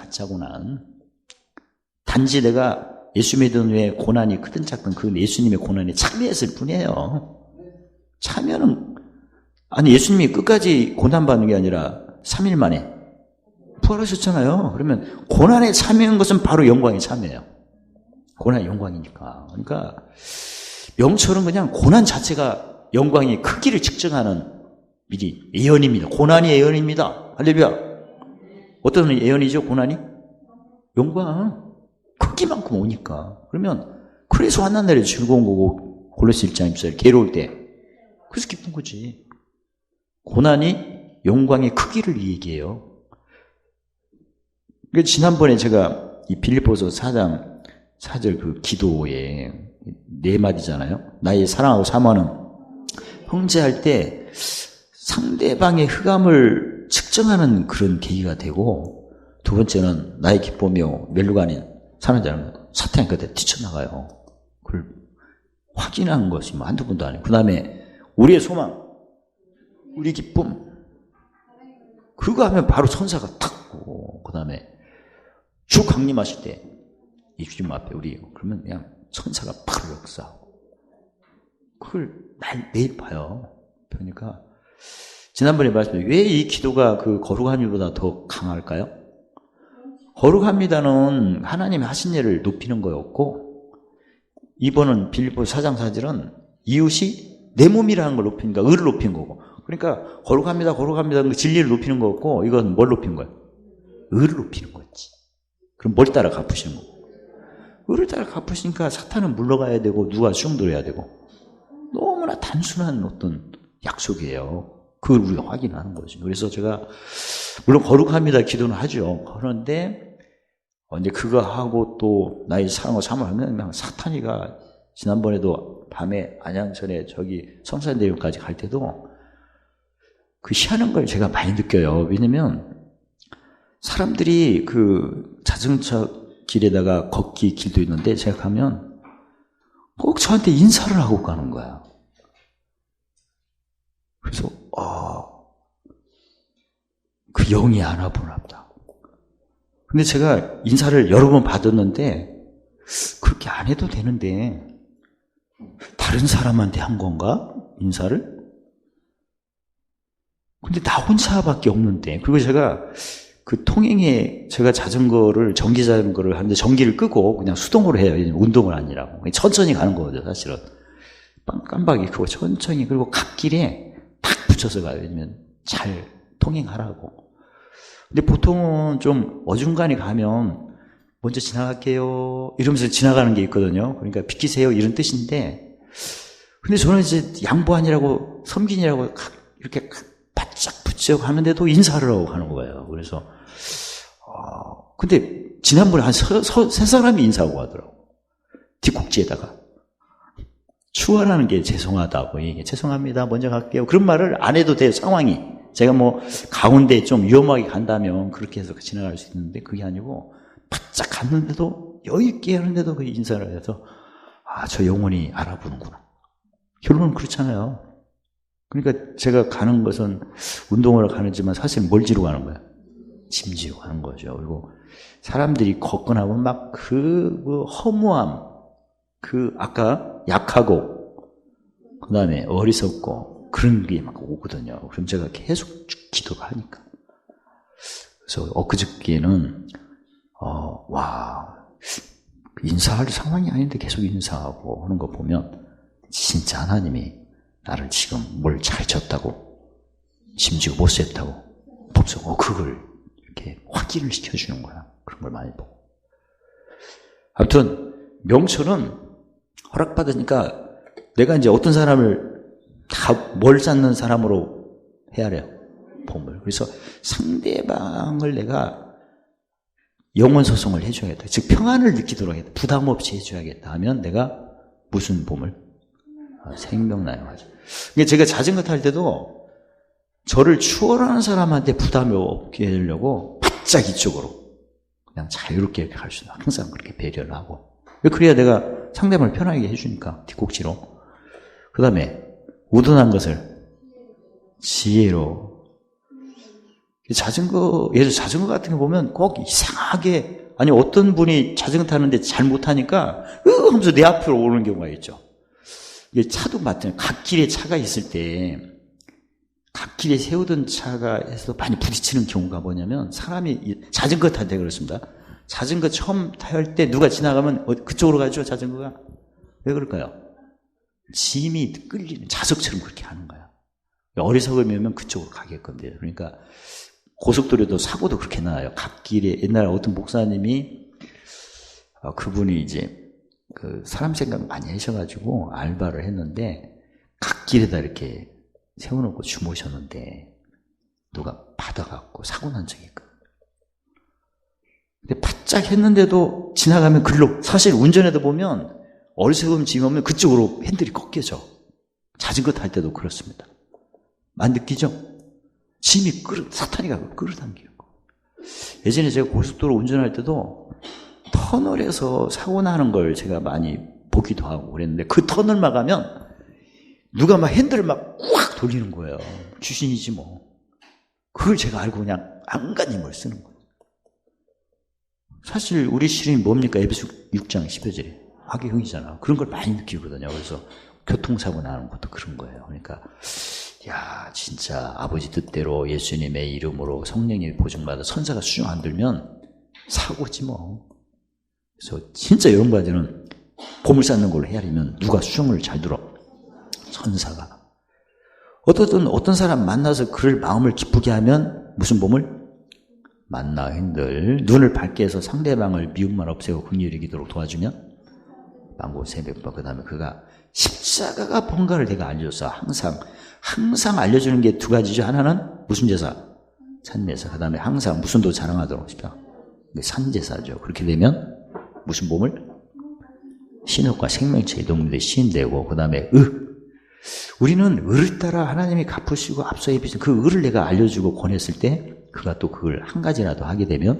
단지 내가 예수 믿은 후에 고난이 크든 작든 그 예수님의 고난에 참여했을 뿐이에요. 참여는, 예수님이 끝까지 고난받는 게 아니라 3일 만에 부활하셨잖아요. 그러면 고난에 참여한 것은 바로 영광에 참여해요. 고난이 영광이니까. 그러니까 명철은 그냥 고난 자체가 영광의 크기를 측정하는 미리 예언입니다. 고난이 예언입니다. 할렐루야. 어떤 예언이죠? 고난이? 영광. 크기만큼 오니까. 그러면 그래서 환난 날이 즐거운 거고, 골로새 1장 24절 괴로울 때 그래서 기쁜 거지. 고난이 영광의 크기를 얘기해요. 지난번에 제가 이 빌립보서 4장 4절 그 기도에 4마디잖아요. 나의 사랑하고 사모하는 형제할 때 상대방의 흑암을 측정하는 그런 계기가 되고, 두 번째는 나의 기쁨이요 멸류가 아닌 사는 사탄이 그때 뛰쳐나가요. 그걸 확인한 것이 한두 번도 아니고, 그 다음에 우리의 소망, 우리 기쁨, 그거 하면 바로 천사가 탁 오고, 그 다음에 주 강림하실 때 이 주님 앞에 우리 그러면 그냥 천사가 바로 역사하고, 그걸 매일 봐요. 그러니까 지난번에 말씀드린 왜 이 기도가 그 거룩함이보다 더 강할까요? 거룩합니다는 하나님이 하신 일을 높이는 거였고, 이번은 빌립보서 4장 4절은 이웃이 내 몸이라는 걸 높이니까 의를 높인 거고, 그러니까 거룩합니다는 진리를 높이는 거였고, 이건 뭘 높인 거예요? 의를 높이는 거였지. 그럼 뭘 따라 갚으시는 거고? 의를 따라 갚으시니까 사탄은 물러가야 되고 누가 수용들어야 되고, 너무나 단순한 어떤 약속이에요. 그걸 우리가 확인하는 거죠. 그래서 제가 물론 거룩합니다 기도는 하죠. 그런데 이제 그거 하고 또 나의 사랑과 사모하면 그냥 사탄이가, 지난번에도 밤에 안양천에 저기 성산대교까지 갈 때도 그 희한한 걸 제가 많이 느껴요. 왜냐면 사람들이 그 자전거 길에다가 걷기 길도 있는데 제가 가면 꼭 저한테 인사를 하고 가는 거야. 그래서 그 영이 하나 보나 보다. 근데 제가 인사를 여러 번 받았는데 그렇게 안 해도 되는데 다른 사람한테 한 건가? 인사를? 근데 나 혼자밖에 없는데. 그리고 제가 그 통행에 제가 전기 자전거를 하는데 전기를 끄고 그냥 수동으로 해요. 운동을 아니라고. 천천히 가는 거거든요, 사실은. 깜빡이 끄고 천천히, 그리고 갓길에 탁 붙여서 가요. 왜냐면 잘 통행하라고. 근데 보통은 좀 어중간히 가면 먼저 지나갈게요 이러면서 지나가는 게 있거든요. 그러니까 비키세요 이런 뜻인데, 근데 저는 이제 양보 아니라고 섬긴이라고 이렇게 바짝 붙여 가는데도 인사를 하고 가는 거예요. 그래서 근데 지난번에 한 세 사람이 인사하고 가더라고. 뒷꼭지에다가 추월하는 게 죄송하다고 얘기해. 죄송합니다 먼저 갈게요. 그런 말을 안 해도 돼요. 상황이 제가 뭐 가운데 좀 위험하게 간다면 그렇게 해서 지나갈 수 있는데, 그게 아니고 바짝 갔는데도 여유있게 하는데도 그 인사를 해서 저 영혼이 알아보는구나. 결론은 그렇잖아요. 그러니까 제가 가는 것은 운동을 가는지만 사실 뭘 지러 가는 거야? 짐 지러 가는 거죠. 그리고 사람들이 걷거나 하면 막 허무함, 아까 약하고 그 다음에 어리석고 그런 게 막 오거든요. 그럼 제가 계속 기도를 하니까. 그래서 엊그저께는 인사할 상황이 아닌데 계속 인사하고 하는 거 보면 진짜 하나님이 나를 지금 뭘 잘 쳤다고, 심지어 못 셌다고, 법석, 그걸 이렇게 확인을 시켜주는 거야. 그런 걸 많이 보고. 아무튼, 명철은 허락받으니까 내가 이제 어떤 사람을 다 뭘 쌓는 사람으로 헤아려요. 봄을. 그래서 상대방을 내가 영혼소송을 해줘야겠다. 즉, 평안을 느끼도록 해야겠다. 부담 없이 해줘야겠다 하면 내가 무슨 봄을? 생명나요. 맞아. 제가 자전거 탈 때도 저를 추월하는 사람한테 부담이 없게 하려고 바짝 이쪽으로 그냥 자유롭게 갈 수 있는 항상 그렇게 배려를 하고. 그래야 내가 상대방을 편하게 해주니까, 뒷꼭지로. 그 다음에, 우둔한 것을 지혜로. 예를 자전거 같은 거 보면 꼭 이상하게, 아니, 어떤 분이 자전거 타는데 잘 못하니까, 하면서 내 앞으로 오는 경우가 있죠. 이게 차도 마찬가지예요. 갓길에 차가 있을 때, 갓길에 세우던 차가 해서 많이 부딪히는 경우가 뭐냐면, 사람이 자전거 탈 때 그렇습니다. 자전거 처음 탈 때 누가 지나가면 그쪽으로 가죠, 자전거가. 왜 그럴까요? 짐이 끌리는, 자석처럼 그렇게 하는 거야. 어리석으면 그쪽으로 가게끔 돼요. 그러니까 고속도로도 사고도 그렇게 나요. 갓길에, 옛날에 어떤 목사님이, 그분이 이제 사람 생각 많이 하셔가지고 알바를 했는데, 갓길에다 이렇게 세워놓고 주무셨는데, 누가 받아갖고 사고 난 적이 있거든요. 근데 바짝 했는데도 지나가면 글로, 사실 운전해도 보면 어리석음 짐이면 그쪽으로 핸들이 꺾여져. 자전거 탈 때도 그렇습니다. 많이 느끼죠? 짐이 사탄이 가고 끌어당기고. 예전에 제가 고속도로 운전할 때도 터널에서 사고 나는 걸 제가 많이 보기도 하고 그랬는데, 그 터널만 가면 누가 막 핸들을 막 꽉 돌리는 거예요. 귀신이지 뭐. 그걸 제가 알고 그냥 안간힘을 쓰는 거예요. 사실 우리 시름이 뭡니까? 에베소 6장 10절에 화기형이잖아. 그런 걸 많이 느끼거든요. 그래서 교통사고 나는 것도 그런 거예요. 그러니까 야, 진짜 아버지 뜻대로 예수님의 이름으로 성령의 보증받아 선사가 수정 안 들면 사고지 뭐. 그래서 진짜 이런 과제는 봄을 쌓는 걸로 헤아리면 누가 수정을 잘 들어? 선사가. 어떤 사람 만나서 그를 마음을 기쁘게 하면 무슨 봄을? 만나 흔들 눈을 밝게 해서 상대방을 미움만 없애고 긍휼히 기도록 도와주면 만고 세배법. 그 다음에 그가 십자가가 뭔가를 내가 알려줬어. 항상 알려주는 게 두 가지죠. 하나는 무슨 제사? 산제사. 그 다음에 항상 무슨 도 자랑하도록 싶다. 산제사죠. 그렇게 되면 무슨 봄을? 신옥과 생명체의 동물들이 시인되고, 그 다음에 우리는 의를 따라 하나님이 갚으시고 앞서 입히신 그 의를 내가 알려주고 권했을 때 그가 또 그걸 한 가지라도 하게 되면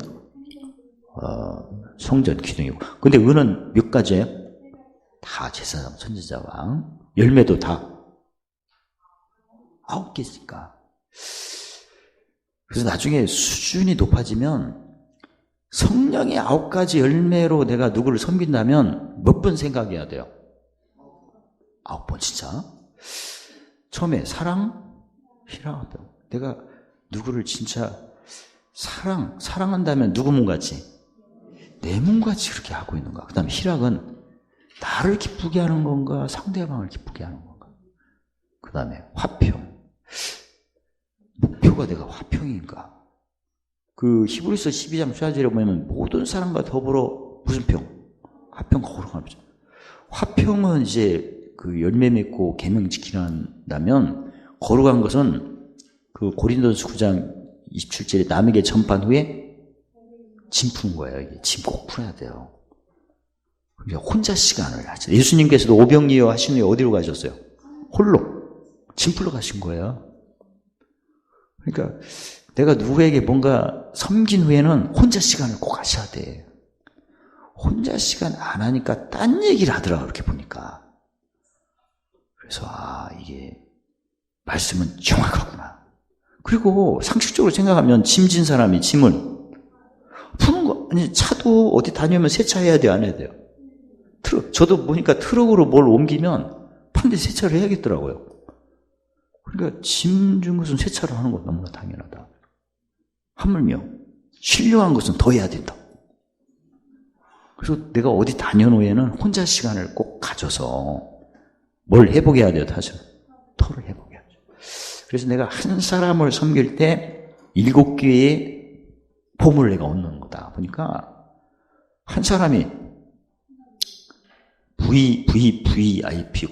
성전 기둥이고. 근데 의는 몇 가지예요? 다 제사장, 선지자왕. 열매도 다 9개니까. 그래서 나중에 수준이 높아지면 성령의 9가지 열매로 내가 누구를 섬긴다면 몇 번 생각해야 돼요? 9번 진짜. 처음에 사랑, 희랑하다. 내가 누구를 진짜 사랑한다면 누구 몸같이? 내 몸같이 그렇게 하고 있는가? 그 다음에 희락은 나를 기쁘게 하는 건가? 상대방을 기쁘게 하는 건가? 그 다음에 화평. 목표가 내가 화평인가? 그 히브리서 12장 14절에 보면 모든 사람과 더불어 무슨 평? 화평 거룩한 거죠. 화평은 이제 그 열매 맺고 계명 지키란다면, 거룩한 것은 그 고린도서 9장 27절에 남에게 전판 후에 짐 푸는 거예요. 이게 짐 꼭 풀어야 돼요. 그러니까 혼자 시간을 하죠. 예수님께서도 오병이어 하신 후에 어디로 가셨어요? 홀로 짐 풀러 가신 거예요. 그러니까 내가 누구에게 뭔가 섬긴 후에는 혼자 시간을 꼭 하셔야 돼. 혼자 시간 안 하니까 딴 얘기를 하더라, 그렇게 보니까. 그래서 이게 말씀은 정확하구나. 그리고 상식적으로 생각하면 짐진 사람이 짐을 푸는 거, 아니 차도 어디 다니면 세차해야 돼요, 안 해야 돼요? 저도 보니까 트럭으로 뭘 옮기면 반드시 세차를 해야겠더라고요. 그러니까 짐 준 것은 세차를 하는 건 너무나 당연하다. 하물며 신령한 것은 더 해야 된다. 그래서 내가 어디 다녀온 후에는 혼자 시간을 꼭 가져서 뭘 해보게 해야 돼요, 사실. 토를 해보게 하죠. 그래서 내가 한 사람을 섬길 때 7개의 보물을 내가 얻는 거다 보니까 한 사람이 VIP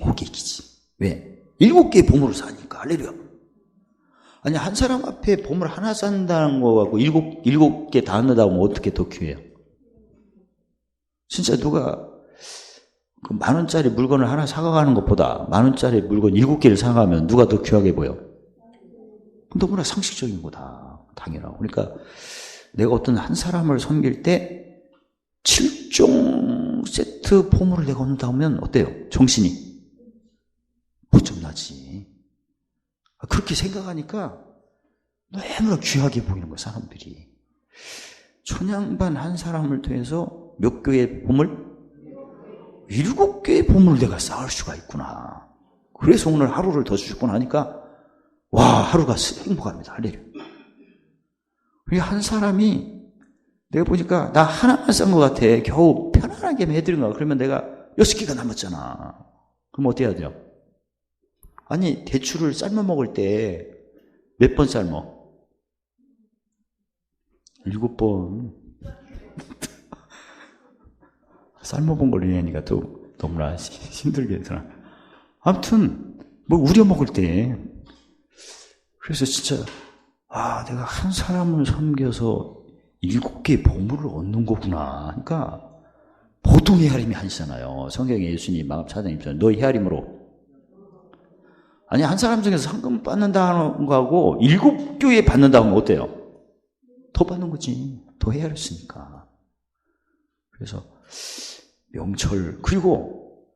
고객이지. 왜? 7개의 보물을 사니까. 할렐루야. 아니, 한 사람 앞에 보물 하나 산다는 거하고 7개 다 넣는다고 하면 어떻게 더 귀해요? 진짜 누가 그 10,000원짜리 물건을 하나 사가는 것보다 10,000원짜리 물건 7개를 사가면 누가 더 귀하게 보여? 너무나 상식적인 거다. 당연하고. 그러니까 내가 어떤 한 사람을 섬길 때 7종 세트 보물을 내가 얻는다 하면 어때요? 정신이 고점나지. 그렇게 생각하니까 너무나 귀하게 보이는 거야, 사람들이. 천양반 한 사람을 통해서 몇 개의 보물? 7개의 보물을 내가 쌓을 수가 있구나. 그래서 오늘 하루를 더 주셨구나 하니까 와, 하루가 행복합니다. 할렐루야. 한 사람이 내가 보니까 나 하나만 싼 것 같아. 겨우 편안하게 해드린 거야. 그러면 내가 6개가 남았잖아. 그럼 어떻게 해야 돼요? 아니, 대추를 삶아 먹을 때 몇 번 삶어? 7번. 삶아본 걸 얘기하니까 또 너무나 힘들게 되더라. 아무튼 뭐 우려 먹을 때 그래서 진짜 내가 한 사람을 섬겨서 7개의 보물을 얻는 거구나. 그러니까 보통 헤아림이 아니잖아요. 성경에 예수님 마감 차장님처럼 너 헤아림으로 아니, 한 사람 중에서 상금 받는다는 거하고 7교회 받는다 하면 어때요? 더 받는 거지. 더 헤아렸으니까. 그래서 명철, 그리고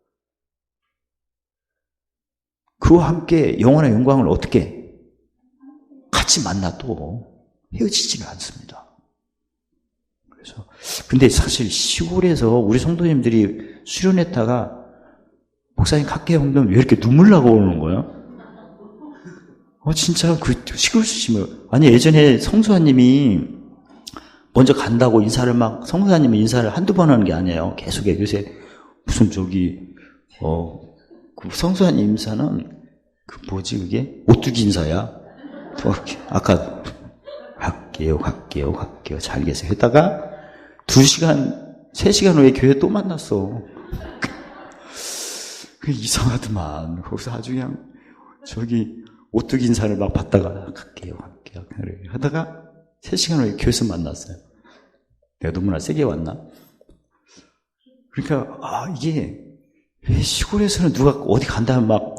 그와 함께 영원한 영광을 어떻게 같이 만나도 헤어지지는 않습니다. 그래서 근데 사실 시골에서 우리 성도님들이 수련했다가 목사님 갈게 형님 왜 이렇게 눈물 나고 오는 거야? 진짜 그 시골 수심을 아니 예전에 성수아님이 먼저 간다고 인사를 막 성수아님이 인사를 한두 번 하는 게 아니에요. 계속해. 요새 무슨 그 성수아님 인사는 그 뭐지 그게 오뚜기 인사야. 아까 갈게요 잘 계세요 했다가 2시간 3시간 후에 교회 또 만났어. 그 이상하더만. 거기서 아주 그냥 오뚜기 인사를 막 받다가 갈게요 하다가 3시간 후에 교회에서 만났어요. 내가 너무나 세게 왔나? 그러니까 이게 왜 시골에서는 누가 어디 간다면 막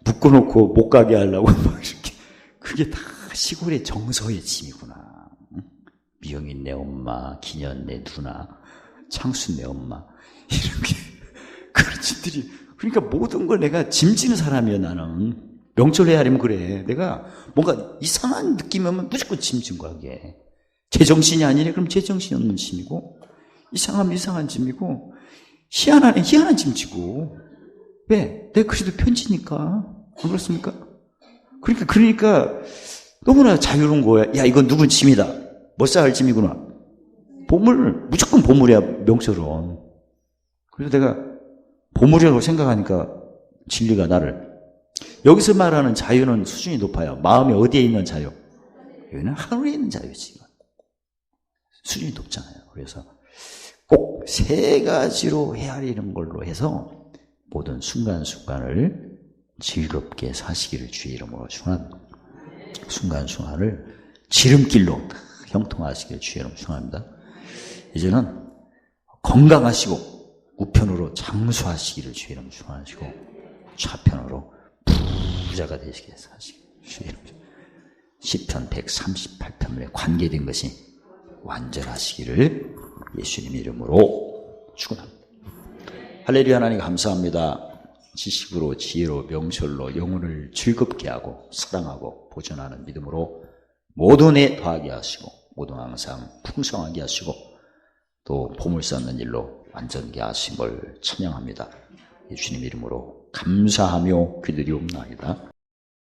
묶어놓고 못 가게 하려고 막 이렇게 그게 다 시골의 정서의 짐이구나. 미영인 내 엄마, 기년 내 누나, 창순 내 엄마 이렇게 그런 집들이 그러니까 모든 걸 내가 짐지는 사람이야 나는. 명절 헤아리면 그래. 내가 뭔가 이상한 느낌이 오면 무조건 짐진 거야, 이게. 제정신이 아니래? 그럼 제정신이 없는 짐이고, 이상하면 이상한 짐이고, 희한한 짐지고. 왜? 내가 그래도 편지니까. 안 그렇습니까? 그러니까, 너무나 자유로운 거야. 야, 이건 누군 짐이다. 못 쌓을 짐이구나. 무조건 보물이야, 명절은. 그래서 내가 보물이라고 생각하니까 진리가 나를 여기서 말하는 자유는 수준이 높아요. 마음이 어디에 있는 자유? 여기는 하늘에 있는 자유지. 수준이 높잖아요. 그래서 꼭 3가지로 헤아리는 걸로 해서 모든 순간순간을 즐겁게 사시기를 주의 이름으로 축원합니다. 순간순간을 지름길로 형통하시기를 주의 이름으로 축원합니다. 이제는 건강하시고 우편으로 장수하시기를 주의 이름으로 축원하시고 좌편으로 부자가 되시게 하시기를 주의 이름으로 시편 138편에 관계된 것이 완전하시기를 예수님 이름으로 축원합니다. 할렐루야. 하나님 감사합니다. 지식으로 지혜로 명철로 영혼을 즐겁게 하고 사랑하고 보존하는 믿음으로 모든 애 더하게 하시고 모든 항상 풍성하게 하시고 또 보물 쌓는 일로 완전케 하신 걸 찬양합니다. 예수님 이름으로 감사하며 기드리옵나이다.